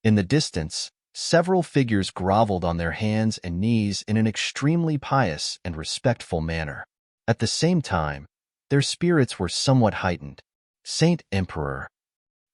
In the distance, several figures groveled on their hands and knees in an extremely pious and respectful manner. At the same time, their spirits were somewhat heightened. Saint Emperor.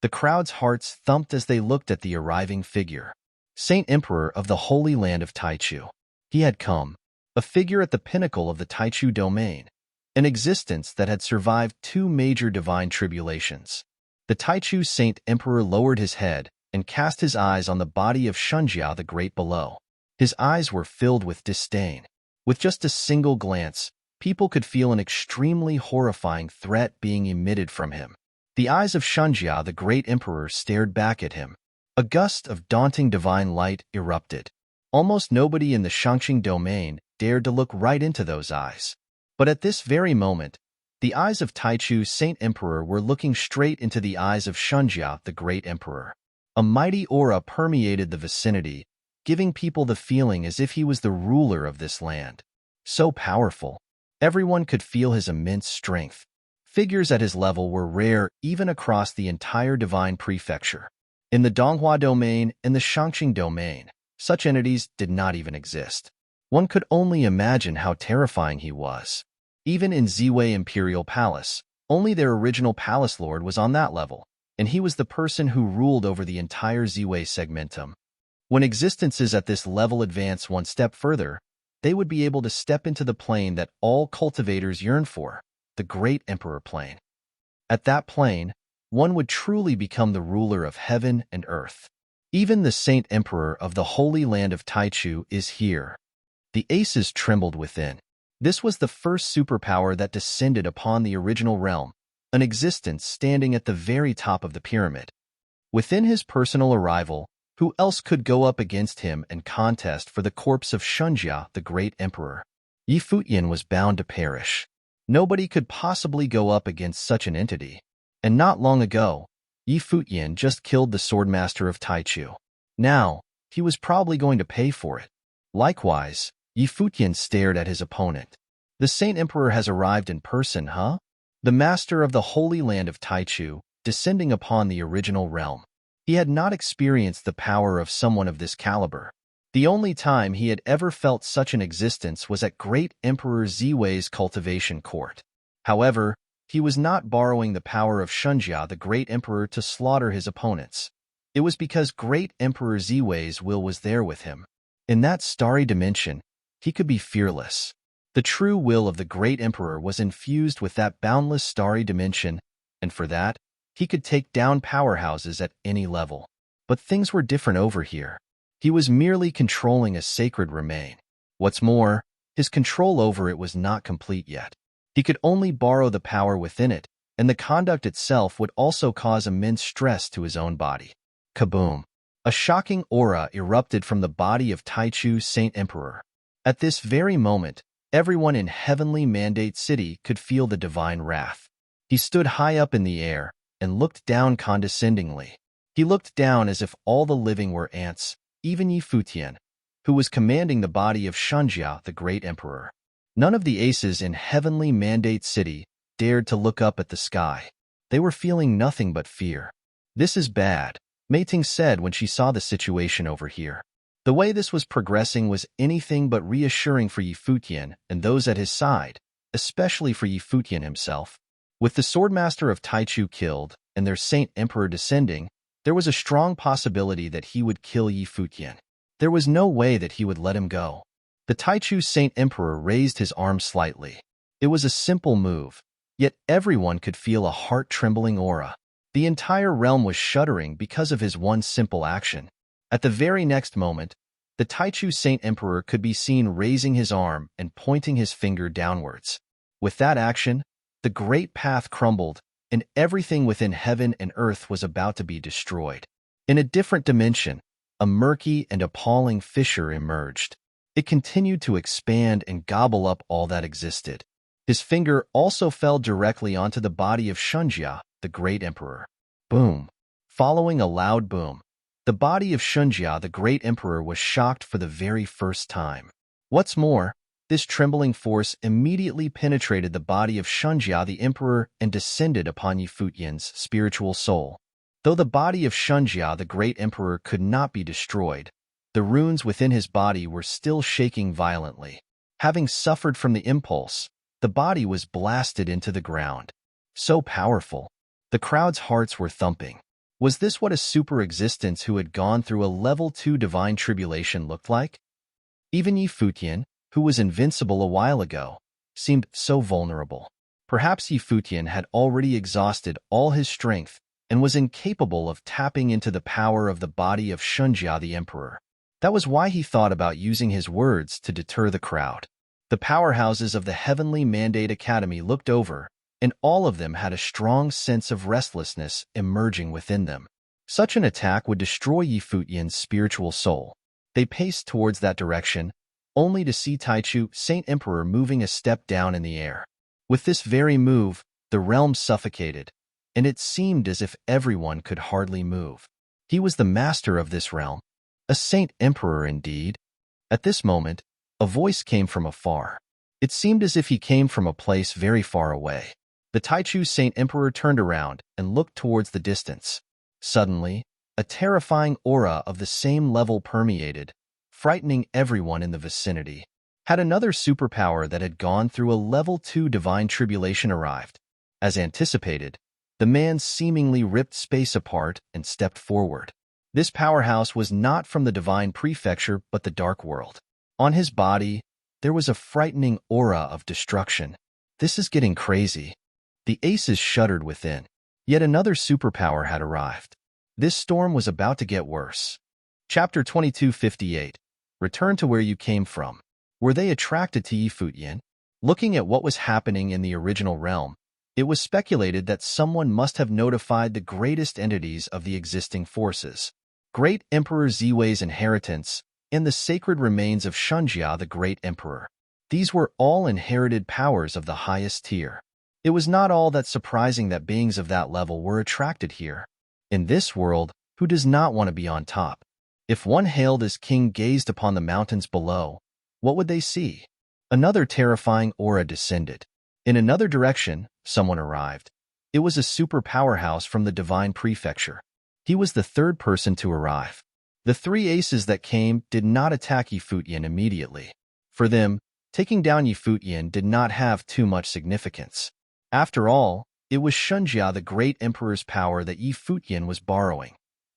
The crowd's hearts thumped as they looked at the arriving figure. Saint Emperor of the Holy Land of Taichu. He had come, a figure at the pinnacle of the Taichu domain, an existence that had survived 2 major divine tribulations. The Taichu Saint Emperor lowered his head and cast his eyes on the body of Shunjia the Great below. His eyes were filled with disdain. With just a single glance, people could feel an extremely horrifying threat being emitted from him. The eyes of Shunjia the Great Emperor stared back at him. A gust of daunting divine light erupted. Almost nobody in the Shangqing domain dared to look right into those eyes. But at this very moment, the eyes of Taichu Saint Emperor were looking straight into the eyes of Shunjia the Great Emperor. A mighty aura permeated the vicinity, giving people the feeling as if he was the ruler of this land. So powerful, everyone could feel his immense strength. Figures at his level were rare even across the entire divine prefecture. In the Donghua domain and the Shangqing domain, such entities did not even exist. One could only imagine how terrifying he was. Even in Ziwei Imperial Palace, only their original palace lord was on that level, and he was the person who ruled over the entire Ziwei segmentum. When existences at this level advance one step further, they would be able to step into the plane that all cultivators yearn for, the Great Emperor plane. At that plane, one would truly become the ruler of heaven and earth. Even the Saint Emperor of the Holy Land of Taichu is here. The aces trembled within. This was the first superpower that descended upon the original realm, an existence standing at the very top of the pyramid. Within his personal arrival, who else could go up against him and contest for the corpse of Shunjia, the Great Emperor? Yi Futian was bound to perish. Nobody could possibly go up against such an entity. And not long ago, Yi Futian just killed the Swordmaster of Taichu. Now, he was probably going to pay for it. Likewise, Yi Futian stared at his opponent. The Saint Emperor has arrived in person, huh? The master of the Holy Land of Taichu, descending upon the original realm. He had not experienced the power of someone of this caliber. The only time he had ever felt such an existence was at Great Emperor Ziwei's cultivation court. However, he was not borrowing the power of Shunjia the Great Emperor to slaughter his opponents. It was because Great Emperor Ziwei's will was there with him. In that starry dimension, he could be fearless. The true will of the Great Emperor was infused with that boundless starry dimension, and for that, he could take down powerhouses at any level. But things were different over here. He was merely controlling a sacred remain. What's more, his control over it was not complete yet. He could only borrow the power within it, and the conduct itself would also cause immense stress to his own body. Kaboom! A shocking aura erupted from the body of Taichu Saint Emperor. At this very moment, everyone in Heavenly Mandate City could feel the divine wrath. He stood high up in the air and looked down condescendingly. He looked down as if all the living were ants, even Yi Futian, who was commanding the body of Shunjia, the Great Emperor. None of the aces in Heavenly Mandate City dared to look up at the sky. They were feeling nothing but fear. This is bad, Mei Ting said when she saw the situation over here. The way this was progressing was anything but reassuring for Yi Futian and those at his side, especially for Yi Futian himself. With the Swordmaster of Taichu killed and their Saint Emperor descending, there was a strong possibility that he would kill Yi Futian. There was no way that he would let him go. The Taichu Saint Emperor raised his arm slightly. It was a simple move, yet everyone could feel a heart-trembling aura. The entire realm was shuddering because of his one simple action. At the very next moment, the Taichu Saint Emperor could be seen raising his arm and pointing his finger downwards. With that action, the great path crumbled, and everything within heaven and earth was about to be destroyed. In a different dimension, a murky and appalling fissure emerged. It continued to expand and gobble up all that existed. His finger also fell directly onto the body of Shunjia, the great emperor. Boom. Following a loud boom, the body of Shunjia, the great emperor, was shocked for the very first time. What's more, this trembling force immediately penetrated the body of Shunjia, the emperor, and descended upon Futian's spiritual soul. Though the body of Shunjia, the great emperor, could not be destroyed, the runes within his body were still shaking violently. Having suffered from the impulse, the body was blasted into the ground. So powerful. The crowd's hearts were thumping. Was this what a super existence who had gone through a level 2 divine tribulation looked like? Even Futian, who was invincible a while ago, seemed so vulnerable. Perhaps Futian had already exhausted all his strength and was incapable of tapping into the power of the body of Shunjia, the emperor. That was why he thought about using his words to deter the crowd. The powerhouses of the Heavenly Mandate Academy looked over, and all of them had a strong sense of restlessness emerging within them. Such an attack would destroy Futian's spiritual soul. They paced towards that direction, only to see Taichu, Saint Emperor, moving a step down in the air. With this very move, the realm suffocated, and it seemed as if everyone could hardly move. He was the master of this realm, a Saint Emperor indeed. At this moment, a voice came from afar. It seemed as if he came from a place very far away. The Taichu Saint Emperor turned around and looked towards the distance. Suddenly, a terrifying aura of the same level permeated, frightening everyone in the vicinity. Had another superpower that had gone through a level 2 divine tribulation arrived? As anticipated, the man seemingly ripped space apart and stepped forward. This powerhouse was not from the divine prefecture but the dark world. On his body, there was a frightening aura of destruction. This is getting crazy. The aces shuddered within. Yet another superpower had arrived. This storm was about to get worse. Chapter 2258. Return to where you came from. Were they attracted to Futian? Looking at what was happening in the original realm, it was speculated that someone must have notified the greatest entities of the existing forces. Great Emperor Ziwei's inheritance and the sacred remains of Shunjia, the great emperor. These were all inherited powers of the highest tier. It was not all that surprising that beings of that level were attracted here. In this world, who does not want to be on top? If one hailed as king gazed upon the mountains below, what would they see? Another terrifying aura descended. In another direction, someone arrived. It was a super powerhouse from the divine prefecture. He was the third person to arrive. The three aces that came did not attack Futian immediately. For them, taking down Futian did not have too much significance. After all, it was Shunjia, the great emperor's power that Futian was borrowing.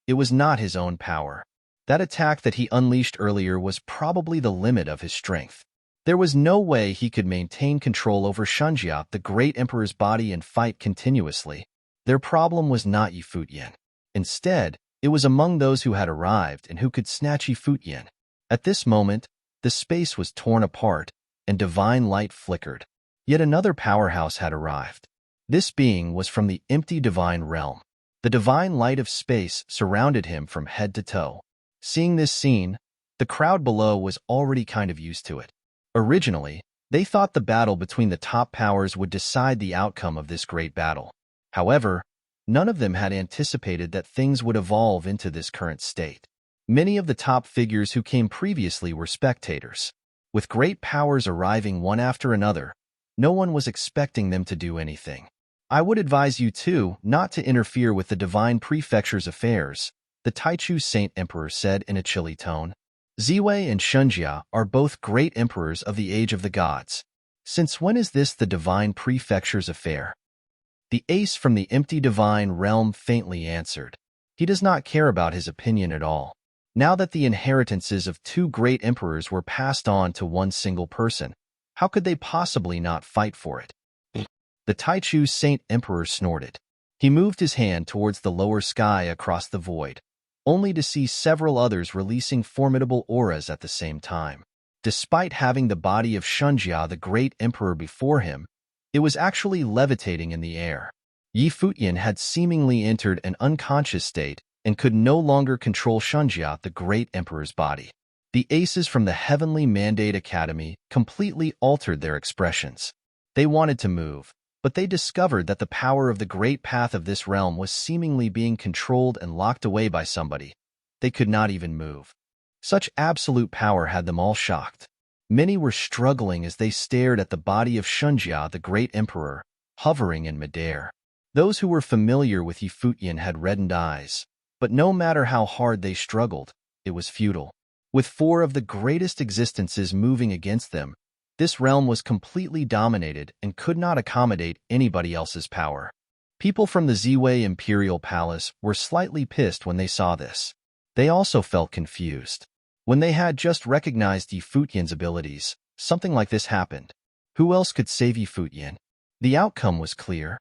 It was not his own power. That attack that he unleashed earlier was probably the limit of his strength. There was no way he could maintain control over Shunjia, the great emperor's body, and fight continuously. Their problem was not Futian. Instead, it was among those who had arrived and who could snatch Futian. At this moment, the space was torn apart, and divine light flickered. Yet another powerhouse had arrived. This being was from the empty divine realm. The divine light of space surrounded him from head to toe. Seeing this scene, the crowd below was already kind of used to it. Originally, they thought the battle between the top powers would decide the outcome of this great battle. However, none of them had anticipated that things would evolve into this current state. Many of the top figures who came previously were spectators. With great powers arriving one after another, no one was expecting them to do anything. I would advise you too not to interfere with the divine prefecture's affairs, the Taichu Saint Emperor said in a chilly tone. Ziwei and Shunjia are both great emperors of the age of the gods. Since when is this the divine prefecture's affair? The ace from the empty divine realm faintly answered. He does not care about his opinion at all. Now that the inheritances of two great emperors were passed on to one single person, how could they possibly not fight for it? The Taichu Saint Emperor snorted. He moved his hand towards the lower sky across the void, only to see several others releasing formidable auras at the same time. Despite having the body of Shunjia, the great emperor, before him, it was actually levitating in the air. Futian had seemingly entered an unconscious state and could no longer control Shunjia, the great emperor's body. The aces from the Heavenly Mandate Academy completely altered their expressions. They wanted to move, but they discovered that the power of the great path of this realm was seemingly being controlled and locked away by somebody. They could not even move. Such absolute power had them all shocked. Many were struggling as they stared at the body of Shunjia, the great emperor, hovering in midair. Those who were familiar with Futian had reddened eyes, but no matter how hard they struggled, it was futile. With four of the greatest existences moving against them, this realm was completely dominated and could not accommodate anybody else's power. People from the Ziwei Imperial Palace were slightly pissed when they saw this. They also felt confused. When they had just recognized Futian's abilities, something like this happened. Who else could save Futian? The outcome was clear.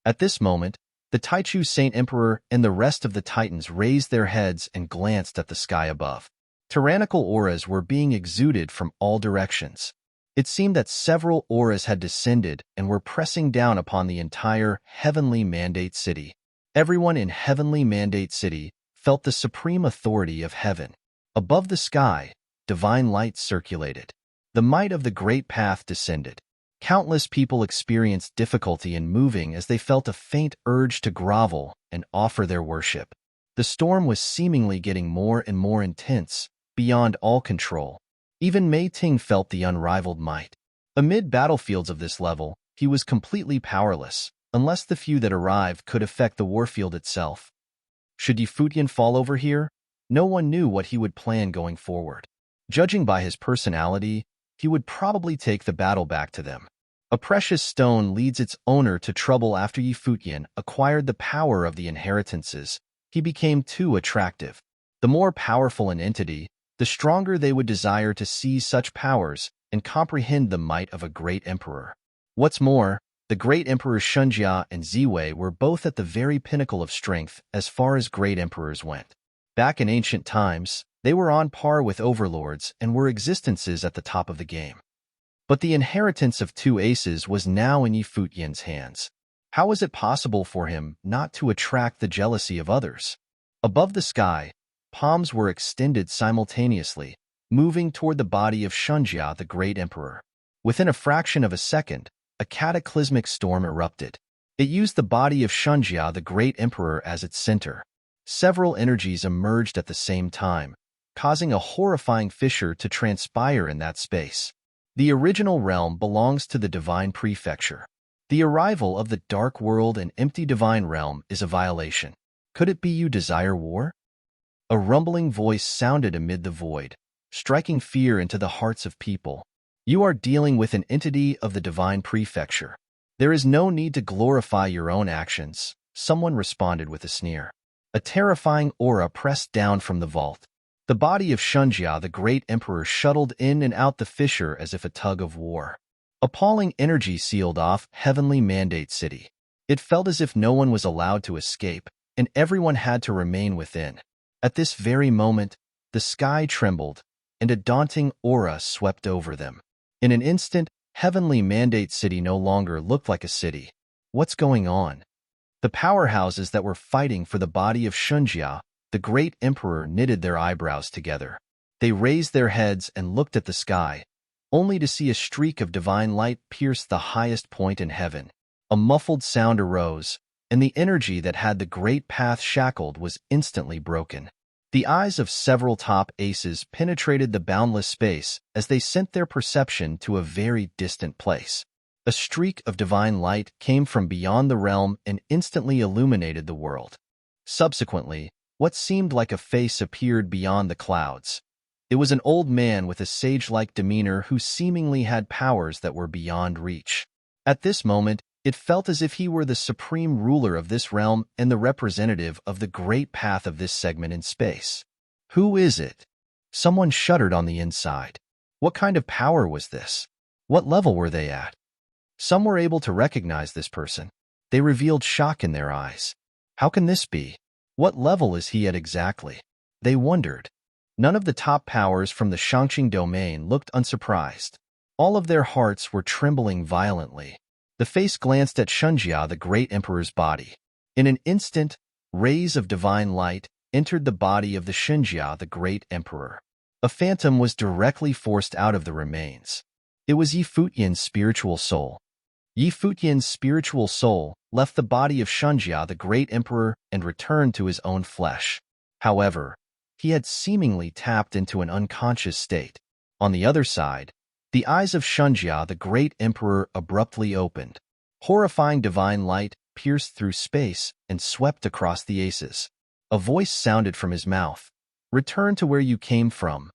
At this moment, the Taichu Saint Emperor and the rest of the Titans raised their heads and glanced at the sky above. Tyrannical auras were being exuded from all directions. It seemed that several auras had descended and were pressing down upon the entire Heavenly Mandate City. Everyone in Heavenly Mandate City felt the supreme authority of heaven. Above the sky, divine light circulated. The might of the great path descended. Countless people experienced difficulty in moving as they felt a faint urge to grovel and offer their worship. The storm was seemingly getting more and more intense, beyond all control. Even Mei Ting felt the unrivaled might. Amid battlefields of this level, he was completely powerless, unless the few that arrived could affect the warfield itself. Should Futian fall over here? No one knew what he would plan going forward. Judging by his personality, he would probably take the battle back to them. A precious stone leads its owner to trouble. After Futian acquired the power of the inheritances, he became too attractive. The more powerful an entity, the stronger they would desire to seize such powers and comprehend the might of a great emperor. What's more, the great emperors Shunjia and Ziwei were both at the very pinnacle of strength as far as great emperors went. Back in ancient times, they were on par with overlords and were existences at the top of the game. But the inheritance of two aces was now in Futian's hands. How was it possible for him not to attract the jealousy of others? Above the sky, palms were extended simultaneously, moving toward the body of Shunjia, the great emperor. Within a fraction of a second, a cataclysmic storm erupted. It used the body of Shunjia, the great emperor, as its center. Several energies emerged at the same time, causing a horrifying fissure to transpire in that space. The original realm belongs to the Divine Prefecture. The arrival of the Dark World and empty Divine Realm is a violation. Could it be you desire war? A rumbling voice sounded amid the void, striking fear into the hearts of people. You are dealing with an entity of the Divine Prefecture. There is no need to glorify your own actions, someone responded with a sneer. A terrifying aura pressed down from the vault. The body of Shunjia, the great emperor, shuttled in and out the fissure as if a tug of war. Appalling energy sealed off Heavenly Mandate City. It felt as if no one was allowed to escape, and everyone had to remain within. At this very moment, the sky trembled, and a daunting aura swept over them. In an instant, Heavenly Mandate City no longer looked like a city. What's going on? The powerhouses that were fighting for the body of Shunjia, the great emperor, knitted their eyebrows together. They raised their heads and looked at the sky, only to see a streak of divine light pierce the highest point in heaven. A muffled sound arose, and the energy that had the great path shackled was instantly broken. The eyes of several top aces penetrated the boundless space as they sent their perception to a very distant place. A streak of divine light came from beyond the realm and instantly illuminated the world. Subsequently, what seemed like a face appeared beyond the clouds. It was an old man with a sage-like demeanor who seemingly had powers that were beyond reach. At this moment, it felt as if he were the supreme ruler of this realm and the representative of the great path of this segment in space. Who is it? Someone shuddered on the inside. What kind of power was this? What level were they at? Some were able to recognize this person. They revealed shock in their eyes. How can this be? What level is he at exactly? They wondered. None of the top powers from the Shangqing domain looked unsurprised. All of their hearts were trembling violently. The face glanced at Shunjia, the great emperor's body. In an instant, rays of divine light, entered the body of the Xinjia, the great emperor. A phantom was directly forced out of the remains. It was Yi Futian's spiritual soul. Yi Futian's spiritual soul left the body of Xinjia, the great emperor, and returned to his own flesh. However, he had seemingly tapped into an unconscious state. On the other side, the eyes of Xinjia, the great emperor, abruptly opened. Horrifying divine light pierced through space and swept across the aces. A voice sounded from his mouth. Return to where you came from.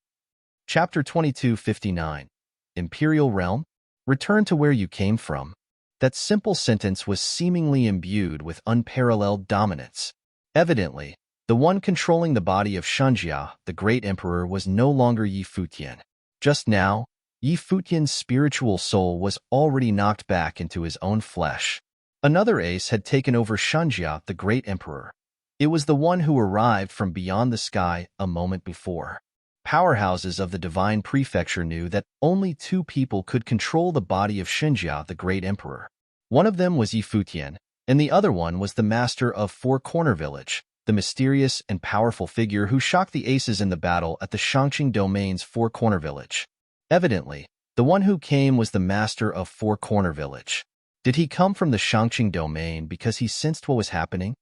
Chapter 22:59. Imperial Realm? Return to where you came from. That simple sentence was seemingly imbued with unparalleled dominance. Evidently, the one controlling the body of Xinjia, the great emperor, was no longer Yi Futian. Just now, Yi Futian's spiritual soul was already knocked back into his own flesh. Another ace had taken over Xinjia, the great emperor. It was the one who arrived from beyond the sky a moment before. Powerhouses of the divine prefecture knew that only two people could control the body of Xinjia, the great emperor. One of them was Yi Futian, and the other one was the master of Four Corner Village, the mysterious and powerful figure who shocked the aces in the battle at the Shangqing domain's Four Corner Village. Evidently, the one who came was the master of Four Corner Village. Did he come from the Shangqing domain because he sensed what was happening?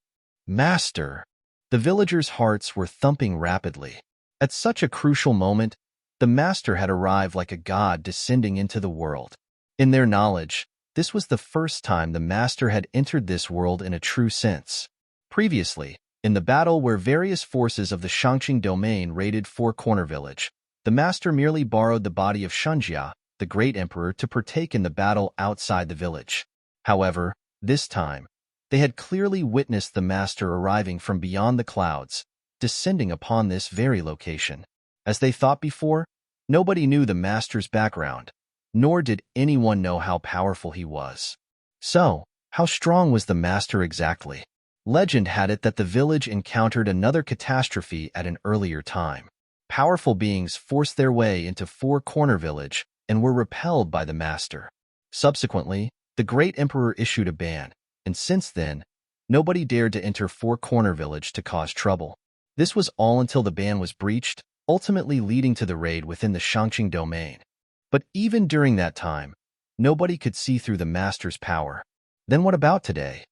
Master! The villagers' hearts were thumping rapidly. At such a crucial moment, the master had arrived like a god descending into the world. In their knowledge, this was the first time the master had entered this world in a true sense. Previously, in the battle where various forces of the Shangqing domain raided Four Corner Village, the master merely borrowed the body of Xinjia, the great emperor, to partake in the battle outside the village. However, this time, they had clearly witnessed the master arriving from beyond the clouds, descending upon this very location. As they thought before, nobody knew the master's background, nor did anyone know how powerful he was. So, how strong was the master exactly? Legend had it that the village encountered another catastrophe at an earlier time. Powerful beings forced their way into Four Corner Village and were repelled by the master. Subsequently, the great emperor issued a ban, and since then, nobody dared to enter Four Corner Village to cause trouble. This was all until the ban was breached, ultimately leading to the raid within the Shangqing domain. But even during that time, nobody could see through the master's power. Then what about today?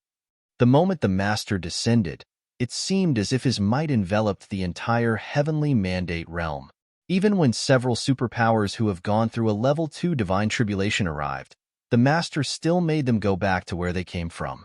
The moment the master descended, it seemed as if his might enveloped the entire heavenly mandate realm. Even when several superpowers who have gone through a level 2 divine tribulation arrived, the master still made them go back to where they came from.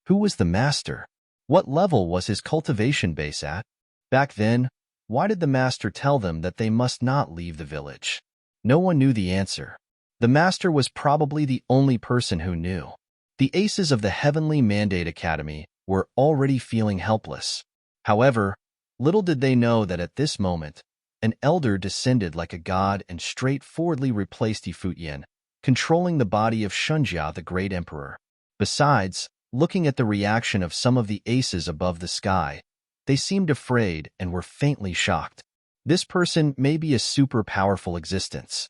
Who was the master? What level was his cultivation base at? Back then, why did the master tell them that they must not leave the village? No one knew the answer. The master was probably the only person who knew. The aces of the Heavenly Mandate Academy were already feeling helpless. However, little did they know that at this moment, an elder descended like a god and straightforwardly replaced Yi Futian, controlling the body of Xinjia, the great emperor. Besides, looking at the reaction of some of the aces above the sky, they seemed afraid and were faintly shocked. This person may be a super powerful existence.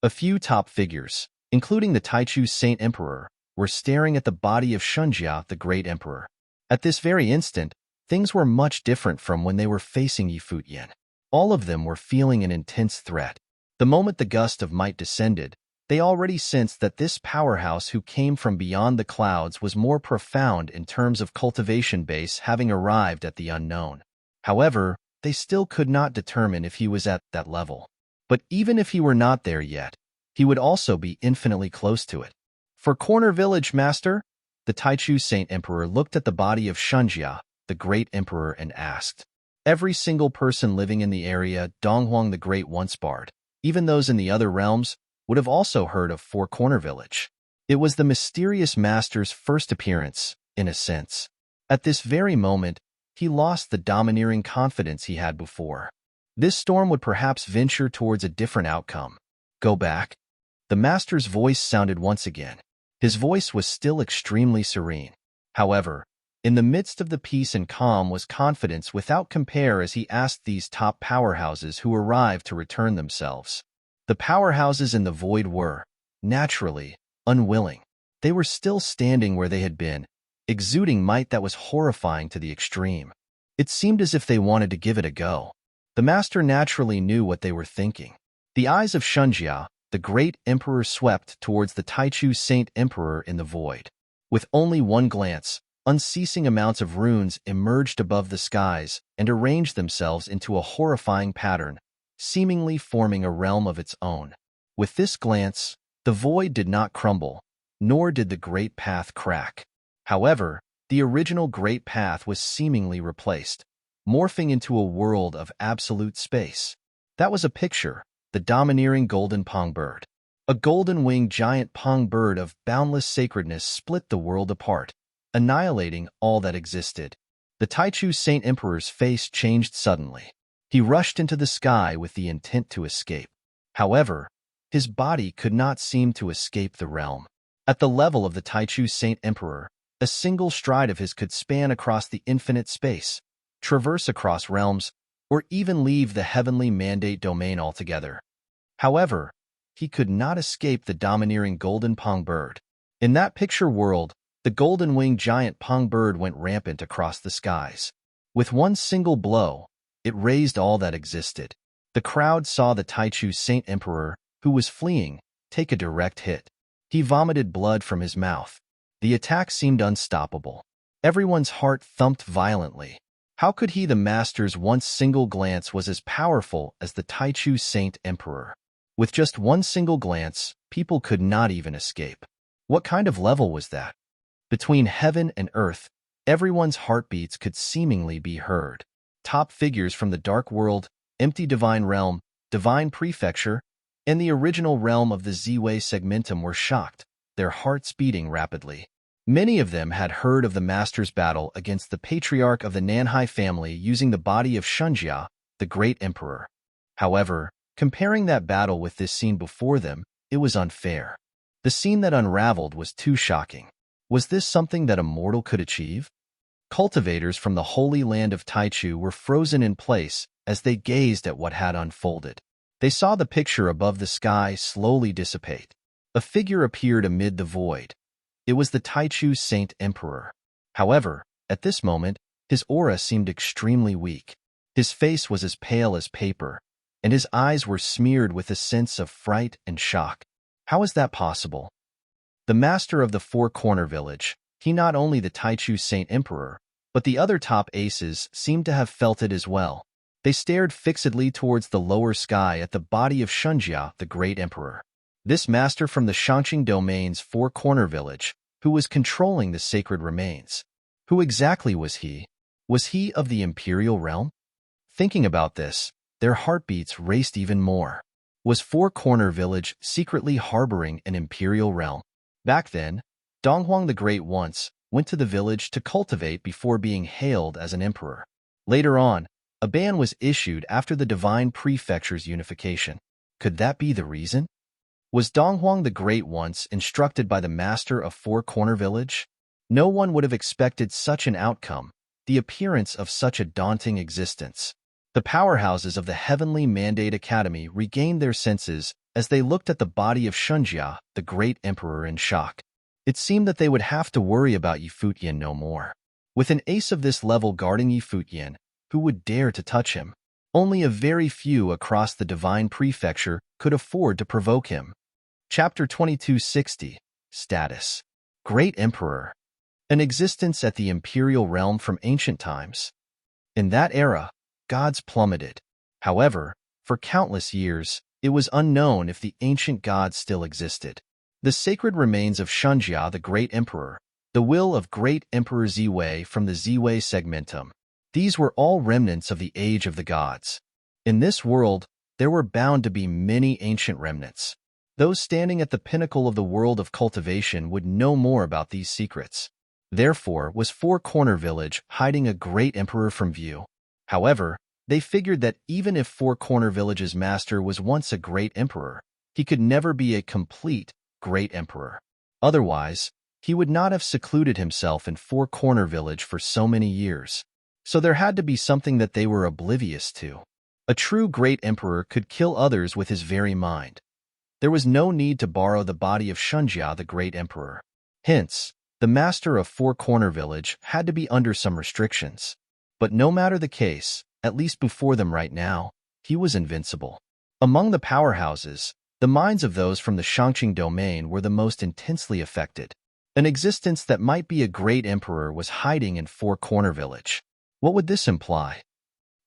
A few top figures, including the Taichu Saint Emperor, were staring at the body of Xinjia, the great emperor. At this very instant, things were much different from when they were facing Yi Futian. All of them were feeling an intense threat. The moment the gust of might descended, they already sensed that this powerhouse who came from beyond the clouds was more profound in terms of cultivation base, having arrived at the unknown. However, they still could not determine if he was at that level. But even if he were not there yet, he would also be infinitely close to it. For Corner Village, Master? The Taichu Saint Emperor looked at the body of Xinjia, the great emperor, and asked. Every single person living in the area Donghuang the Great once barred, even those in the other realms, would have also heard of Four Corner Village. It was the mysterious master's first appearance, in a sense. At this very moment, he lost the domineering confidence he had before. This storm would perhaps venture towards a different outcome. Go back? The master's voice sounded once again. His voice was still extremely serene. However, in the midst of the peace and calm was confidence without compare as he asked these top powerhouses who arrived to return themselves. The powerhouses in the void were, naturally, unwilling. They were still standing where they had been, exuding might that was horrifying to the extreme. It seemed as if they wanted to give it a go. The master naturally knew what they were thinking. The eyes of Shunjia, the great emperor, swept towards the Taichu Saint Emperor in the void. With only one glance, unceasing amounts of runes emerged above the skies and arranged themselves into a horrifying pattern, seemingly forming a realm of its own. With this glance, the void did not crumble, nor did the great path crack. However, the original great path was seemingly replaced, morphing into a world of absolute space. That was a picture, the domineering golden pong bird. A golden-winged giant pong bird of boundless sacredness split the world apart, annihilating all that existed. The Taichu Saint Emperor's face changed suddenly. He rushed into the sky with the intent to escape. However, his body could not seem to escape the realm. At the level of the Taichu Saint Emperor, a single stride of his could span across the infinite space, traverse across realms, or even leave the heavenly mandate domain altogether. However, he could not escape the domineering golden pong bird. In that picture world, the golden-winged giant pong bird went rampant across the skies. With one single blow, it razed all that existed. The crowd saw the Taichu Saint Emperor, who was fleeing, take a direct hit. He vomited blood from his mouth. The attack seemed unstoppable. Everyone's heart thumped violently. How could he, the master's once single glance, was as powerful as the Taichu Saint Emperor? With just one single glance, people could not even escape. What kind of level was that? Between heaven and earth, everyone's heartbeats could seemingly be heard. Top figures from the dark world, empty divine realm, divine prefecture, and the original realm of the Ziwei segmentum were shocked, their hearts beating rapidly. Many of them had heard of the master's battle against the patriarch of the Nanhai family using the body of Shunjia, the great emperor. However, comparing that battle with this scene before them, it was unfair. The scene that unraveled was too shocking. Was this something that a mortal could achieve? Cultivators from the holy land of Taichu were frozen in place as they gazed at what had unfolded. They saw the picture above the sky slowly dissipate. A figure appeared amid the void. It was the Taichu Saint Emperor. However, at this moment, his aura seemed extremely weak. His face was as pale as paper, and his eyes were smeared with a sense of fright and shock. How is that possible? The master of the four-corner village, he not only the Taichu Saint Emperor, but the other top aces seemed to have felt it as well. They stared fixedly towards the lower sky at the body of Shunjia, the great emperor. This master from the Shangqing domain's four-corner village, who was controlling the sacred remains. Who exactly was he? Was he of the imperial realm? Thinking about this, their heartbeats raced even more. Was Four-Corner Village secretly harboring an imperial realm? Back then, Donghuang the Great once went to the village to cultivate before being hailed as an emperor. Later on, a ban was issued after the divine prefecture's unification. Could that be the reason? Was Donghuang the Great once instructed by the master of Four-Corner Village? No one would have expected such an outcome, the appearance of such a daunting existence. The powerhouses of the Heavenly Mandate Academy regained their senses as they looked at the body of Shunjia, the great emperor, in shock. It seemed that they would have to worry about Futian no more. With an ace of this level guarding Futian, who would dare to touch him? Only a very few across the divine prefecture could afford to provoke him. Chapter 2260, Status. Great Emperor. An existence at the imperial realm from ancient times. In that era, gods plummeted. However, for countless years, it was unknown if the ancient gods still existed. The sacred remains of Shunjia, the great emperor, the will of great Emperor Ziwei from the Ziwei segmentum. These were all remnants of the age of the gods. In this world, there were bound to be many ancient remnants. Those standing at the pinnacle of the world of cultivation would know more about these secrets. Therefore, was Four-Corner Village hiding a great emperor from view? However, they figured that even if Four-Corner Village's master was once a great emperor, he could never be a complete great emperor. Otherwise, he would not have secluded himself in Four-Corner Village for so many years. So there had to be something that they were oblivious to. A true great emperor could kill others with his very mind. There was no need to borrow the body of Shunjia, the great emperor. Hence, the master of Four-Corner Village had to be under some restrictions. But no matter the case, at least before them right now, he was invincible. Among the powerhouses, the minds of those from the Shangqing domain were the most intensely affected. An existence that might be a great emperor was hiding in Four Corner Village. What would this imply?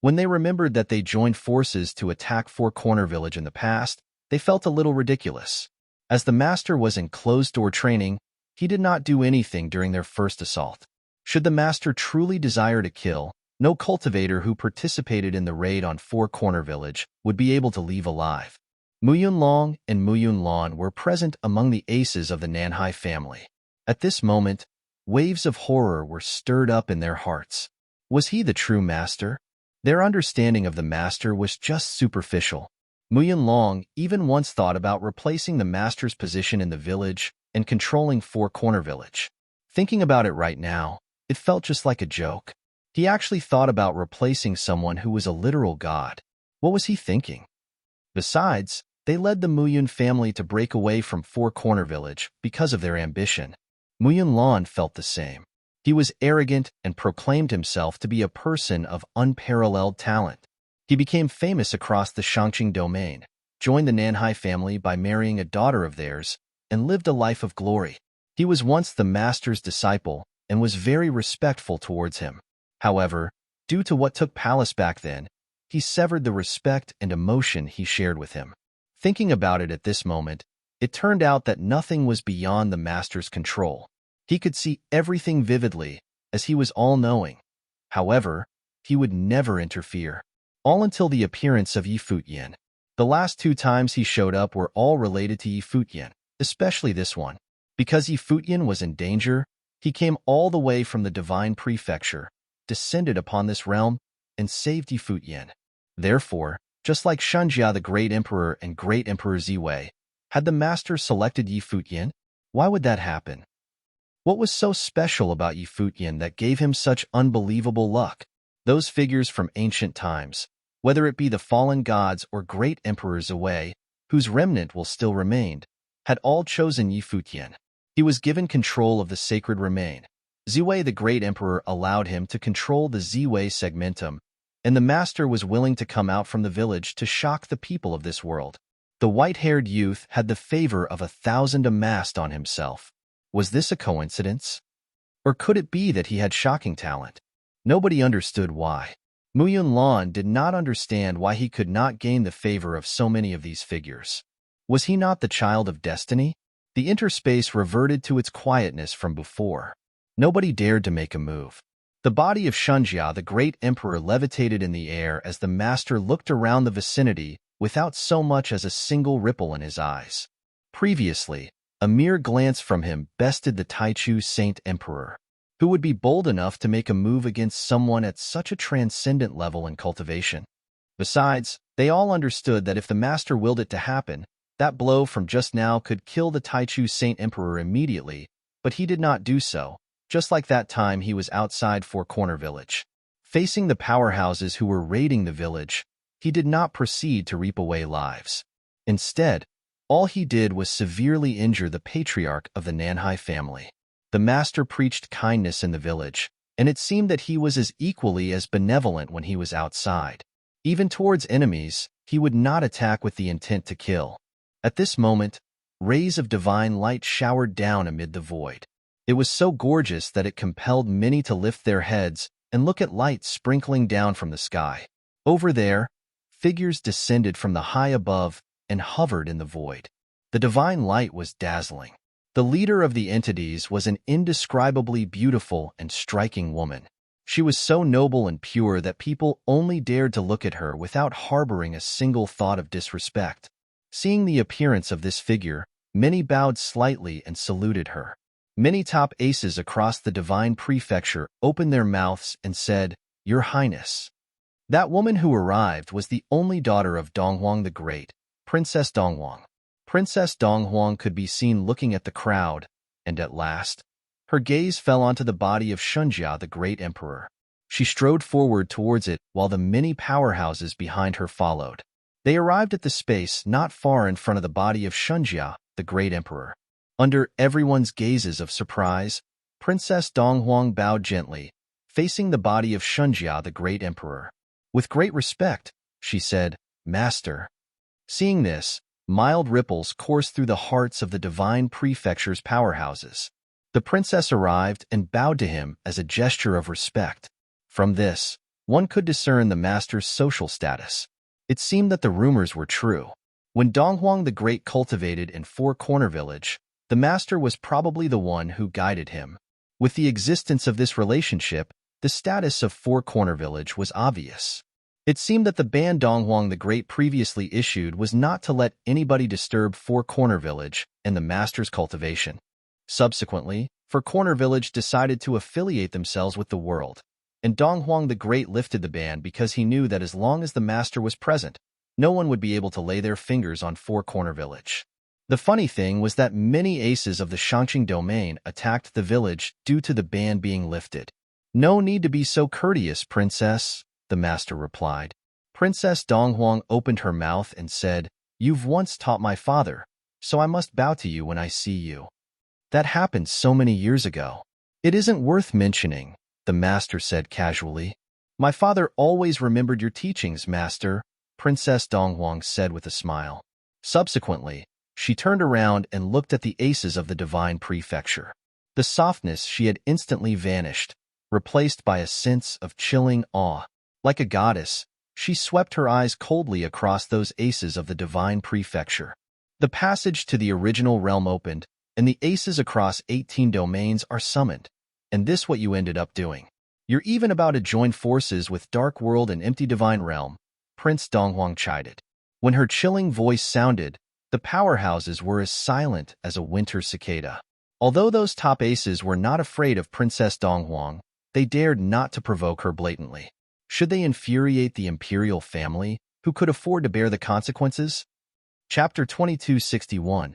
When they remembered that they joined forces to attack Four Corner Village in the past, they felt a little ridiculous. As the master was in closed-door training, he did not do anything during their first assault. Should the master truly desire to kill, no cultivator who participated in the raid on Four Corner Village would be able to leave alive. Mu Yunlong and Mu Yunlan were present among the aces of the Nanhai family. At this moment, waves of horror were stirred up in their hearts. Was he the true master? Their understanding of the master was just superficial. Mu Yunlong even once thought about replacing the master's position in the village and controlling Four Corner Village. Thinking about it right now, it felt just like a joke. He actually thought about replacing someone who was a literal god. What was he thinking? Besides, they led the Mu Yun family to break away from Four Corner Village because of their ambition. Mu Yunlan felt the same. He was arrogant and proclaimed himself to be a person of unparalleled talent. He became famous across the Shangqing domain, joined the Nanhai family by marrying a daughter of theirs, and lived a life of glory. He was once the master's disciple and was very respectful towards him. However, due to what took place back then, he severed the respect and emotion he shared with him. Thinking about it at this moment, it turned out that nothing was beyond the master's control. He could see everything vividly, as he was all-knowing. However, he would never interfere. All until the appearance of Yi Futian. The last 2 times he showed up were all related to Yi Futian, especially this one. Because Yi Futian was in danger, he came all the way from the divine prefecture, descended upon this realm, and saved Yi Futian. Therefore, just like Shunjia the Great Emperor and Great Emperor Ziwei, had the master selected Yi Futian? Why would that happen? What was so special about Yi Futian that gave him such unbelievable luck? Those figures from ancient times, whether it be the fallen gods or great Emperor Ziwei, whose remnant will still remain, had all chosen Yi Futian. He was given control of the sacred remain. Ziwei the Great Emperor allowed him to control the Ziwei segmentum, and the master was willing to come out from the village to shock the people of this world. The white-haired youth had the favor of 1,000 amassed on himself. Was this a coincidence? Or could it be that he had shocking talent? Nobody understood why. Mu Yunlan did not understand why he could not gain the favor of so many of these figures. Was he not the child of destiny? The interspace reverted to its quietness from before. Nobody dared to make a move. The body of Shunjia, the great emperor, levitated in the air as the master looked around the vicinity without so much as a single ripple in his eyes. Previously, a mere glance from him bested the Taichu Saint Emperor. Who would be bold enough to make a move against someone at such a transcendent level in cultivation? Besides, they all understood that if the master willed it to happen, that blow from just now could kill the Taichu Saint Emperor immediately, but he did not do so, just like that time he was outside Four Corner Village. Facing the powerhouses who were raiding the village, he did not proceed to reap away lives. Instead, all he did was severely injure the patriarch of the Nanhai family. The master preached kindness in the village, and it seemed that he was as equally as benevolent when he was outside. Even towards enemies, he would not attack with the intent to kill. At this moment, rays of divine light showered down amid the void. It was so gorgeous that it compelled many to lift their heads and look at light sprinkling down from the sky. Over there, figures descended from the high above and hovered in the void. The divine light was dazzling. The leader of the entities was an indescribably beautiful and striking woman. She was so noble and pure that people only dared to look at her without harboring a single thought of disrespect. Seeing the appearance of this figure, many bowed slightly and saluted her. Many top aces across the divine prefecture opened their mouths and said, "Your Highness." That woman who arrived was the only daughter of Donghuang the Great, Princess Donghuang. Princess Donghuang could be seen looking at the crowd, and at last, her gaze fell onto the body of Shunjia the Great Emperor. She strode forward towards it while the many powerhouses behind her followed. They arrived at the space not far in front of the body of Shunjia the Great Emperor. Under everyone's gazes of surprise, Princess Donghuang bowed gently, facing the body of Shunjia, the great emperor. With great respect, she said, "Master." Seeing this, mild ripples coursed through the hearts of the divine prefecture's powerhouses. The princess arrived and bowed to him as a gesture of respect. From this, one could discern the master's social status. It seemed that the rumors were true. When Donghuang the Great cultivated in Four Corner Village, the master was probably the one who guided him. With the existence of this relationship, the status of Four Corner Village was obvious. It seemed that the ban Donghuang the Great previously issued was not to let anybody disturb Four Corner Village and the master's cultivation. Subsequently, Four Corner Village decided to affiliate themselves with the world, and Donghuang the Great lifted the ban because he knew that as long as the master was present, no one would be able to lay their fingers on Four Corner Village. The funny thing was that many aces of the Shangqing domain attacked the village due to the ban being lifted. "No need to be so courteous, princess," the master replied. Princess Donghuang opened her mouth and said, "You've once taught my father, so I must bow to you when I see you. That happened so many years ago." "It isn't worth mentioning," the master said casually. "My father always remembered your teachings, master," Princess Donghuang said with a smile. Subsequently, she turned around and looked at the aces of the divine prefecture. The softness she had instantly vanished, replaced by a sense of chilling awe. Like a goddess, she swept her eyes coldly across those aces of the divine prefecture. The passage to the original realm opened, and the aces across 18 domains are summoned. And this what you ended up doing. You're even about to join forces with Dark World and Empty Divine Realm, Prince Donghuang chided. When her chilling voice sounded, the powerhouses were as silent as a winter cicada. Although those top aces were not afraid of Princess Donghuang, they dared not to provoke her blatantly. Should they infuriate the imperial family, who could afford to bear the consequences? Chapter 2261.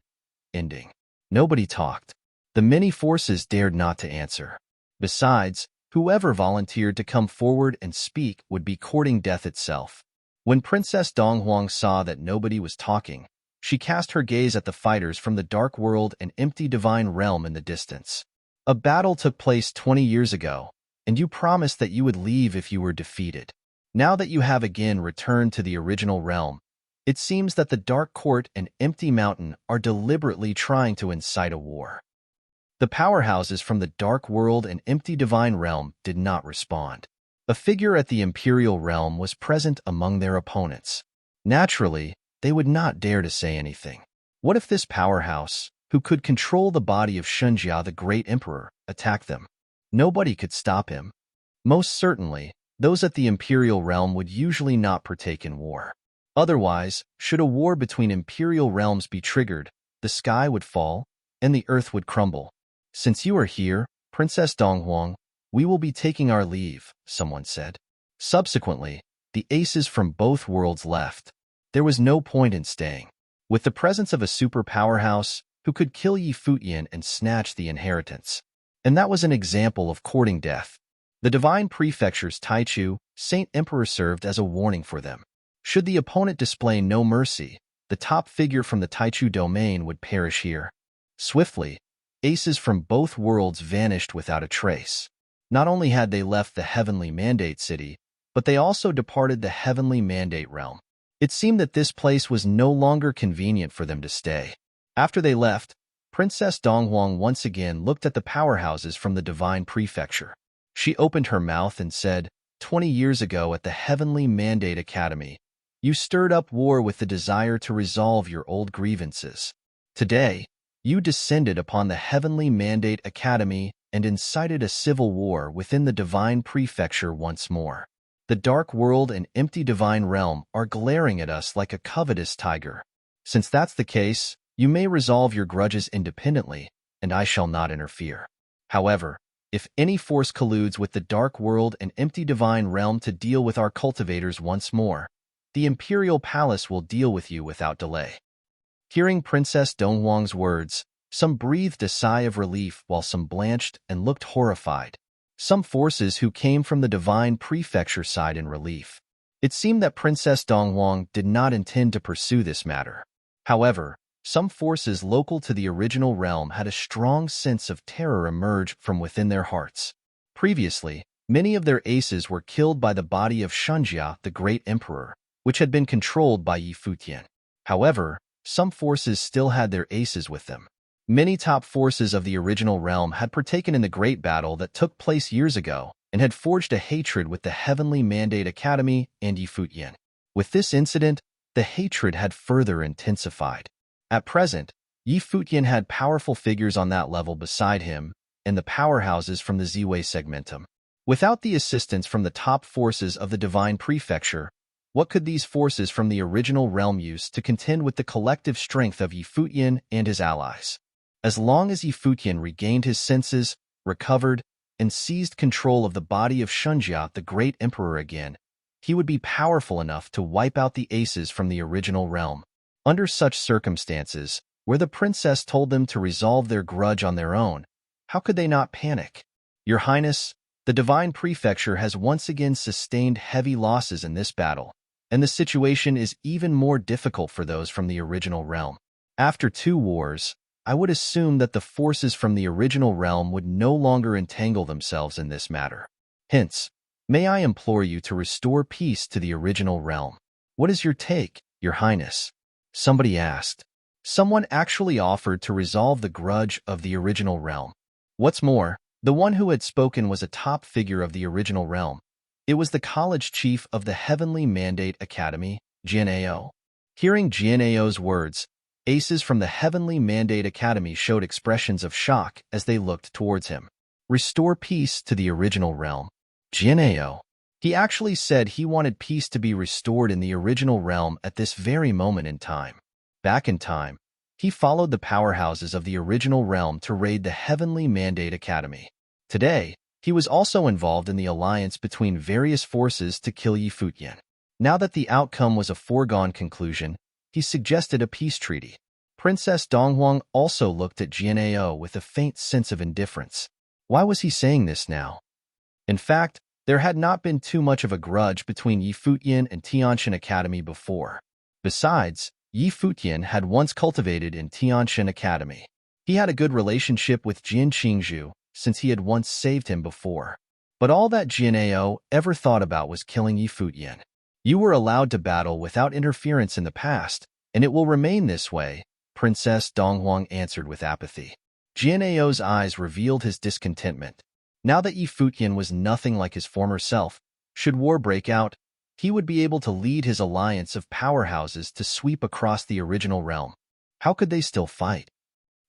Ending. Nobody talked. The many forces dared not to answer. Besides, whoever volunteered to come forward and speak would be courting death itself. When Princess Donghuang saw that nobody was talking, she cast her gaze at the fighters from the Dark World and Empty Divine Realm in the distance. "A battle took place 20 years ago, and you promised that you would leave if you were defeated. Now that you have again returned to the original realm, it seems that the Dark Court and Empty Mountain are deliberately trying to incite a war." The powerhouses from the Dark World and Empty Divine Realm did not respond. A figure at the Imperial Realm was present among their opponents. Naturally, they would not dare to say anything. What if this powerhouse, who could control the body of Shunjia the Great Emperor, attacked them? Nobody could stop him. Most certainly, those at the Imperial Realm would usually not partake in war. Otherwise, should a war between Imperial realms be triggered, the sky would fall, and the earth would crumble. "Since you are here, Princess Donghuang, we will be taking our leave," someone said. Subsequently, the aces from both worlds left. There was no point in staying. With the presence of a super powerhouse who could kill Yi Futian and snatch the inheritance. And that was an example of courting death. The divine prefecture's Taichu, Saint Emperor, served as a warning for them. Should the opponent display no mercy, the top figure from the Taichu domain would perish here. Swiftly, aces from both worlds vanished without a trace. Not only had they left the Heavenly Mandate City, but they also departed the Heavenly Mandate Realm. It seemed that this place was no longer convenient for them to stay. After they left, Princess Donghuang once again looked at the powerhouses from the divine prefecture. She opened her mouth and said, 20 years ago at the Heavenly Mandate Academy, you stirred up war with the desire to resolve your old grievances. Today, you descended upon the Heavenly Mandate Academy and incited a civil war within the divine prefecture once more. The Dark World and Empty Divine Realm are glaring at us like a covetous tiger. Since that's the case, you may resolve your grudges independently, and I shall not interfere. However, if any force colludes with the Dark World and Empty Divine Realm to deal with our cultivators once more, the Imperial Palace will deal with you without delay." Hearing Princess Donghuang's words, some breathed a sigh of relief while some blanched and looked horrified. Some forces who came from the divine prefecture sighed in relief. It seemed that Princess Donghuang did not intend to pursue this matter. However, some forces local to the original realm had a strong sense of terror emerge from within their hearts. Previously, Many of their aces were killed by the body of Shunjia, the great emperor, which had been controlled by Yi Futian. However, some forces still had their aces with them. Many top forces of the original realm had partaken in the great battle that took place years ago and had forged a hatred with the Heavenly Mandate Academy and Yi Futian. With this incident, the hatred had further intensified. At present, Yi Futian had powerful figures on that level beside him and the powerhouses from the Ziwei segmentum. Without the assistance from the top forces of the Divine Prefecture, what could these forces from the original realm use to contend with the collective strength of Yi Futian and his allies? As long as Yi Futian regained his senses, recovered, and seized control of the body of Shunjia, the great emperor again, he would be powerful enough to wipe out the aces from the original realm. Under such circumstances, where the princess told them to resolve their grudge on their own, how could they not panic? Your Highness, the Divine Prefecture has once again sustained heavy losses in this battle, and the situation is even more difficult for those from the original realm. After 2 wars, I would assume that the forces from the original realm would no longer entangle themselves in this matter. Hence, may I implore you to restore peace to the original realm. What is your take, Your Highness? Somebody asked. Someone actually offered to resolve the grudge of the original realm. What's more, the one who had spoken was a top figure of the original realm. It was the college chief of the Heavenly Mandate Academy, Jianao. Hearing Jianao's words, aces from the Heavenly Mandate Academy showed expressions of shock as they looked towards him. Restore peace to the original realm. Jianao. He actually said he wanted peace to be restored in the original realm at this very moment in time. Back in time, he followed the powerhouses of the original realm to raid the Heavenly Mandate Academy. Today, he was also involved in the alliance between various forces to kill Yi Futian. Now that the outcome was a foregone conclusion, he suggested a peace treaty. Princess Donghuang also looked at Jianao with a faint sense of indifference. Why was he saying this now? In fact, there had not been too much of a grudge between Yi Futian and Tianshan Academy before. Besides, Yi Futian had once cultivated in Tianshan Academy. He had a good relationship with Jian Qingzhu since he had once saved him before. But all that Jianao ever thought about was killing Yi Futian. You were allowed to battle without interference in the past, and it will remain this way, Princess Donghuang answered with apathy. Jianao's eyes revealed his discontentment. Now that Yi Futian was nothing like his former self, should war break out, he would be able to lead his alliance of powerhouses to sweep across the original realm. How could they still fight?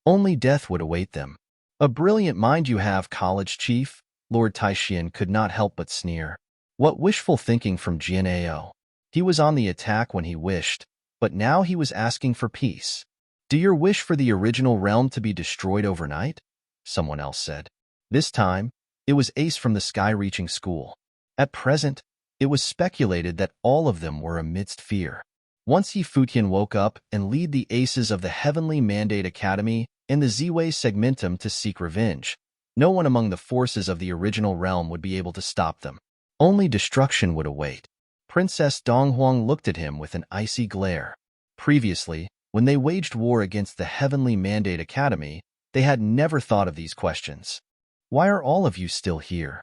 Only death would await them. A brilliant mind you have, college chief, Lord Taixian could not help but sneer. What wishful thinking from Jianao. He was on the attack when he wished, but now he was asking for peace. Do your wish for the original realm to be destroyed overnight? Someone else said. This time, it was Ace from the Sky-Reaching School. At present, it was speculated that all of them were amidst fear. Once Yi Futian woke up and led the aces of the Heavenly Mandate Academy and the Ziwei segmentum to seek revenge, no one among the forces of the original realm would be able to stop them. Only destruction would await. Princess Donghuang looked at him with an icy glare. Previously, when they waged war against the Heavenly Mandate Academy, they had never thought of these questions. Why are all of you still here?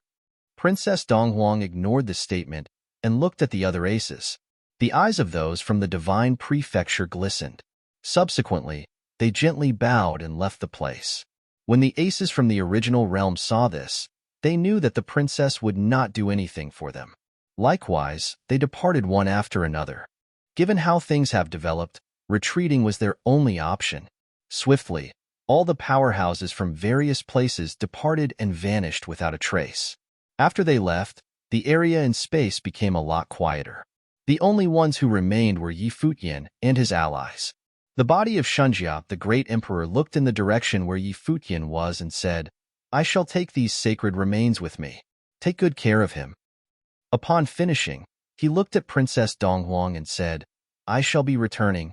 Princess Donghuang ignored the statement and looked at the other aces. The eyes of those from the Divine Prefecture glistened. Subsequently, they gently bowed and left the place. When the aces from the original realm saw this, they knew that the princess would not do anything for them. Likewise, they departed one after another. Given how things have developed, retreating was their only option. Swiftly, all the powerhouses from various places departed and vanished without a trace. After they left, the area and space became a lot quieter. The only ones who remained were Yi Futian and his allies. The body of Shunjia, the great emperor, looked in the direction where Yi Futian was and said, I shall take these sacred remains with me. Take good care of him. Upon finishing, he looked at Princess Donghuang and said, I shall be returning.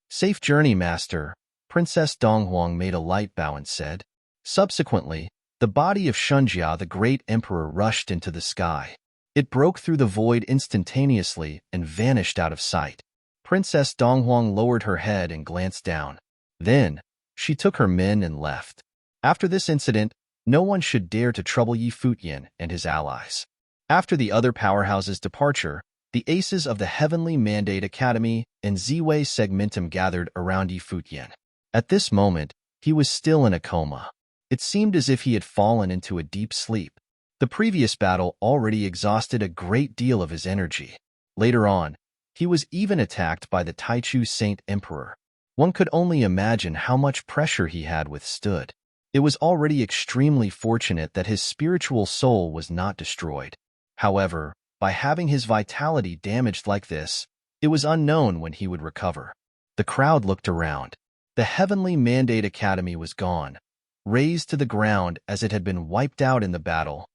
Safe journey, master. Princess Donghuang made a light bow and said. Subsequently, the body of Shunjia, the great emperor, rushed into the sky. It broke through the void instantaneously and vanished out of sight. Princess Donghuang lowered her head and glanced down. Then, she took her men and left. After this incident, No one should dare to trouble Yi Futian and his allies. After the other powerhouses' departure, the aces of the Heavenly Mandate Academy and Ziwei Segmentum gathered around Yi Futian. At this moment, he was still in a coma. It seemed as if he had fallen into a deep sleep. The previous battle already exhausted a great deal of his energy. Later on, he was even attacked by the Taichu Saint Emperor. One could only imagine how much pressure he had withstood. It was already extremely fortunate that his spiritual soul was not destroyed. However, by having his vitality damaged like this, it was unknown when he would recover. The crowd looked around. The Heavenly Mandate Academy was gone, razed to the ground as it had been wiped out in the battle.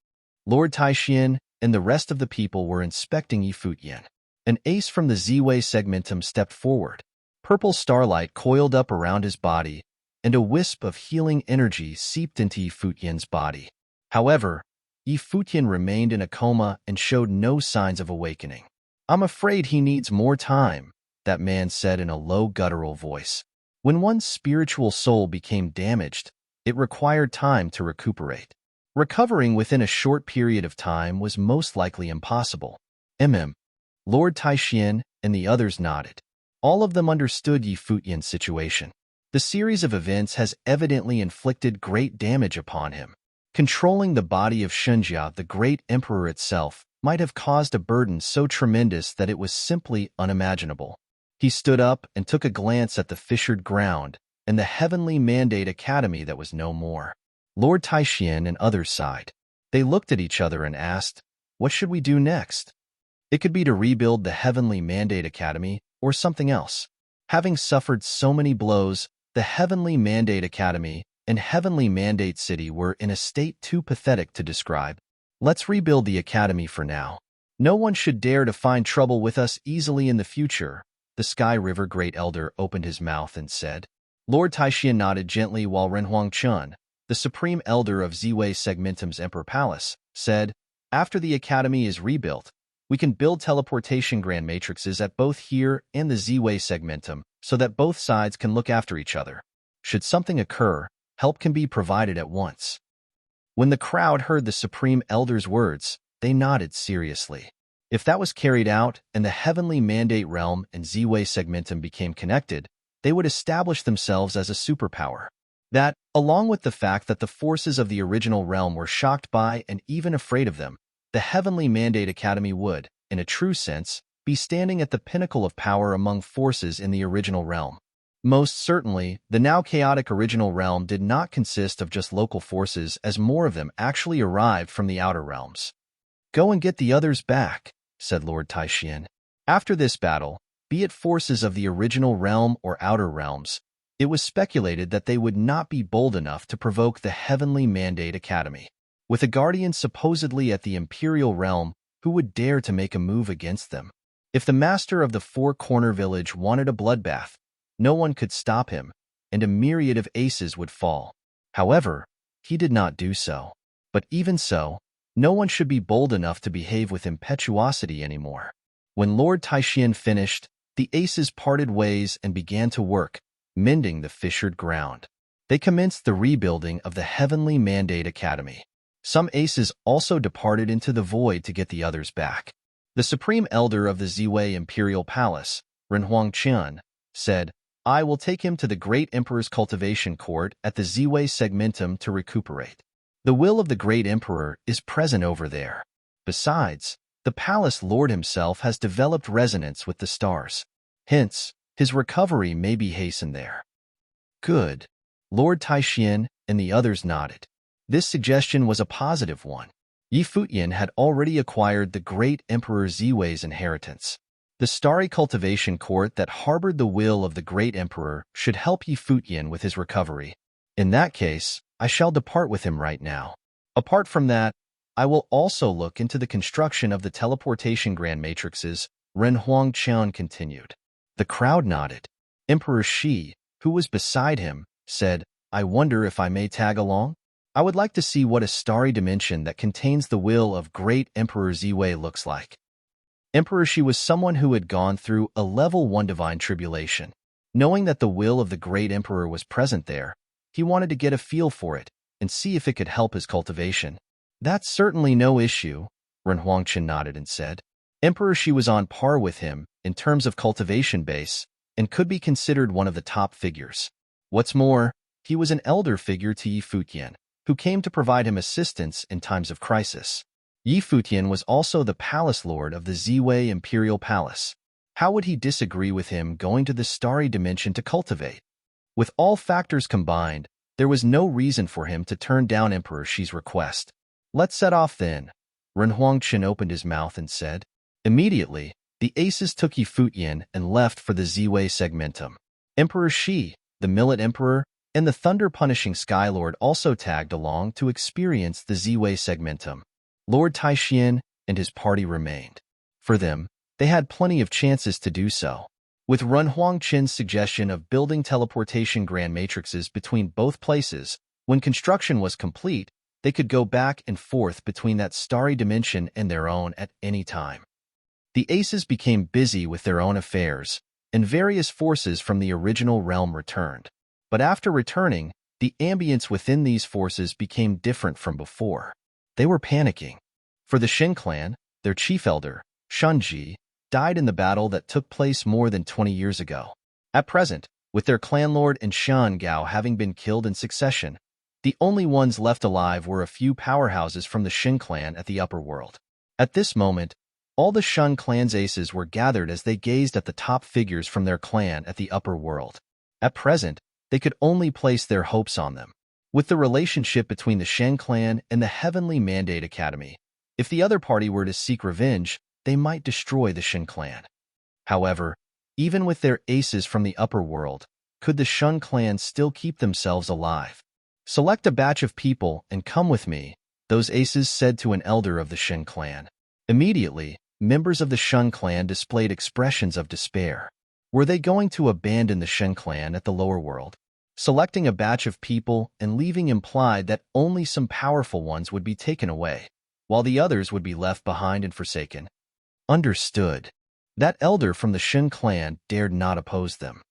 Lord Taixian and the rest of the people were inspecting Yi Futian. An ace from the Ziwei Segmentum stepped forward. Purple starlight coiled up around his body, and a wisp of healing energy seeped into Yi Futian's body. However, Yi Futian remained in a coma and showed no signs of awakening. "I'm afraid he needs more time," that man said in a low guttural voice. When one's spiritual soul became damaged, it required time to recuperate. Recovering within a short period of time was most likely impossible. Lord Taixian and the others nodded. All of them understood Yi Futian's situation. The series of events has evidently inflicted great damage upon him. Controlling the body of Shunjia, the great emperor itself, might have caused a burden so tremendous that it was simply unimaginable. He stood up and took a glance at the fissured ground and the Heavenly Mandate Academy that was no more. Lord Taixian and others sighed. They looked at each other and asked, "What should we do next?" It could be to rebuild the Heavenly Mandate Academy or something else. Having suffered so many blows, the Heavenly Mandate Academy and Heavenly Mandate City were in a state too pathetic to describe. "Let's rebuild the Academy for now. No one should dare to find trouble with us easily in the future," the Sky River Great Elder opened his mouth and said. Lord Taixian nodded gently while Renhuang Chun, the Supreme Elder of Ziwei Segmentum's Emperor Palace, said, "After the Academy is rebuilt, we can build teleportation grand matrices at both here and the Ziwei Segmentum so that both sides can look after each other. Should something occur, help can be provided at once." When the crowd heard the Supreme Elder's words, they nodded seriously. If that was carried out and the Heavenly Mandate Realm and Ziwei Segmentum became connected, they would establish themselves as a superpower. That, along with the fact that the forces of the original realm were shocked by and even afraid of them, the Heavenly Mandate Academy would, in a true sense, be standing at the pinnacle of power among forces in the original realm. Most certainly, the now chaotic original realm did not consist of just local forces, as more of them actually arrived from the outer realms. "Go and get the others back," said Lord Taixian. After this battle, be it forces of the original realm or outer realms, it was speculated that they would not be bold enough to provoke the Heavenly Mandate Academy. With a guardian supposedly at the Imperial Realm, who would dare to make a move against them? If the master of the Four-Corner Village wanted a bloodbath, no one could stop him, and a myriad of aces would fall. However, he did not do so. But even so, no one should be bold enough to behave with impetuosity anymore. When Lord Taixian finished, the aces parted ways and began to work, mending the fissured ground. They commenced the rebuilding of the Heavenly Mandate Academy. Some aces also departed into the void to get the others back. The Supreme Elder of the Ziwei Imperial Palace, Renhuang Chun, said, "I will take him to the Great Emperor's cultivation court at the Ziwei Segmentum to recuperate. The will of the Great Emperor is present over there. Besides, the Palace Lord himself has developed resonance with the stars. Hence, his recovery may be hastened there." Good. Lord Taixian and the others nodded. This suggestion was a positive one. Yi Futian had already acquired the Great Emperor Ziwei's inheritance. The starry cultivation court that harbored the will of the Great Emperor should help Yi Futian with his recovery. In that case, I shall depart with him right now. Apart from that, I will also look into the construction of the teleportation grand matrices, Renhuang Chun continued. The crowd nodded. Emperor Shi, who was beside him, said, "I wonder if I may tag along? I would like to see what a starry dimension that contains the will of Great Emperor Ziwei looks like." Emperor Shi was someone who had gone through a level 1 divine tribulation. Knowing that the will of the Great Emperor was present there, he wanted to get a feel for it, and see if it could help his cultivation. That's certainly no issue, Ren Huangqin nodded and said. Emperor Shi was on par with him in terms of cultivation base and could be considered one of the top figures. What's more, he was an elder figure to Yi Futian, who came to provide him assistance in times of crisis. Yi Futian was also the palace lord of the Ziwei Imperial Palace. How would he disagree with him going to the starry dimension to cultivate? With all factors combined, there was no reason for him to turn down Emperor Shi's request. Let's set off then. Ren Huangqin opened his mouth and said. Immediately, the aces took Yi Futian and left for the Ziwei segmentum. Emperor Shi, the Millet Emperor, and the thunder-punishing Skylord also tagged along to experience the Ziwei segmentum. Lord Taixian and his party remained. For them, they had plenty of chances to do so. With Ren Huangqin's suggestion of building teleportation grand matrices between both places, when construction was complete, they could go back and forth between that starry dimension and their own at any time. The aces became busy with their own affairs, and various forces from the original realm returned. But after returning, the ambience within these forces became different from before. They were panicking. For the Shen clan, their chief elder, Shunji, died in the battle that took place more than 20 years ago. At present, with their clan lord and Shan Gao having been killed in succession, the only ones left alive were a few powerhouses from the Shen clan at the upper world. At this moment, all the Shun clan's aces were gathered as they gazed at the top figures from their clan at the upper world. At present, they could only place their hopes on them. With the relationship between the Shen clan and the Heavenly Mandate Academy, if the other party were to seek revenge, they might destroy the Shen clan. However, even with their aces from the upper world, could the Shun clan still keep themselves alive? Select a batch of people and come with me, those aces said to an elder of the Shen clan. Immediately, members of the Shun clan displayed expressions of despair. Were they going to abandon the Shen clan at the lower world? Selecting a batch of people and leaving implied that only some powerful ones would be taken away, while the others would be left behind and forsaken. Understood. That elder from the Shen clan dared not oppose them.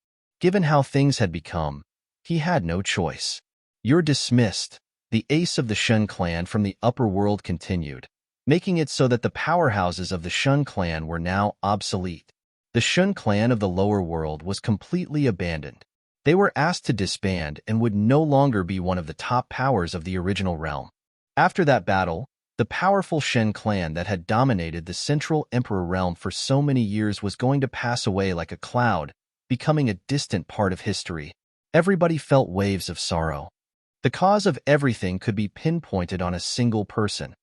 Given how things had become, he had no choice. You're dismissed, the ace of the Shen clan from the upper world continued, making it so that the powerhouses of the Shun clan were now obsolete. The Shun clan of the lower world was completely abandoned. They were asked to disband and would no longer be one of the top powers of the original realm. After that battle, the powerful Shen clan that had dominated the Central Emperor realm for so many years was going to pass away like a cloud, becoming a distant part of history. Everybody felt waves of sorrow. The cause of everything could be pinpointed on a single person.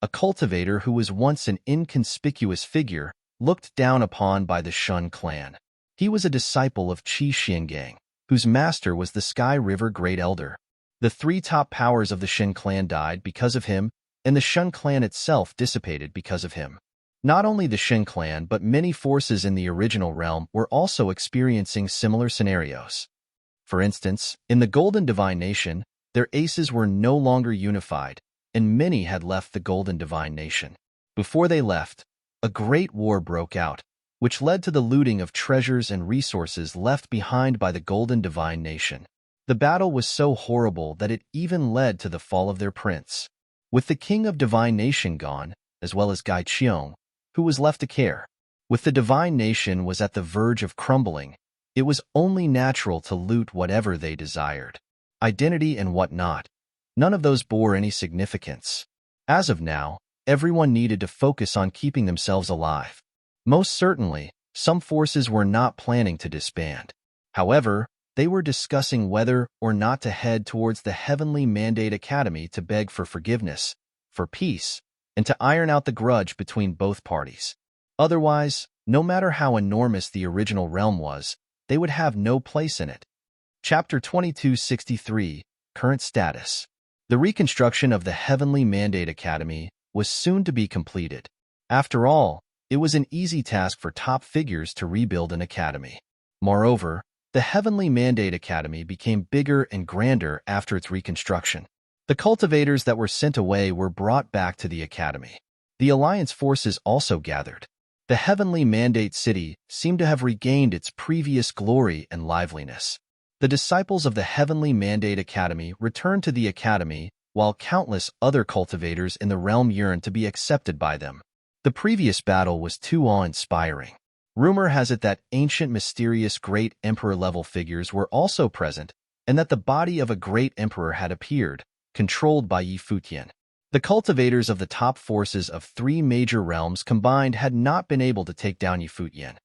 A cultivator who was once an inconspicuous figure, looked down upon by the Shun clan. He was a disciple of Qi Xiangang, whose master was the Sky River Great Elder. The three top powers of the Shen clan died because of him, and the Shun clan itself dissipated because of him. Not only the Shen clan but many forces in the original realm were also experiencing similar scenarios. For instance, in the Golden Divine Nation, their aces were no longer unified, and many had left the Golden Divine Nation. Before they left, a great war broke out, which led to the looting of treasures and resources left behind by the Golden Divine Nation. The battle was so horrible that it even led to the fall of their prince. With the King of Divine Nation gone, as well as Gai Qiong, who was left to care. With the Divine Nation was at the verge of crumbling, it was only natural to loot whatever they desired. Identity and whatnot. None of those bore any significance. As of now, everyone needed to focus on keeping themselves alive. Most certainly, some forces were not planning to disband. However, they were discussing whether or not to head towards the Heavenly Mandate Academy to beg for forgiveness, for peace, and to iron out the grudge between both parties. Otherwise, no matter how enormous the original realm was, they would have no place in it. Chapter 2263, Current Status. The reconstruction of the Heavenly Mandate Academy was soon to be completed. After all, it was an easy task for top figures to rebuild an academy. Moreover, the Heavenly Mandate Academy became bigger and grander after its reconstruction. The cultivators that were sent away were brought back to the academy. The Alliance forces also gathered. The Heavenly Mandate City seemed to have regained its previous glory and liveliness. The disciples of the Heavenly Mandate Academy returned to the academy while countless other cultivators in the realm yearned to be accepted by them. The previous battle was too awe-inspiring. Rumor has it that ancient mysterious great emperor-level figures were also present, and that the body of a great emperor had appeared, controlled by Futian. The cultivators of the top forces of 3 major realms combined had not been able to take down Futian.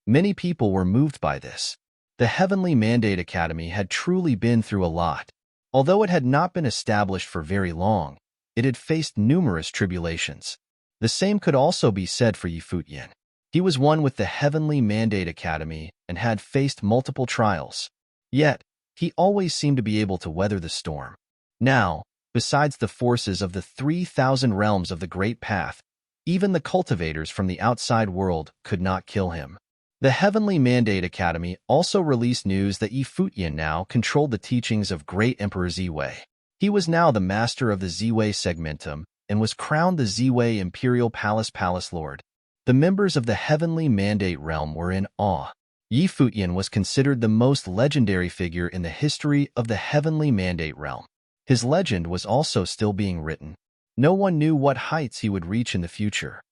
Many people were moved by this. The Heavenly Mandate Academy had truly been through a lot. Although it had not been established for very long, it had faced numerous tribulations. The same could also be said for Futian. He was one with the Heavenly Mandate Academy and had faced multiple trials. Yet, he always seemed to be able to weather the storm. Now, besides the forces of the 3,000 realms of the Great Path, even the cultivators from the outside world could not kill him. The Heavenly Mandate Academy also released news that Futian now controlled the teachings of Great Emperor Ziwei. He was now the master of the Ziwei segmentum and was crowned the Ziwei Imperial Palace Lord. The members of the Heavenly Mandate realm were in awe. Futian was considered the most legendary figure in the history of the Heavenly Mandate realm. His legend was also still being written. No one knew what heights he would reach in the future.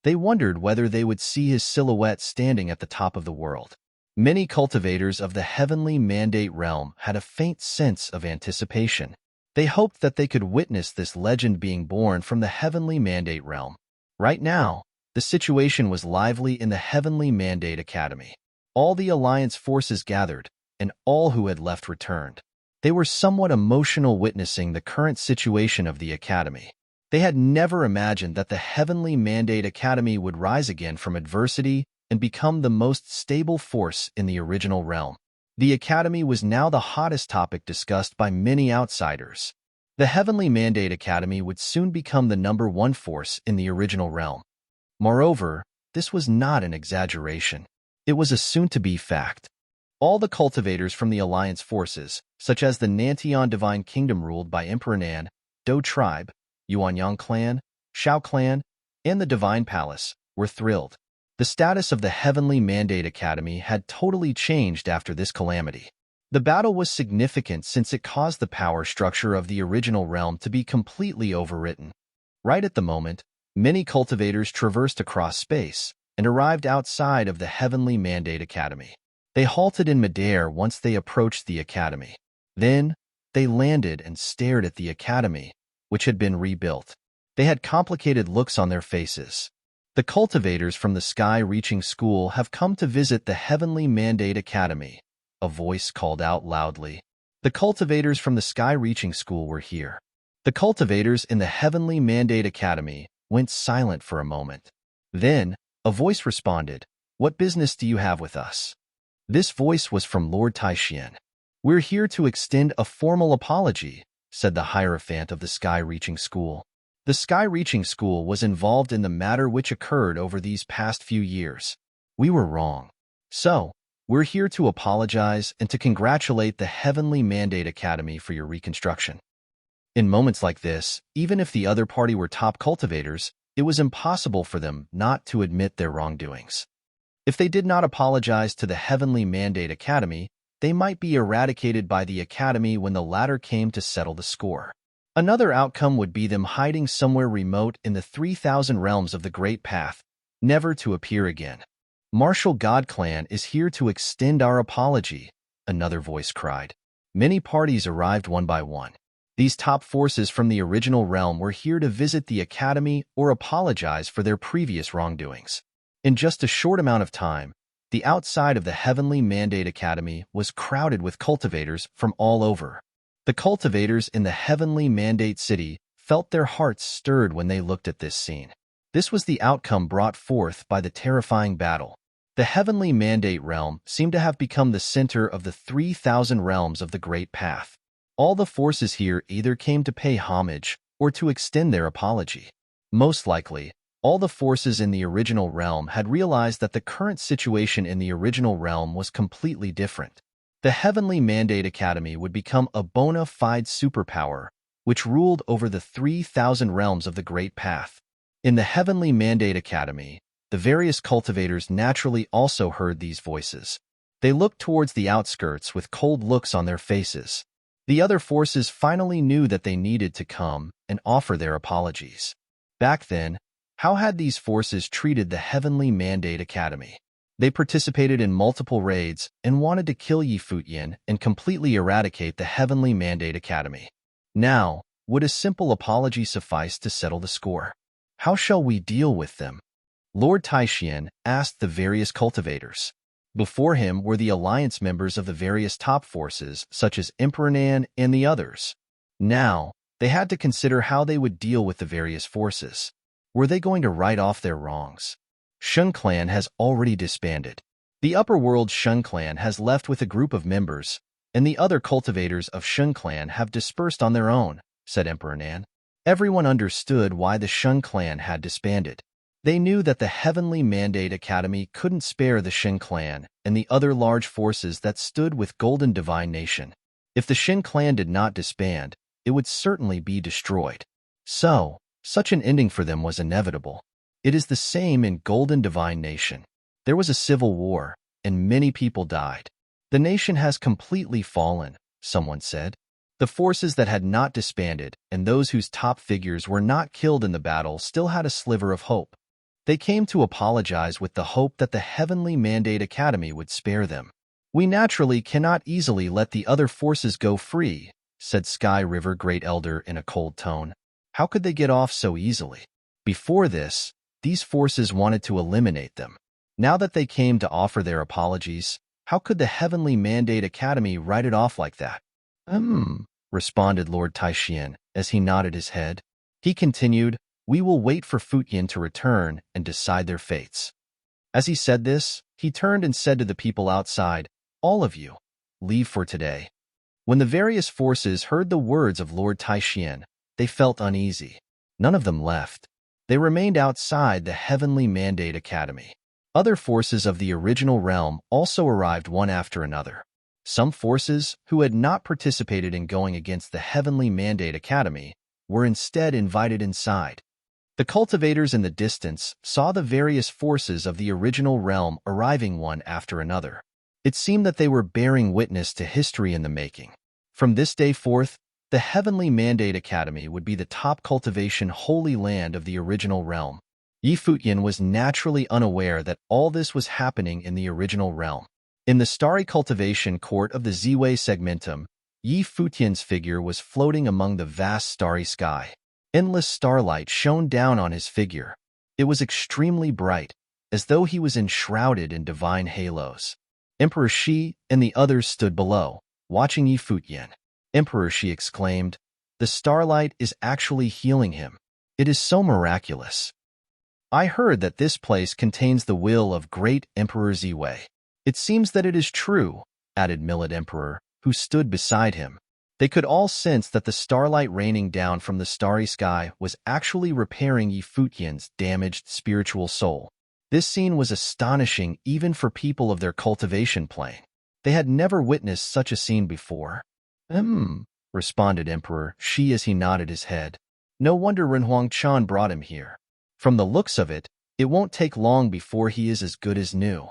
They wondered whether they would see his silhouette standing at the top of the world. Many cultivators of the Heavenly Mandate realm had a faint sense of anticipation. They hoped that they could witness this legend being born from the Heavenly Mandate realm. Right now, the situation was lively in the Heavenly Mandate Academy. All the Alliance forces gathered, and all who had left returned. They were somewhat emotional witnessing the current situation of the Academy. They had never imagined that the Heavenly Mandate Academy would rise again from adversity and become the most stable force in the original realm. The Academy was now the hottest topic discussed by many outsiders. The Heavenly Mandate Academy would soon become the #1 force in the original realm. Moreover, this was not an exaggeration. It was a soon-to-be fact. All the cultivators from the Alliance forces, such as the Nantian Divine Kingdom ruled by Emperor Nan, Do tribe, Yuanyang clan, Shao clan, and the Divine Palace, were thrilled. The status of the Heavenly Mandate Academy had totally changed after this calamity. The battle was significant since it caused the power structure of the original realm to be completely overwritten. Right at the moment, many cultivators traversed across space and arrived outside of the Heavenly Mandate Academy. They halted in midair once they approached the Academy. Then, they landed and stared at the Academy, which had been rebuilt. They had complicated looks on their faces. The cultivators from the Sky-Reaching School have come to visit the Heavenly Mandate Academy, a voice called out loudly. The cultivators from the Sky-Reaching School were here. The cultivators in the Heavenly Mandate Academy went silent for a moment. Then, a voice responded, "What business do you have with us?" This voice was from Lord Taixian. "We're here to extend a formal apology," said the Hierophant of the Sky-Reaching School. The Sky-Reaching School was involved in the matter which occurred over these past few years. "We were wrong. So, we're here to apologize and to congratulate the Heavenly Mandate Academy for your reconstruction." In moments like this, even if the other party were top cultivators, it was impossible for them not to admit their wrongdoings. If they did not apologize to the Heavenly Mandate Academy, they might be eradicated by the Academy when the latter came to settle the score. Another outcome would be them hiding somewhere remote in the 3,000 realms of the Great Path, never to appear again. "Martial God Clan is here to extend our apology," another voice cried. Many parties arrived one by one. These top forces from the original realm were here to visit the Academy or apologize for their previous wrongdoings. In just a short amount of time, the outside of the Heavenly Mandate Academy was crowded with cultivators from all over. The cultivators in the Heavenly Mandate City felt their hearts stirred when they looked at this scene. This was the outcome brought forth by the terrifying battle. The Heavenly Mandate realm seemed to have become the center of the 3,000 realms of the Great Path. All the forces here either came to pay homage or to extend their apology. Most likely, all the forces in the original realm had realized that the current situation in the original realm was completely different. The Heavenly Mandate Academy would become a bona fide superpower, which ruled over the 3,000 realms of the Great Path. In the Heavenly Mandate Academy, the various cultivators naturally also heard these voices. They looked towards the outskirts with cold looks on their faces. The other forces finally knew that they needed to come and offer their apologies. Back then, how had these forces treated the Heavenly Mandate Academy? They participated in multiple raids and wanted to kill Futian and completely eradicate the Heavenly Mandate Academy. Now, would a simple apology suffice to settle the score? How shall we deal with them? Lord Taishian asked the various cultivators. Before him were the alliance members of the various top forces, such as Emperor Nan and the others. Now, they had to consider how they would deal with the various forces. Were they going to write off their wrongs? Shun Clan has already disbanded. The upper world Shun Clan has left with a group of members, and the other cultivators of Shun Clan have dispersed on their own, said Emperor Nan. Everyone understood why the Shun Clan had disbanded. They knew that the Heavenly Mandate Academy couldn't spare the Shin Clan and the other large forces that stood with Golden Divine Nation. If the Shin Clan did not disband, it would certainly be destroyed. So, such an ending for them was inevitable. It is the same in Golden Divine Nation. There was a civil war, and many people died. The nation has completely fallen, someone said. The forces that had not disbanded and those whose top figures were not killed in the battle still had a sliver of hope. They came to apologize with the hope that the Heavenly Mandate Academy would spare them. We naturally cannot easily let the other forces go free, said Sky River Great Elder in a cold tone. How could they get off so easily? Before this, these forces wanted to eliminate them. Now that they came to offer their apologies, how could the Heavenly Mandate Academy write it off like that? Responded Lord Taishian as he nodded his head. He continued, we will wait for Futian to return and decide their fates. As he said this, he turned and said to the people outside, all of you, leave for today. When the various forces heard the words of Lord Taishian, they felt uneasy. None of them left. They remained outside the Heavenly Mandate Academy. Other forces of the original realm also arrived one after another. Some forces, who had not participated in going against the Heavenly Mandate Academy, were instead invited inside. The cultivators in the distance saw the various forces of the original realm arriving one after another. It seemed that they were bearing witness to history in the making. From this day forth, the Heavenly Mandate Academy would be the top cultivation holy land of the original realm. Futian was naturally unaware that all this was happening in the original realm. In the starry cultivation court of the Ziwei segmentum, Futian's figure was floating among the vast starry sky. Endless starlight shone down on his figure. It was extremely bright, as though he was enshrouded in divine halos. Emperor Shi and the others stood below, watching Futian. Emperor Shi exclaimed, the starlight is actually healing him. It is so miraculous. I heard that this place contains the will of great Emperor Ziwei. It seems that it is true, added Millet Emperor, who stood beside him. They could all sense that the starlight raining down from the starry sky was actually repairing Futian's damaged spiritual soul. This scene was astonishing even for people of their cultivation plane. They had never witnessed such a scene before. Responded Emperor Shi as he nodded his head. No wonder Renhuang Chan brought him here. From the looks of it, it won't take long before he is as good as new.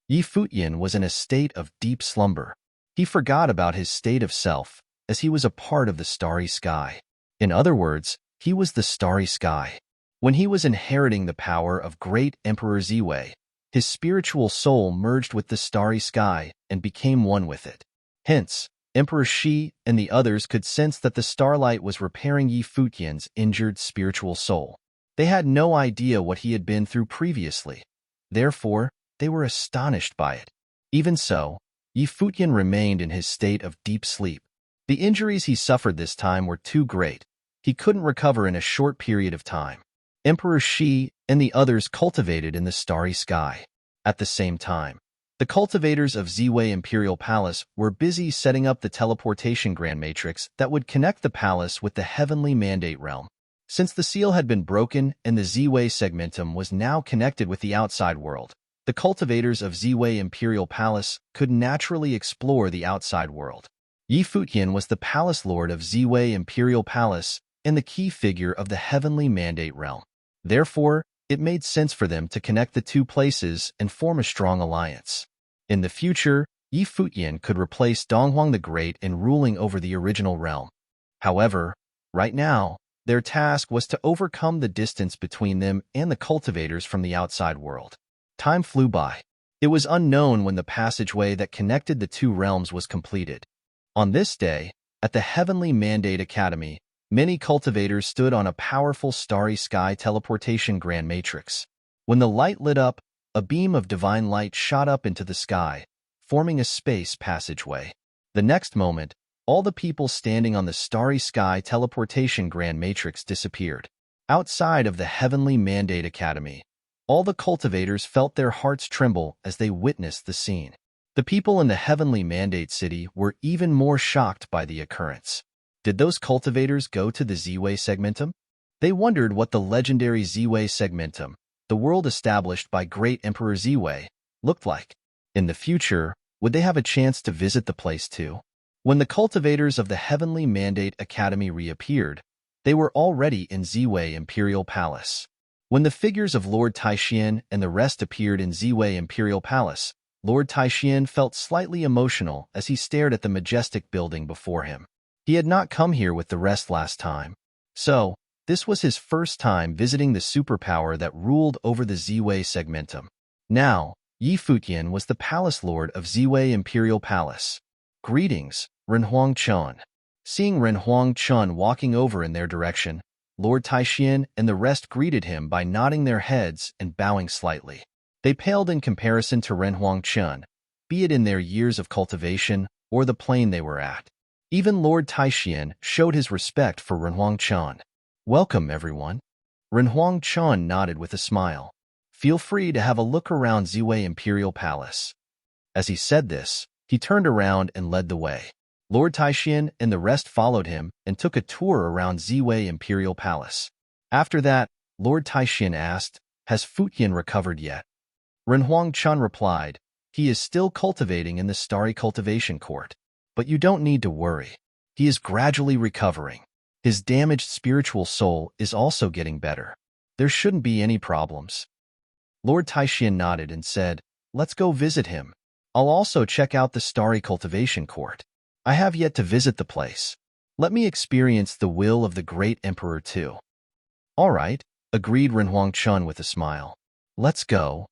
Futian was in a state of deep slumber. He forgot about his state of self, as he was a part of the starry sky. In other words, he was the starry sky. When he was inheriting the power of great Emperor Ziwei, his spiritual soul merged with the starry sky and became one with it. Hence, Emperor Shi and the others could sense that the starlight was repairing Futian's injured spiritual soul. They had no idea what he had been through previously. Therefore, they were astonished by it. Even so, Futian remained in his state of deep sleep. The injuries he suffered this time were too great. He couldn't recover in a short period of time. Emperor Shi and the others cultivated in the starry sky. At the same time, the cultivators of Ziwei Imperial Palace were busy setting up the teleportation grand matrix that would connect the palace with the Heavenly Mandate realm. Since the seal had been broken and the Ziwei segmentum was now connected with the outside world, the cultivators of Ziwei Imperial Palace could naturally explore the outside world. Futian was the palace lord of Ziwei Imperial Palace and the key figure of the Heavenly Mandate realm. Therefore, it made sense for them to connect the two places and form a strong alliance. In the future, Yi Futian could replace Donghuang the Great in ruling over the original realm. However, right now, their task was to overcome the distance between them and the cultivators from the outside world. Time flew by. It was unknown when the passageway that connected the two realms was completed. On this day, at the Heavenly Mandate Academy, many cultivators stood on a powerful starry sky teleportation grand matrix. When the light lit up, a beam of divine light shot up into the sky, forming a space passageway. The next moment, all the people standing on the starry sky teleportation grand matrix disappeared. Outside of the Heavenly Mandate Academy, all the cultivators felt their hearts tremble as they witnessed the scene. The people in the Heavenly Mandate City were even more shocked by the occurrence. Did those cultivators go to the Z-Way segmentum? They wondered what the legendary Z-Way segmentum, the world established by great Emperor Z-Way, looked like. In the future, would they have a chance to visit the place too? When the cultivators of the Heavenly Mandate Academy reappeared, they were already in Z-Way Imperial Palace. When the figures of Lord Taixian and the rest appeared in Z-Way Imperial Palace, Lord Taixian felt slightly emotional as he stared at the majestic building before him. He had not come here with the rest last time. So, this was his first time visiting the superpower that ruled over the Z-Way segmentum. Now, Yi Futian was the Palace Lord of Z-Way Imperial Palace. Greetings, Renhuang Chun. Seeing Renhuang Chun walking over in their direction, Lord Taixian and the rest greeted him by nodding their heads and bowing slightly. They paled in comparison to Renhuang Chun, be it in their years of cultivation or the plane they were at. Even Lord Taixian showed his respect for Renhuang Chun. Welcome, everyone. Renhuang Chun nodded with a smile. Feel free to have a look around Z-Way Imperial Palace. As he said this, he turned around and led the way. Lord Taixian and the rest followed him and took a tour around Z-Way Imperial Palace. After that, Lord Taixian asked, "Has Futian recovered yet?" Renhuang Chun replied, "He is still cultivating in the Starry Cultivation Court. But you don't need to worry. He is gradually recovering. His damaged spiritual soul is also getting better. There shouldn't be any problems." Lord Taixian nodded and said, "Let's go visit him. I'll also check out the Starry Cultivation Court. I have yet to visit the place. Let me experience the will of the great emperor too." "All right," agreed Renhuang Chun with a smile. "Let's go."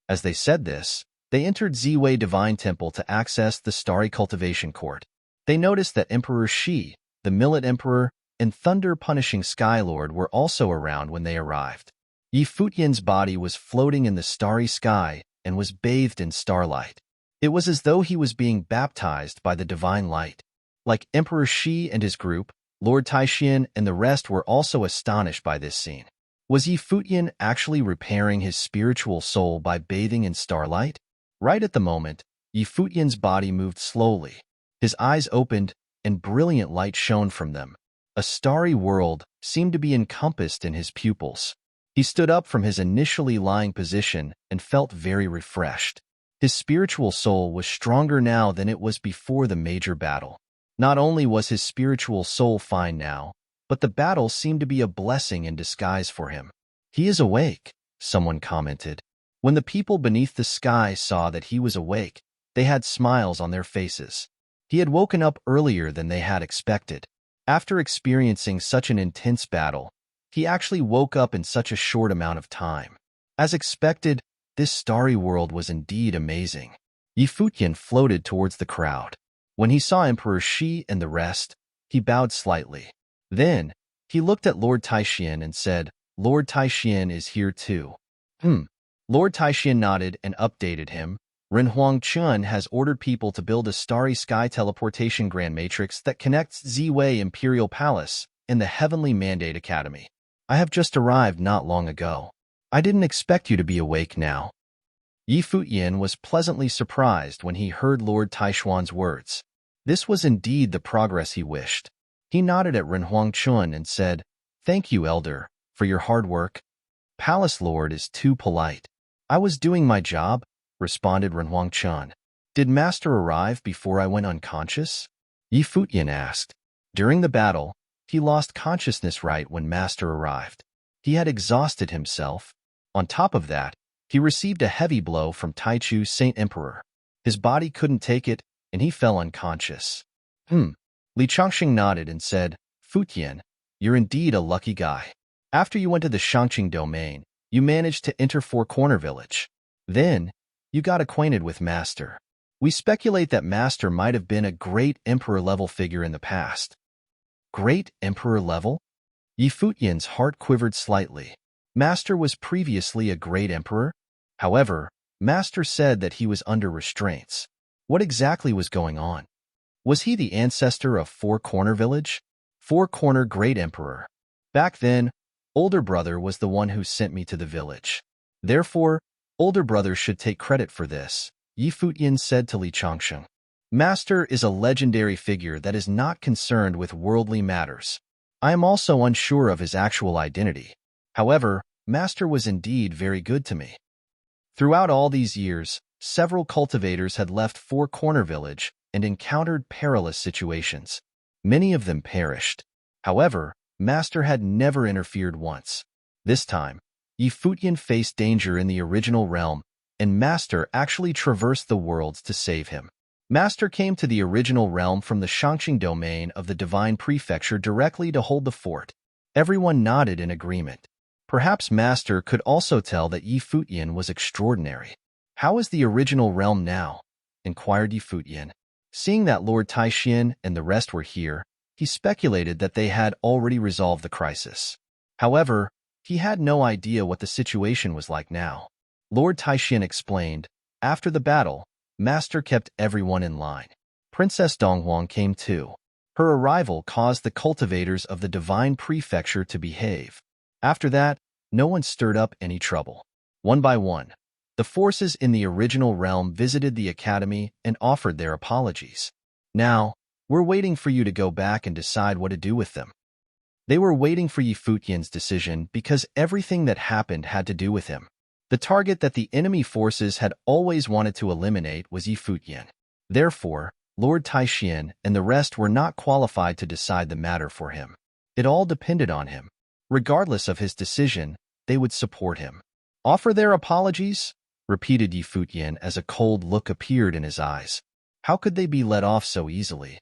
As they said this, they entered Z-Way Divine Temple to access the Starry Cultivation Court. They noticed that Emperor Shi, the Millet Emperor, and Thunder-Punishing Skylord were also around when they arrived. Yi Futian's body was floating in the starry sky and was bathed in starlight. It was as though he was being baptized by the divine light. Like Emperor Shi and his group, Lord Taixian and the rest were also astonished by this scene. Was Yi Futian actually repairing his spiritual soul by bathing in starlight? Right at the moment, Yi Futian's body moved slowly. His eyes opened, and brilliant light shone from them. A starry world seemed to be encompassed in his pupils. He stood up from his initially lying position and felt very refreshed. His spiritual soul was stronger now than it was before the major battle. Not only was his spiritual soul fine now, but the battle seemed to be a blessing in disguise for him. "He is awake," someone commented. When the people beneath the sky saw that he was awake, they had smiles on their faces. He had woken up earlier than they had expected. After experiencing such an intense battle, he actually woke up in such a short amount of time. As expected, this starry world was indeed amazing. Yi Futian floated towards the crowd. When he saw Emperor Shi and the rest, he bowed slightly. Then, he looked at Lord Taixian and said, "Lord Taixian is here too." Lord Taixian nodded and updated him. Renhuang Chun has ordered people to build a starry sky teleportation grand matrix that connects Z-Way Imperial Palace and the Heavenly Mandate Academy. I have just arrived not long ago. I didn't expect you to be awake now. Yi Futian was pleasantly surprised when he heard Lord Taishuan's words. This was indeed the progress he wished. He nodded at Renhuang Chun and said, "Thank you, Elder, for your hard work. Palace Lord is too polite." "I was doing my job," responded Renhuang Chun. "Did Master arrive before I went unconscious?" Yi Futian asked. During the battle, he lost consciousness right when Master arrived. He had exhausted himself. On top of that, he received a heavy blow from Taichu's Saint Emperor. His body couldn't take it, and he fell unconscious. Li Changqing nodded and said, Futian, you're indeed a lucky guy. After you went to the Shangqing domain, you managed to enter Four Corner Village. Then, you got acquainted with Master. We speculate that Master might have been a great emperor-level figure in the past. Great emperor level? Yi Futian's heart quivered slightly. Master was previously a great emperor? However, Master said that he was under restraints. What exactly was going on? Was he the ancestor of Four Corner Village? Four Corner Great Emperor. Back then, older brother was the one who sent me to the village. Therefore, older brother should take credit for this, Yi Futian said to Li Changqing. Master is a legendary figure that is not concerned with worldly matters. I am also unsure of his actual identity. However, Master was indeed very good to me. Throughout all these years, several cultivators had left Four Corner Village and encountered perilous situations. Many of them perished. However, Master had never interfered once. This time, Yi Futian faced danger in the original realm, and Master actually traversed the worlds to save him. Master came to the original realm from the Shangqing domain of the Divine Prefecture directly to hold the fort. Everyone nodded in agreement. Perhaps Master could also tell that Yi Futian was extraordinary. How is the original realm now? Inquired Yi Futian. Seeing that Lord Taixian and the rest were here, he speculated that they had already resolved the crisis. However, he had no idea what the situation was like now. Lord Taixian explained, after the battle, Master kept everyone in line. Princess Donghuang came too. Her arrival caused the cultivators of the Divine Prefecture to behave. After that, no one stirred up any trouble. One by one, the forces in the original realm visited the academy and offered their apologies. Now, we're waiting for you to go back and decide what to do with them. They were waiting for Yi Futian's decision because everything that happened had to do with him. The target that the enemy forces had always wanted to eliminate was Yi Futian. Therefore, Lord Taixian and the rest were not qualified to decide the matter for him. It all depended on him. Regardless of his decision, they would support him. Offer their apologies? Repeated Yi Futian as a cold look appeared in his eyes. How could they be let off so easily?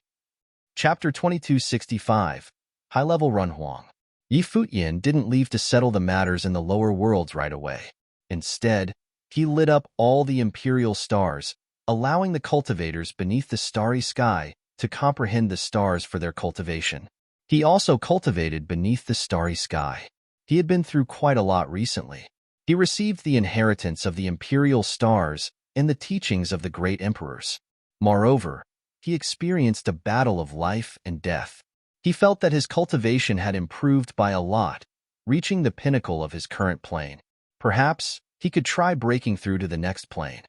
Chapter 2265, High-Level Runhuang. Yi Futian didn't leave to settle the matters in the lower worlds right away. Instead, he lit up all the imperial stars, allowing the cultivators beneath the starry sky to comprehend the stars for their cultivation. He also cultivated beneath the starry sky. He had been through quite a lot recently. He received the inheritance of the imperial stars and the teachings of the great emperors. Moreover, he experienced a battle of life and death. He felt that his cultivation had improved by a lot, reaching the pinnacle of his current plane. Perhaps he could try breaking through to the next plane.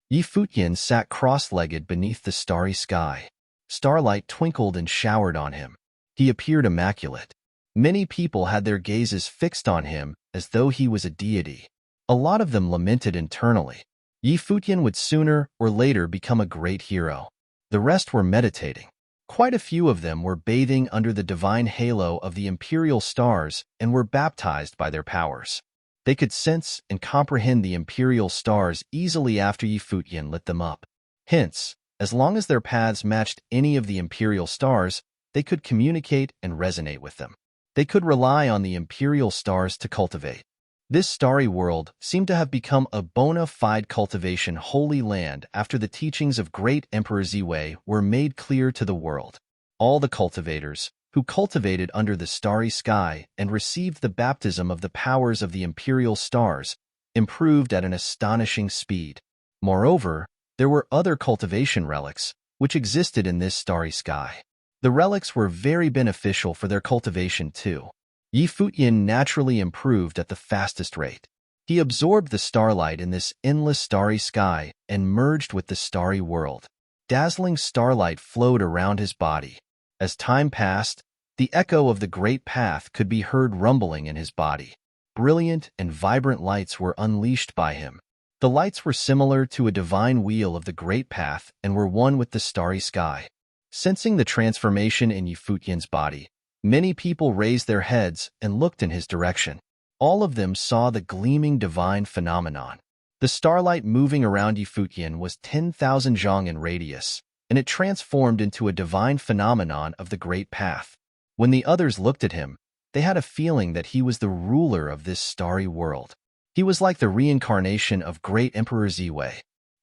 Yi Futian sat cross-legged beneath the starry sky. Starlight twinkled and showered on him. He appeared immaculate. Many people had their gazes fixed on him as though he was a deity. A lot of them lamented internally. Yi Futian would sooner or later become a great hero. The rest were meditating. Quite a few of them were bathing under the divine halo of the imperial stars and were baptized by their powers. They could sense and comprehend the imperial stars easily after Yi Futian lit them up. Hence, as long as their paths matched any of the imperial stars, they could communicate and resonate with them. They could rely on the imperial stars to cultivate. This starry world seemed to have become a bona fide cultivation holy land after the teachings of great Emperor Ziwei were made clear to the world. All the cultivators, who cultivated under the starry sky and received the baptism of the powers of the imperial stars, improved at an astonishing speed. Moreover, there were other cultivation relics, which existed in this starry sky. The relics were very beneficial for their cultivation too. Yi Futian naturally improved at the fastest rate. He absorbed the starlight in this endless starry sky and merged with the starry world. Dazzling starlight flowed around his body. As time passed, the echo of the great path could be heard rumbling in his body. Brilliant and vibrant lights were unleashed by him. The lights were similar to a divine wheel of the great path and were one with the starry sky. Sensing the transformation in Yi Futian's body, many people raised their heads and looked in his direction. All of them saw the gleaming divine phenomenon. The starlight moving around Futian was 10,000 zhang in radius, and it transformed into a divine phenomenon of the Great Path. When the others looked at him, they had a feeling that he was the ruler of this starry world. He was like the reincarnation of Great Emperor Ziwei.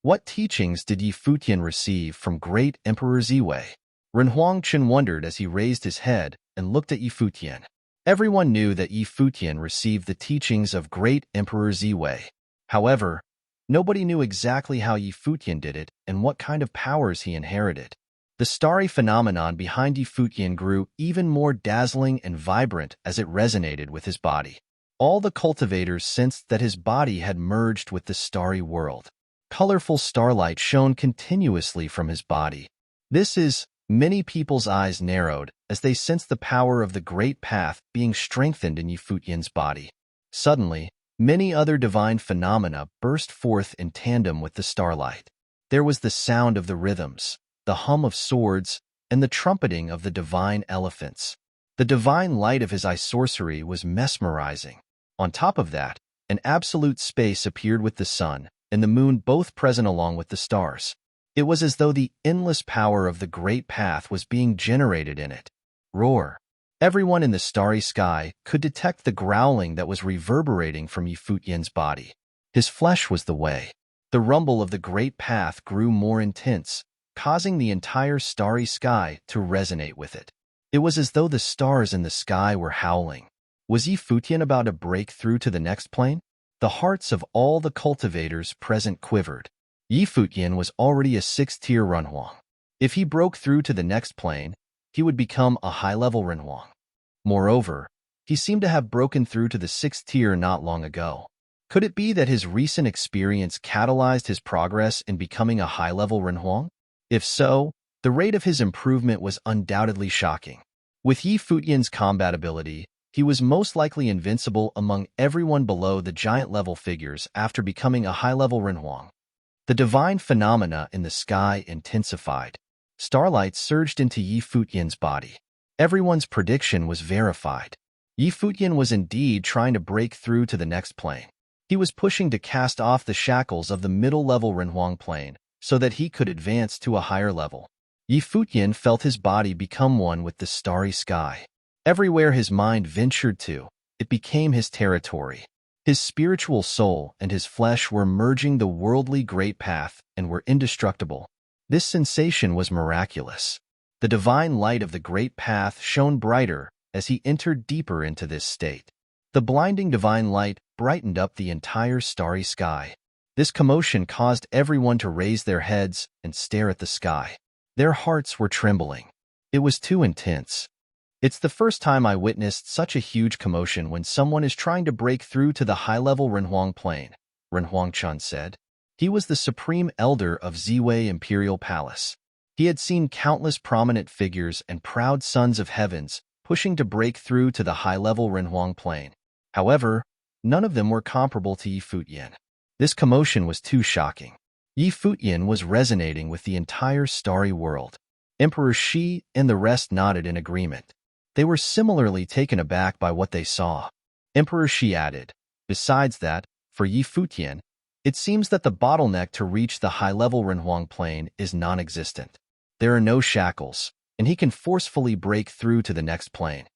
What teachings did Futian receive from Great Emperor Ziwei? Ren Huangchen wondered as he raised his head and looked at Futian. Everyone knew that Futian received the teachings of Great Emperor Ziwei. However, nobody knew exactly how Futian did it and what kind of powers he inherited. The starry phenomenon behind Futian grew even more dazzling and vibrant as it resonated with his body. All the cultivators sensed that his body had merged with the starry world. Colorful starlight shone continuously from his body. Many people's eyes narrowed as they sensed the power of the Great Path being strengthened in Futian's body. Suddenly, many other divine phenomena burst forth in tandem with the starlight. There was the sound of the rhythms, the hum of swords, and the trumpeting of the divine elephants. The divine light of his eye sorcery was mesmerizing. On top of that, an absolute space appeared with the sun and the moon both present along with the stars. It was as though the endless power of the Great Path was being generated in it. Roar! Everyone in the starry sky could detect the growling that was reverberating from Futian's body. His flesh was the way. The rumble of the Great Path grew more intense, causing the entire starry sky to resonate with it. It was as though the stars in the sky were howling. Was Futian about to break through to the next plane? The hearts of all the cultivators present quivered. Futian was already a 6th-tier Renhuang. If he broke through to the next plane, he would become a high-level Renhuang. Moreover, he seemed to have broken through to the 6th tier not long ago. Could it be that his recent experience catalyzed his progress in becoming a high-level Renhuang? If so, the rate of his improvement was undoubtedly shocking. With Futian's combat ability, he was most likely invincible among everyone below the giant-level figures after becoming a high-level Renhuang. The divine phenomena in the sky intensified. Starlight surged into Futian's body. Everyone's prediction was verified. Futian was indeed trying to break through to the next plane. He was pushing to cast off the shackles of the middle-level Renhuang plane so that he could advance to a higher level. Futian felt his body become one with the starry sky. Everywhere his mind ventured to, it became his territory. His spiritual soul and his flesh were merging the worldly Great Path and were indestructible. This sensation was miraculous. The divine light of the Great Path shone brighter as he entered deeper into this state. The blinding divine light brightened up the entire starry sky. This commotion caused everyone to raise their heads and stare at the sky. Their hearts were trembling. It was too intense. It's the first time I witnessed such a huge commotion when someone is trying to break through to the high-level Renhuang plane, Ren Huangchen said. He was the supreme elder of Ziwei Imperial Palace. He had seen countless prominent figures and proud sons of heavens pushing to break through to the high-level Renhuang plane. However, none of them were comparable to Futian. This commotion was too shocking. Futian was resonating with the entire starry world. Emperor Shi and the rest nodded in agreement. They were similarly taken aback by what they saw. Emperor Shi added, "Besides that, for Futian, it seems that the bottleneck to reach the high-level Renhuang plane is non-existent. There are no shackles, and he can forcefully break through to the next plane."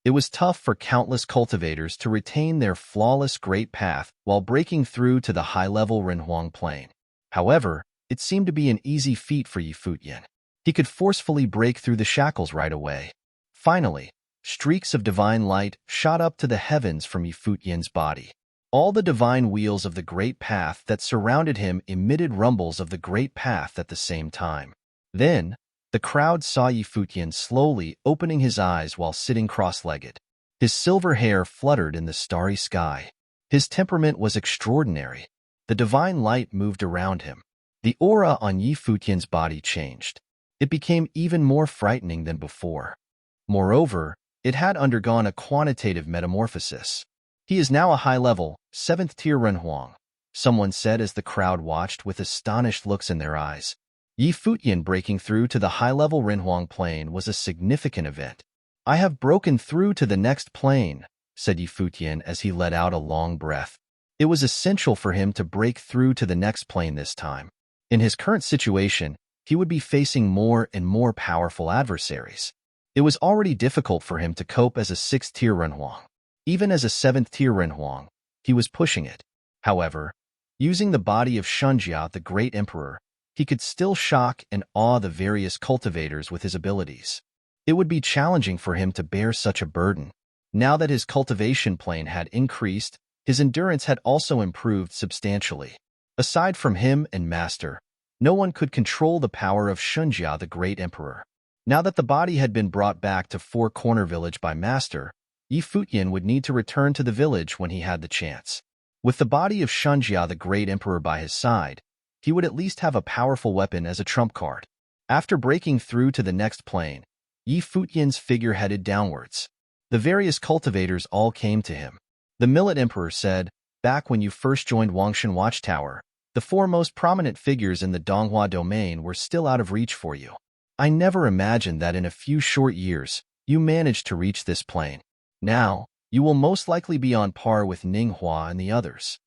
It was tough for countless cultivators to retain their flawless Great Path while breaking through to the high-level Renhuang plane. However, it seemed to be an easy feat for Futian. He could forcefully break through the shackles right away. Finally, streaks of divine light shot up to the heavens from Futian's body. All the divine wheels of the Great Path that surrounded him emitted rumbles of the Great Path at the same time. Then, the crowd saw Futian slowly opening his eyes while sitting cross-legged. His silver hair fluttered in the starry sky. His temperament was extraordinary. The divine light moved around him. The aura on Futian's body changed. It became even more frightening than before. Moreover, it had undergone a quantitative metamorphosis. "He is now a high-level, 7th-tier Renhuang," someone said as the crowd watched with astonished looks in their eyes. Futian breaking through to the high-level Renhuang plane was a significant event. "I have broken through to the next plane," said Futian as he let out a long breath. It was essential for him to break through to the next plane this time. In his current situation, he would be facing more and more powerful adversaries. It was already difficult for him to cope as a 6th-tier Renhuang. Even as a 7th-tier Renhuang, he was pushing it. However, using the body of Shunjia, the Great Emperor, he could still shock and awe the various cultivators with his abilities. It would be challenging for him to bear such a burden. Now that his cultivation plane had increased, his endurance had also improved substantially. Aside from him and Master, no one could control the power of Shunjia, the Great Emperor. Now that the body had been brought back to Four Corner Village by Master, Futian would need to return to the village when he had the chance. With the body of Shunjia, the Great Emperor by his side, he would at least have a powerful weapon as a trump card. After breaking through to the next plane, Futian's figure headed downwards. The various cultivators all came to him. The Millet Emperor said, "Back when you first joined Wangshan Watchtower, the 4 most prominent figures in the Donghua domain were still out of reach for you. I never imagined that in a few short years, you managed to reach this plane. Now, you will most likely be on par with Ninghua and the others."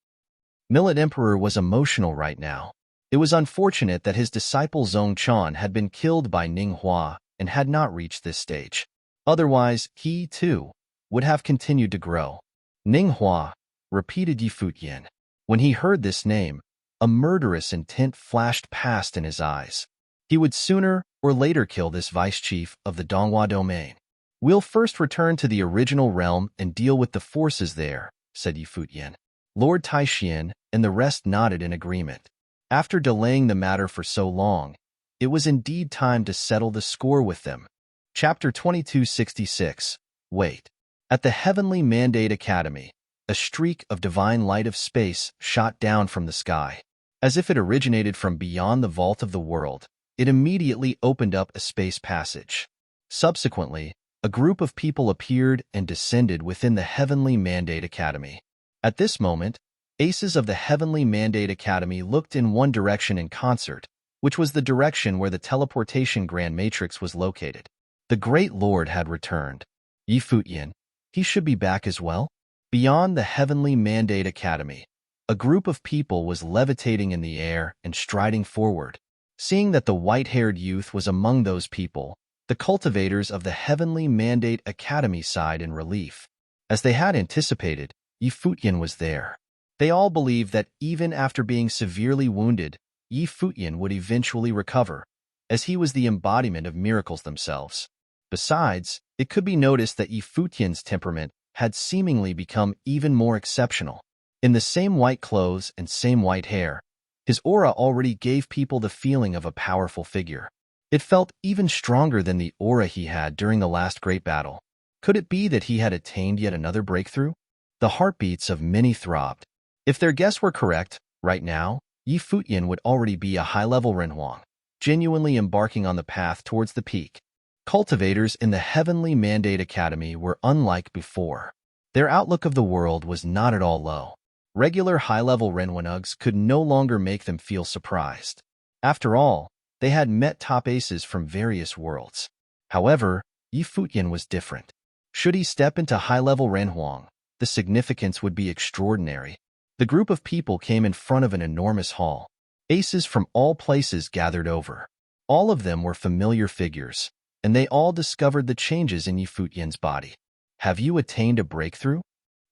Millet Emperor was emotional right now. It was unfortunate that his disciple Zhongchan had been killed by Ninghua and had not reached this stage. Otherwise, he, too, would have continued to grow. Ninghua, repeated Futian. When he heard this name, a murderous intent flashed past in his eyes. He would sooner or later kill this vice-chief of the Donghua domain. "We'll first return to the original realm and deal with the forces there," said Futian. Lord Taixian and the rest nodded in agreement. After delaying the matter for so long, it was indeed time to settle the score with them. Chapter 2266. Wait. At the Heavenly Mandate Academy, a streak of divine light of space shot down from the sky. As if it originated from beyond the vault of the world, it immediately opened up a space passage. Subsequently, a group of people appeared and descended within the Heavenly Mandate Academy. At this moment, aces of the Heavenly Mandate Academy looked in one direction in concert, which was the direction where the teleportation Grand Matrix was located. The Great Lord had returned. Futian, he should be back as well? Beyond the Heavenly Mandate Academy, a group of people was levitating in the air and striding forward. Seeing that the white-haired youth was among those people, the cultivators of the Heavenly Mandate Academy sighed in relief. As they had anticipated, Futian was there. They all believed that even after being severely wounded, Futian would eventually recover, as he was the embodiment of miracles themselves. Besides, it could be noticed that Futian's temperament had seemingly become even more exceptional. In the same white clothes and same white hair, his aura already gave people the feeling of a powerful figure. It felt even stronger than the aura he had during the last great battle. Could it be that he had attained yet another breakthrough? The heartbeats of many throbbed. If their guess were correct, right now, Futian would already be a high-level Renhuang, genuinely embarking on the path towards the peak. Cultivators in the Heavenly Mandate Academy were unlike before. Their outlook of the world was not at all low. Regular high-level Renhuanugs could no longer make them feel surprised. After all, they had met top aces from various worlds. However, Futian was different. Should he step into high-level Renhuang, the significance would be extraordinary. The group of people came in front of an enormous hall. Aces from all places gathered over. All of them were familiar figures, and they all discovered the changes in Futian's body. "Have you attained a breakthrough?"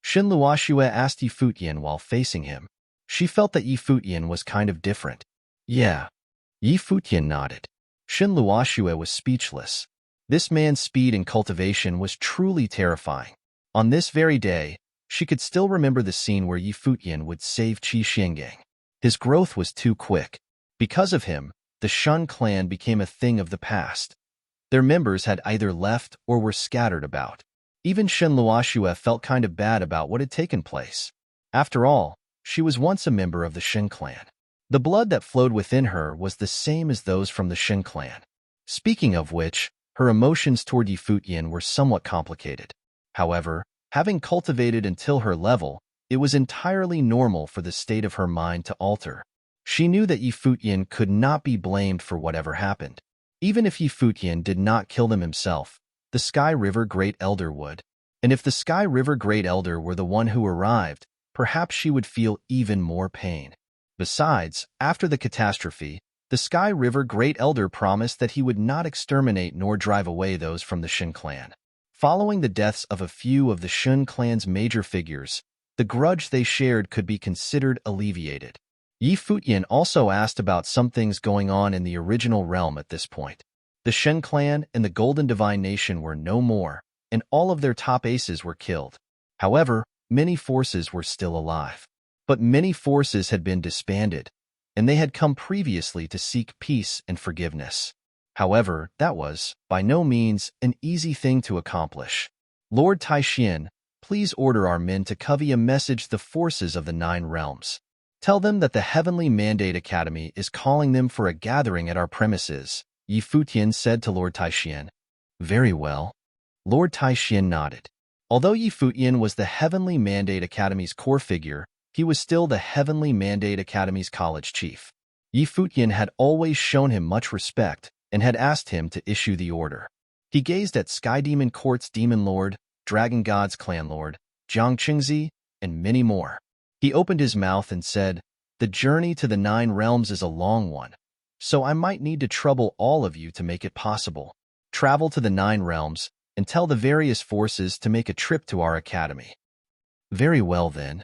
Xin Luoxue asked Futian while facing him. She felt that Futian was kind of different. "Yeah." Futian nodded. Xin Luoxue was speechless. This man's speed and cultivation was truly terrifying. On this very day, she could still remember the scene where Futian would save Qi Xiangang. His growth was too quick. Because of him, the Shun clan became a thing of the past. Their members had either left or were scattered about. Even Xin Luoxue felt kind of bad about what had taken place. After all, she was once a member of the Shin clan. The blood that flowed within her was the same as those from the Shin clan. Speaking of which, her emotions toward Futian were somewhat complicated. However, having cultivated until her level, it was entirely normal for the state of her mind to alter. She knew that Futian could not be blamed for whatever happened. Even if Futian did not kill them himself, the Sky River Great Elder would. And if the Sky River Great Elder were the one who arrived, perhaps she would feel even more pain. Besides, after the catastrophe, the Sky River Great Elder promised that he would not exterminate nor drive away those from the Shun clan. Following the deaths of a few of the Shun clan's major figures, the grudge they shared could be considered alleviated. Yi Futian also asked about some things going on in the original realm at this point. The Shen clan and the Golden Divine Nation were no more, and all of their top aces were killed. However, many forces were still alive. But many forces had been disbanded, and they had come previously to seek peace and forgiveness. However, that was, by no means, an easy thing to accomplish. Lord Taishin, please order our men to convey a message to the forces of the 9 realms. Tell them that the Heavenly Mandate Academy is calling them for a gathering at our premises, Yi Futian said to Lord Taishin. Very well. Lord Taishin nodded. Although Yi Futian was the Heavenly Mandate Academy's core figure, he was still the Heavenly Mandate Academy's college chief. Yi Futian had always shown him much respect and had asked him to issue the order. He gazed at Sky Demon Court's Demon Lord, Dragon God's Clan Lord, Jiang Qingzi, and many more. He opened his mouth and said, "The journey to the 9 realms is a long one, so I might need to trouble all of you to make it possible. Travel to the 9 realms and tell the various forces to make a trip to our academy." Very well then.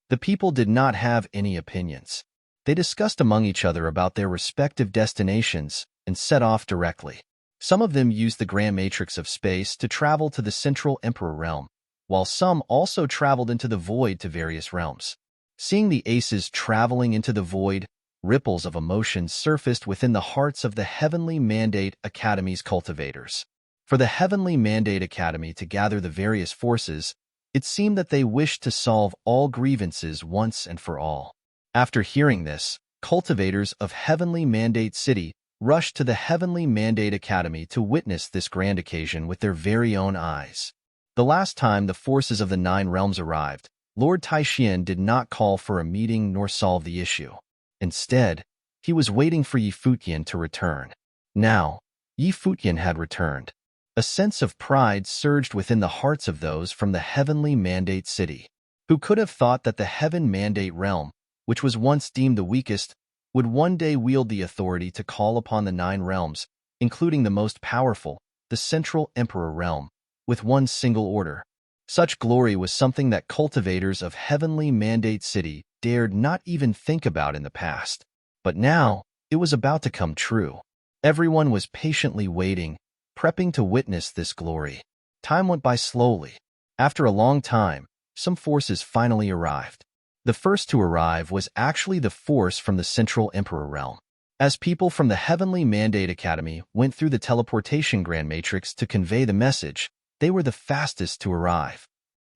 The people did not have any opinions. They discussed among each other about their respective destinations and set off directly. Some of them used the Grand Matrix of Space to travel to the Central Emperor realm, while some also traveled into the void to various realms. Seeing the aces traveling into the void, ripples of emotion surfaced within the hearts of the Heavenly Mandate Academy's cultivators. For the Heavenly Mandate Academy to gather the various forces, it seemed that they wished to solve all grievances once and for all. After hearing this, cultivators of Heavenly Mandate City rushed to the Heavenly Mandate Academy to witness this grand occasion with their very own eyes. The last time the forces of the 9 realms arrived, Lord Taishin did not call for a meeting nor solve the issue. Instead, he was waiting for Yi Futian to return. Now, Yi Futian had returned. A sense of pride surged within the hearts of those from the Heavenly Mandate City. Who could have thought that the Heaven Mandate realm, which was once deemed the weakest, would one day wield the authority to call upon the 9 realms, including the most powerful, the Central Emperor realm, with one single order? Such glory was something that cultivators of Heavenly Mandate City dared not even think about in the past. But now, it was about to come true. Everyone was patiently waiting, prepping to witness this glory. Time went by slowly. After a long time, some forces finally arrived. The first to arrive was actually the force from the Central Emperor realm. As people from the Heavenly Mandate Academy went through the teleportation Grand Matrix to convey the message, they were the fastest to arrive.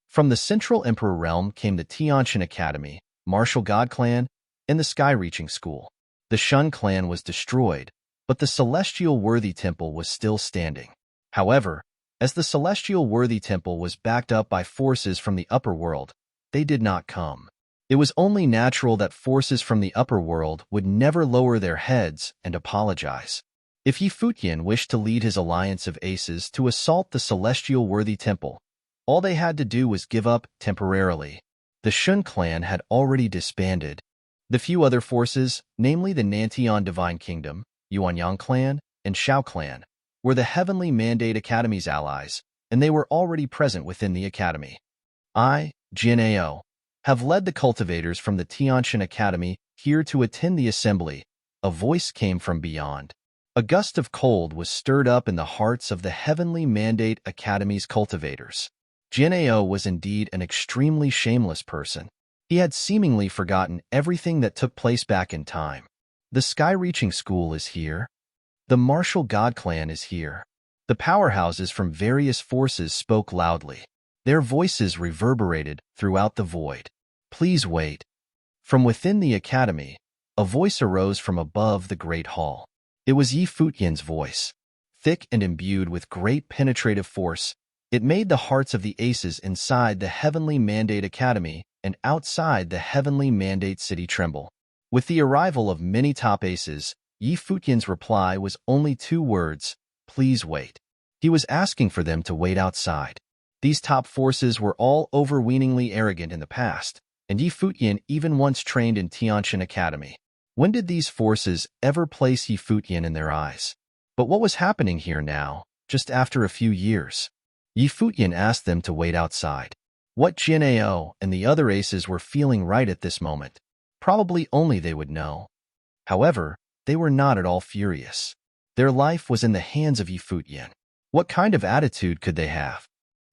From the Central Emperor realm came the Tianshan Academy, Martial God Clan, and the Sky-Reaching School. The Shun clan was destroyed, but the Celestial Worthy Temple was still standing. However, as the Celestial Worthy Temple was backed up by forces from the upper world, they did not come. It was only natural that forces from the upper world would never lower their heads and apologize. If Yi Futian wished to lead his alliance of aces to assault the Celestial Worthy Temple, all they had to do was give up temporarily. The Shun clan had already disbanded. The few other forces, namely the Nantian Divine Kingdom, Yuanyang clan, and Shao clan, were the Heavenly Mandate Academy's allies, and they were already present within the academy. I, Jinao, have led the cultivators from the Tianshan Academy here to attend the assembly. A voice came from beyond. A gust of cold was stirred up in the hearts of the Heavenly Mandate Academy's cultivators. Jinao was indeed an extremely shameless person. He had seemingly forgotten everything that took place back in time. The Sky-Reaching School is here. The Martial God Clan is here. The powerhouses from various forces spoke loudly. Their voices reverberated throughout the void. Please wait. From within the academy, a voice arose from above the great hall. It was Yi Futian's voice. Thick and imbued with great penetrative force, it made the hearts of the aces inside the Heavenly Mandate Academy and outside the Heavenly Mandate City tremble. With the arrival of many top aces, Yi Futian's reply was only 2 words, please wait. He was asking for them to wait outside. These top forces were all overweeningly arrogant in the past, and Yi Futian even once trained in Tianqian Academy. When did these forces ever place Yi Futian in their eyes? But what was happening here now, just after a few years? Yi Futian asked them to wait outside. What Jin Ao and the other aces were feeling right at this moment, probably only they would know. However, they were not at all furious. Their life was in the hands of Yi Futian. What kind of attitude could they have?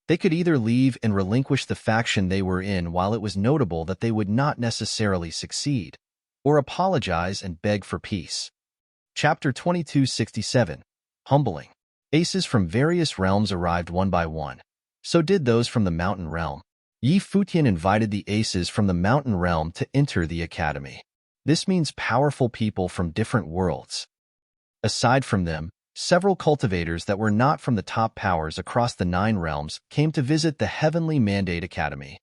They could either leave and relinquish the faction they were in while it was notable that they would not necessarily succeed, or apologize and beg for peace. Chapter 2267. Humbling. Aces from various realms arrived one by one. So did those from the mountain realm. Yi Futian invited the aces from the mountain realm to enter the academy. This means powerful people from different worlds. Aside from them, several cultivators that were not from the top powers across the 9 realms came to visit the Heavenly Mandate Academy.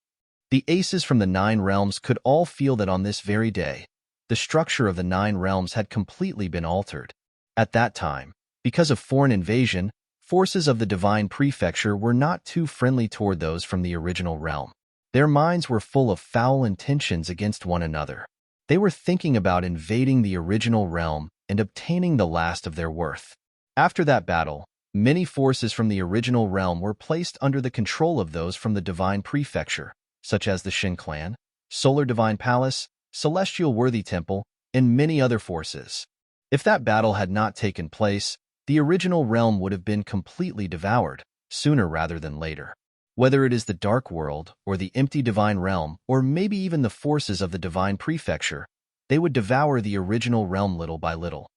The aces from the 9 realms could all feel that on this very day, the structure of the 9 realms had completely been altered. At that time, because of foreign invasion, forces of the Divine Prefecture were not too friendly toward those from the original realm. Their minds were full of foul intentions against one another. They were thinking about invading the original realm and obtaining the last of their worth. After that battle, many forces from the original realm were placed under the control of those from the Divine Prefecture, such as the Shin Clan, Solar Divine Palace, Celestial Worthy Temple, and many other forces. If that battle had not taken place, the original realm would have been completely devoured, sooner rather than later. Whether it is the Dark World, or the empty Divine Realm, or maybe even the forces of the Divine Prefecture, they would devour the original realm little by little.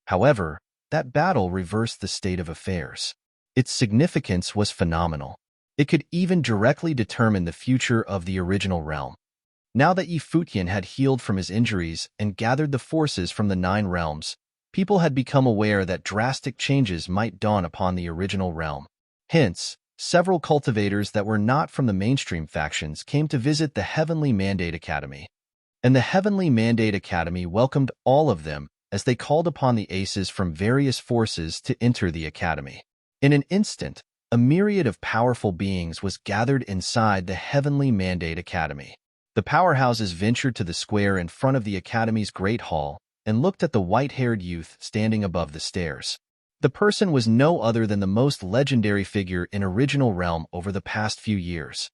However, that battle reversed the state of affairs. Its significance was phenomenal. It could even directly determine the future of the original realm. Now that Yi Futian had healed from his injuries and gathered the forces from the 9 realms, people had become aware that drastic changes might dawn upon the original realm. Hence, several cultivators that were not from the mainstream factions came to visit the Heavenly Mandate Academy. And the Heavenly Mandate Academy welcomed all of them as they called upon the aces from various forces to enter the academy. In an instant, a myriad of powerful beings was gathered inside the Heavenly Mandate Academy. The powerhouses ventured to the square in front of the academy's great hall and looked at the white-haired youth standing above the stairs. The person was no other than the most legendary figure in original realm over the past few years.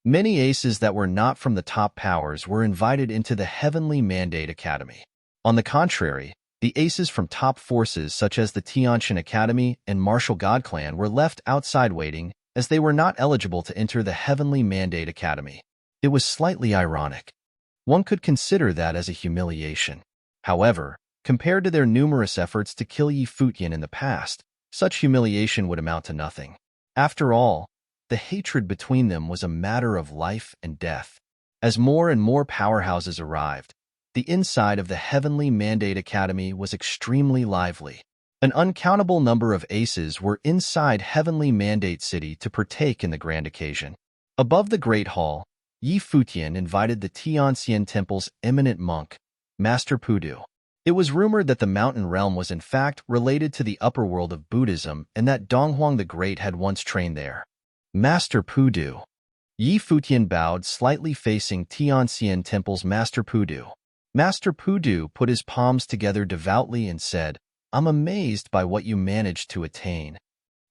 Many aces that were not from the top powers were invited into the Heavenly Mandate Academy. On the contrary, the aces from top forces such as the Tianqian Academy and Martial God Clan were left outside waiting as they were not eligible to enter the Heavenly Mandate Academy. It was slightly ironic. One could consider that as a humiliation. However, compared to their numerous efforts to kill Yi Futian in the past, such humiliation would amount to nothing. After all, the hatred between them was a matter of life and death. As more and more powerhouses arrived, the inside of the Heavenly Mandate Academy was extremely lively. An uncountable number of aces were inside Heavenly Mandate City to partake in the grand occasion. Above the Great Hall, Yi Futian invited the Tianqian Temple's eminent monk, Master Pudu. It was rumored that the mountain realm was in fact related to the upper world of Buddhism and that Donghuang the Great had once trained there. Master Pudu. Yi Futian bowed slightly facing Tianqian Temple's Master Pudu. Master Pudu put his palms together devoutly and said, "I'm amazed by what you managed to attain."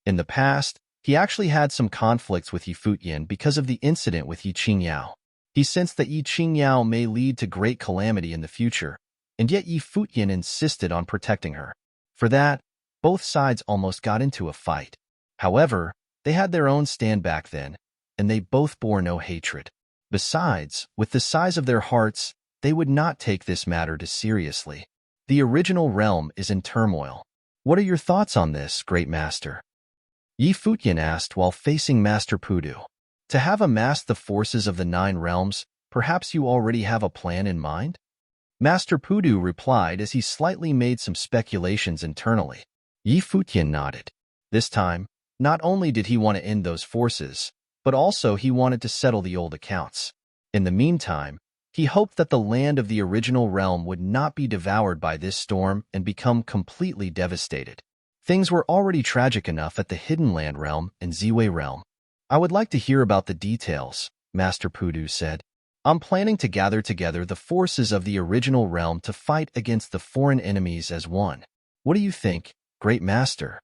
In the past, he actually had some conflicts with Yi Futian because of the incident with Yi Qingyao. He sensed that Yi Qingyao may lead to great calamity in the future, and yet Yi Futian insisted on protecting her. For that, both sides almost got into a fight. However, they had their own stand back then, and they both bore no hatred. Besides, with the size of their hearts, they would not take this matter too seriously. The original realm is in turmoil. What are your thoughts on this, Great Master? Yi Futian asked while facing Master Pudu. To have amassed the forces of the 9 realms, perhaps you already have a plan in mind? Master Pudu replied as he slightly made some speculations internally. Yi Futian nodded. This time, not only did he want to end those forces, but also he wanted to settle the old accounts. In the meantime, he hoped that the land of the original realm would not be devoured by this storm and become completely devastated. Things were already tragic enough at the Hidden Land realm and Ziwei realm. I would like to hear about the details, Master Pudu said. I'm planning to gather together the forces of the original realm to fight against the foreign enemies as one. What do you think, Great Master?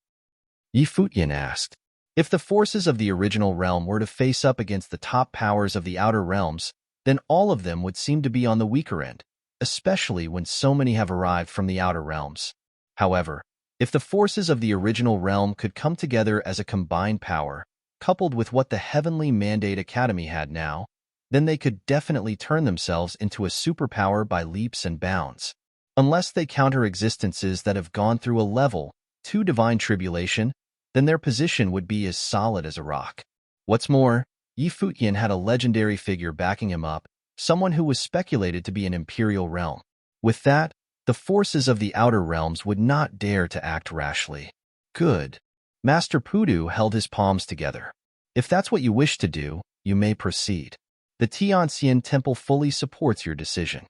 Futian asked. If the forces of the original realm were to face up against the top powers of the outer realms, then all of them would seem to be on the weaker end, especially when so many have arrived from the outer realms. However, if the forces of the original realm could come together as a combined power, coupled with what the Heavenly Mandate Academy had now, then they could definitely turn themselves into a superpower by leaps and bounds. Unless they counter existences that have gone through a level 2 divine tribulation, then their position would be as solid as a rock. What's more, Futian had a legendary figure backing him up, someone who was speculated to be an imperial realm. With that, the forces of the outer realms would not dare to act rashly. Good. Master Pudu held his palms together. If that's what you wish to do, you may proceed. The Tianxian Temple fully supports your decision.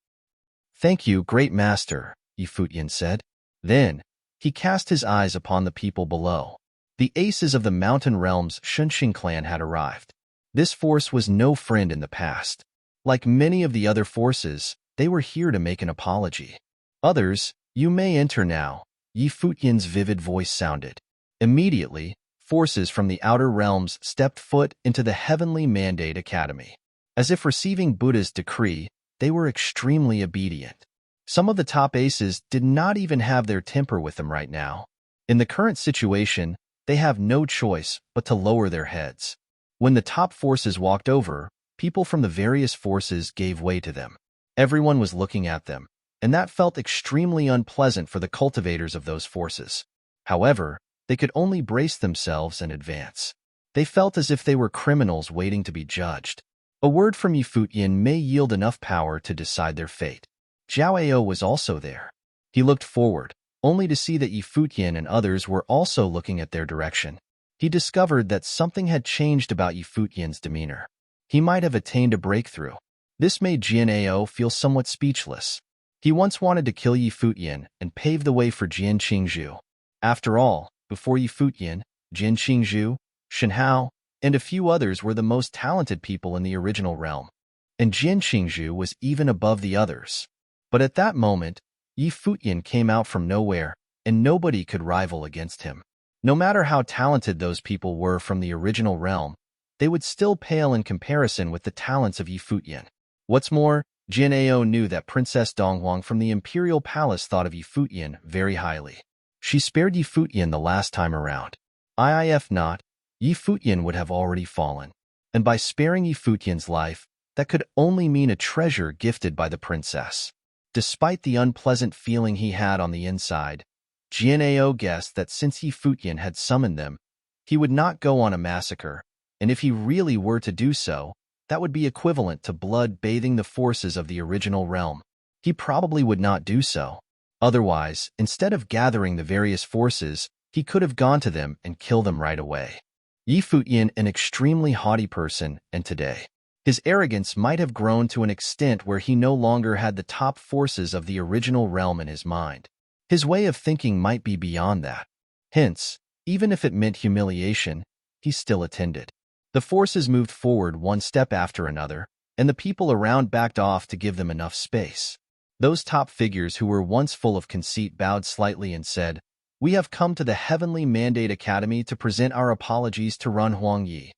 Thank you, Great Master, Futian said. Then, he cast his eyes upon the people below. The aces of the mountain realm's Shunxing clan had arrived. This force was no friend in the past. Like many of the other forces, they were here to make an apology. Others, you may enter now, Futian's vivid voice sounded. Immediately, forces from the outer realms stepped foot into the Heavenly Mandate Academy. As if receiving Buddha's decree, they were extremely obedient. Some of the top aces did not even have their temper with them right now. In the current situation, they have no choice but to lower their heads. When the top forces walked over, people from the various forces gave way to them. Everyone was looking at them, and that felt extremely unpleasant for the cultivators of those forces. However, they could only brace themselves and advance. They felt as if they were criminals waiting to be judged. A word from Futian may yield enough power to decide their fate. Zhao Ao was also there. He looked forward, only to see that Futian and others were also looking at their direction. He discovered that something had changed about Futian's demeanor. He might have attained a breakthrough. This made Jian Ao feel somewhat speechless. He once wanted to kill Futian and pave the way for Jian Qingzhu. After all, before Futian, Jian Qingzhu, Shen Hao, and a few others were the most talented people in the original realm, and Jian Qingzhu was even above the others. But at that moment, Futian came out from nowhere, and nobody could rival against him. No matter how talented those people were from the original realm, they would still pale in comparison with the talents of Futian. What's more, Jian Ao knew that Princess Donghuang from the Imperial Palace thought of Futian very highly. She spared Futian the last time around. If not, Futian would have already fallen. And by sparing Futian's life, that could only mean a treasure gifted by the princess. Despite the unpleasant feeling he had on the inside, Jian Ao guessed that since Futian had summoned them, he would not go on a massacre, and if he really were to do so, that would be equivalent to blood bathing the forces of the original realm. He probably would not do so. Otherwise, instead of gathering the various forces, he could have gone to them and killed them right away. Futian, an extremely haughty person, and today, his arrogance might have grown to an extent where he no longer had the top forces of the original realm in his mind. His way of thinking might be beyond that. Hence, even if it meant humiliation, he still attended. The forces moved forward one step after another, and the people around backed off to give them enough space. Those top figures who were once full of conceit bowed slightly and said, "We have come to the Heavenly Mandate Academy to present our apologies to Ren Huangyi."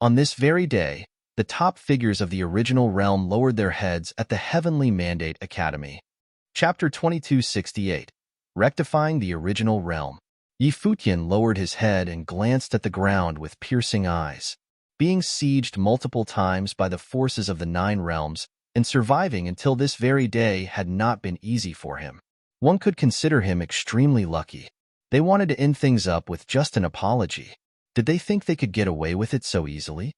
On this very day, the top figures of the original realm lowered their heads at the Heavenly Mandate Academy. Chapter 2268, Rectifying the Original Realm. Futian lowered his head and glanced at the ground with piercing eyes. Being sieged multiple times by the forces of the 9 realms and surviving until this very day had not been easy for him. One could consider him extremely lucky. They wanted to end things up with just an apology. Did they think they could get away with it so easily?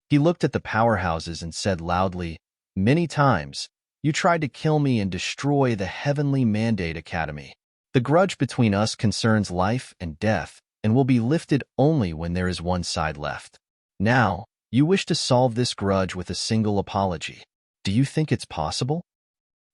He looked at the powerhouses and said loudly, "Many times, you tried to kill me and destroy the Heavenly Mandate Academy. The grudge between us concerns life and death and will be lifted only when there is one side left. Now, you wish to solve this grudge with a single apology. Do you think it's possible?"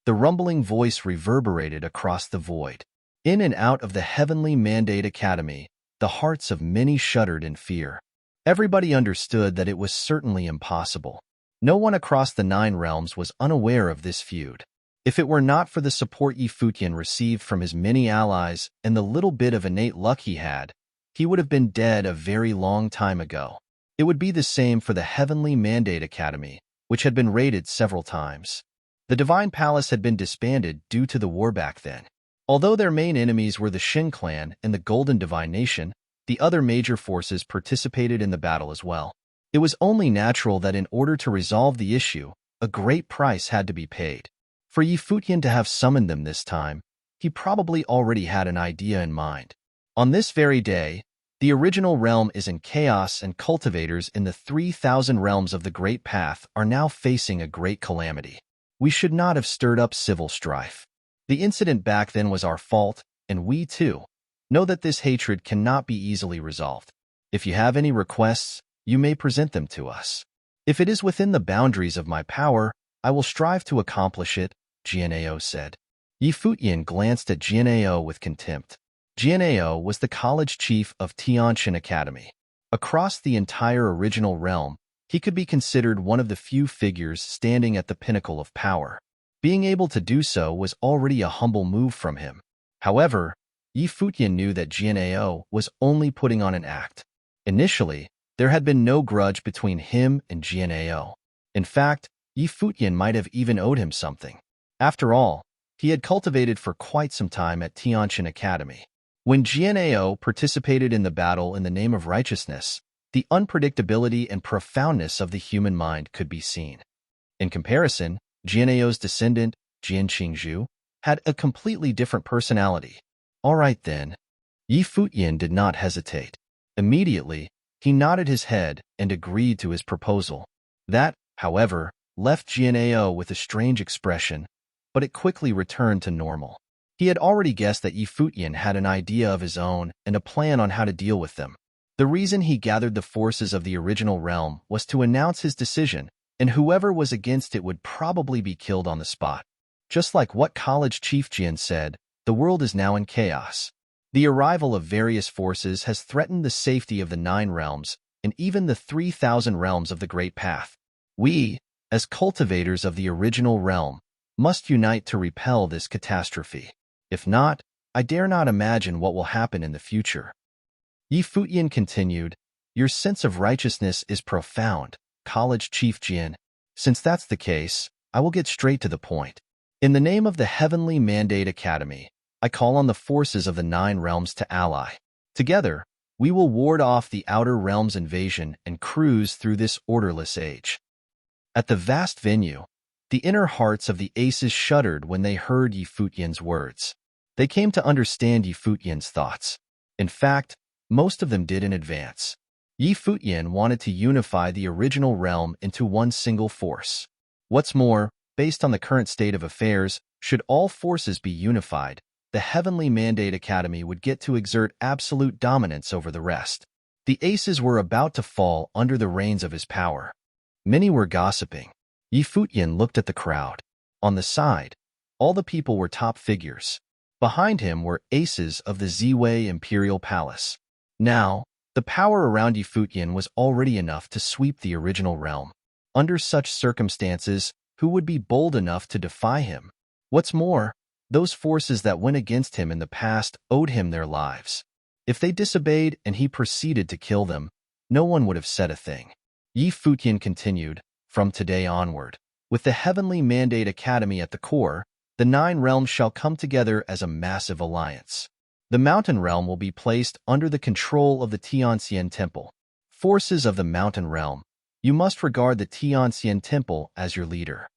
The rumbling voice reverberated across the void. In and out of the Heavenly Mandate Academy, the hearts of many shuddered in fear. Everybody understood that it was certainly impossible. No one across the Nine Realms was unaware of this feud. If it were not for the support Futian received from his many allies and the little bit of innate luck he would have been dead a very long time ago. It would be the same for the Heavenly Mandate Academy, which had been raided several times. The Divine Palace had been disbanded due to the war back then. Although their main enemies were the Shin clan and the Golden Divine Nation, the other major forces participated in the battle as well. It was only natural that in order to resolve the issue, a great price had to be paid. For Futian to have summoned them this time, he probably already had an idea in mind. On this very day, the original realm is in chaos and cultivators in the 3,000 realms of the Great Path are now facing a great calamity. We should not have stirred up civil strife. The incident back then was our fault, and we, too, know that this hatred cannot be easily resolved. If you have any requests, you may present them to us. If it is within the boundaries of my power, I will strive to accomplish it, Jian'eo said. Futian glanced at Jian'eo with contempt. Jian'eo was the college chief of Tianqian Academy. Across the entire original realm, he could be considered one of the few figures standing at the pinnacle of power. Being able to do so was already a humble move from him. However, Futian knew that Jian'eo was only putting on an act. Initially, there had been no grudge between him and Jian'eo. In fact, Futian might have even owed him something. After all, he had cultivated for quite some time at Tianqian Academy. When Jian'eo participated in the battle in the name of righteousness, the unpredictability and profoundness of the human mind could be seen. In comparison, Jian'eo's descendant, Jian Qingzhu, had a completely different personality. All right then. Futian did not hesitate. Immediately, he nodded his head and agreed to his proposal. That, however, left Jian'eo with a strange expression, but it quickly returned to normal. He had already guessed that Futian had an idea of his own and a plan on how to deal with them. The reason he gathered the forces of the original realm was to announce his decision, and whoever was against it would probably be killed on the spot. Just like what College Chief Jian said, the world is now in chaos. The arrival of various forces has threatened the safety of the 9 realms and even the 3,000 realms of the Great Path. We, as cultivators of the original realm, must unite to repel this catastrophe. If not, I dare not imagine what will happen in the future. Futian continued, Your sense of righteousness is profound, College Chief Jian. Since that's the case, I will get straight to the point. In the name of the Heavenly Mandate Academy, I call on the forces of the 9 realms to ally. Together, we will ward off the Outer Realms invasion and cruise through this orderless age. At the vast venue, the inner hearts of the aces shuddered when they heard Futian's words. They came to understand Futian's thoughts. In fact, most of them did in advance. Futian wanted to unify the original realm into one single force. What's more, based on the current state of affairs, should all forces be unified, the Heavenly Mandate Academy would get to exert absolute dominance over the rest. The aces were about to fall under the reins of his power. Many were gossiping. Futian looked at the crowd. On the side, all the people were top figures. Behind him were aces of the Ziwei Imperial Palace. Now, the power around Futian was already enough to sweep the original realm. Under such circumstances, who would be bold enough to defy him? What's more, those forces that went against him in the past owed him their lives. If they disobeyed and he proceeded to kill them, no one would have said a thing. Futian continued, From today onward, with the Heavenly Mandate Academy at the core, the 9 realms shall come together as a massive alliance. The Mountain Realm will be placed under the control of the Tianqian Temple. Forces of the Mountain Realm, you must regard the Tianqian Temple as your leader.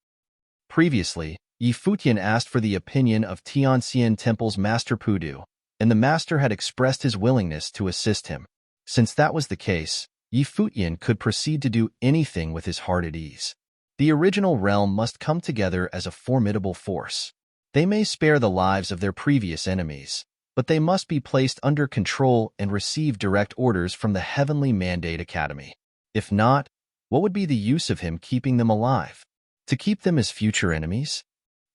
Previously, Futian asked for the opinion of Tianqian Temple's Master Pudu, and the master had expressed his willingness to assist him. Since that was the case, Futian could proceed to do anything with his heart at ease. The original realm must come together as a formidable force. They may spare the lives of their previous enemies, but they must be placed under control and receive direct orders from the Heavenly Mandate Academy. If not, what would be the use of him keeping them alive? To keep them as future enemies?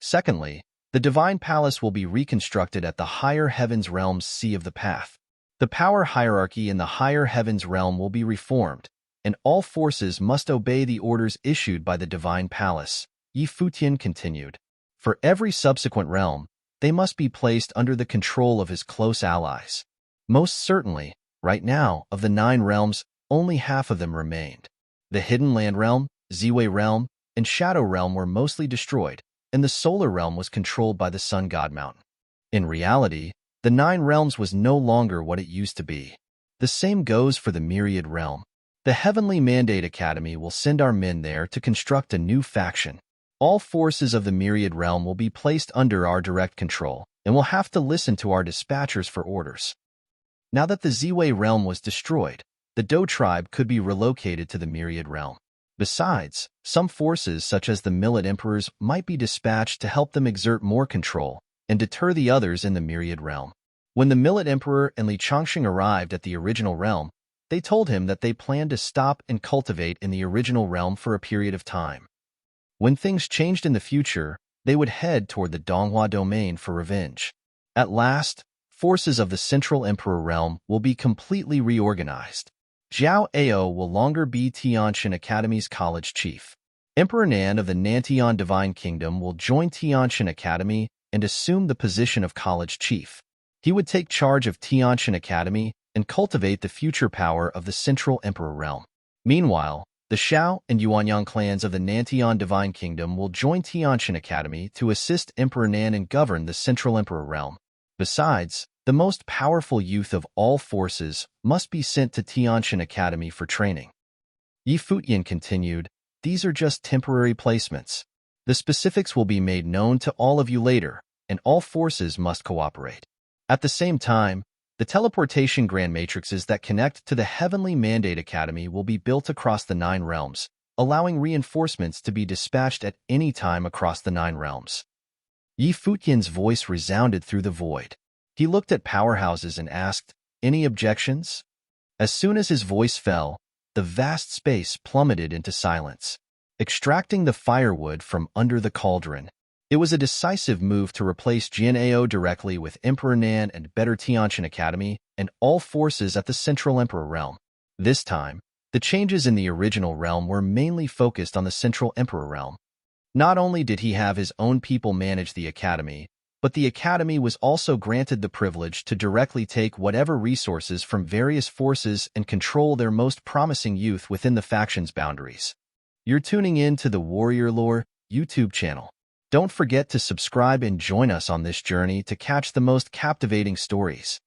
Secondly, the Divine Palace will be reconstructed at the Higher Heavens Realm's Sea of the Path. The power hierarchy in the Higher Heavens Realm will be reformed, and all forces must obey the orders issued by the divine palace, Futian continued. For every subsequent realm, they must be placed under the control of his close allies. Most certainly, right now, of the 9 realms, only half of them remained. The Hidden Land Realm, Ziwei Realm, and Shadow Realm were mostly destroyed, and the Solar Realm was controlled by the Sun God Mountain. In reality, the 9 realms was no longer what it used to be. The same goes for the Myriad Realm. The Heavenly Mandate Academy will send our men there to construct a new faction. All forces of the Myriad Realm will be placed under our direct control, and will have to listen to our dispatchers for orders. Now that the Ziwei Realm was destroyed, the Do tribe could be relocated to the Myriad Realm. Besides, some forces such as the Millet Emperors might be dispatched to help them exert more control and deter the others in the Myriad Realm. When the Millet Emperor and Li Chongqing arrived at the original realm, they told him that they planned to stop and cultivate in the original realm for a period of time. When things changed in the future, they would head toward the Donghua domain for revenge. At last, forces of the Central Emperor realm will be completely reorganized. Zhao Ao will longer be Tianqian Academy's college chief. Emperor Nan of the Nantian Divine Kingdom will join Tianqian Academy and assume the position of college chief. He would take charge of Tianqian Academy and cultivate the future power of the Central Emperor realm. Meanwhile, the Shao and Yuanyang clans of the Nantian Divine Kingdom will join Tianqian Academy to assist Emperor Nan and govern the Central Emperor realm. Besides, the most powerful youth of all forces must be sent to Tianqian Academy for training. Futian continued, these are just temporary placements. The specifics will be made known to all of you later, and all forces must cooperate. At the same time, the teleportation grand matrices that connect to the Heavenly Mandate Academy will be built across the 9 realms, allowing reinforcements to be dispatched at any time across the 9 realms. Futian's voice resounded through the void. He looked at powerhouses and asked, any objections? As soon as his voice fell, the vast space plummeted into silence. Extracting the firewood from under the cauldron, it was a decisive move to replace Jian directly with Emperor Nan and better Tianqian Academy and all forces at the Central Emperor realm. This time, the changes in the original realm were mainly focused on the Central Emperor realm. Not only did he have his own people manage the academy, but the academy was also granted the privilege to directly take whatever resources from various forces and control their most promising youth within the faction's boundaries. You're tuning in to the Warrior Lore YouTube channel. Don't forget to subscribe and join us on this journey to catch the most captivating stories.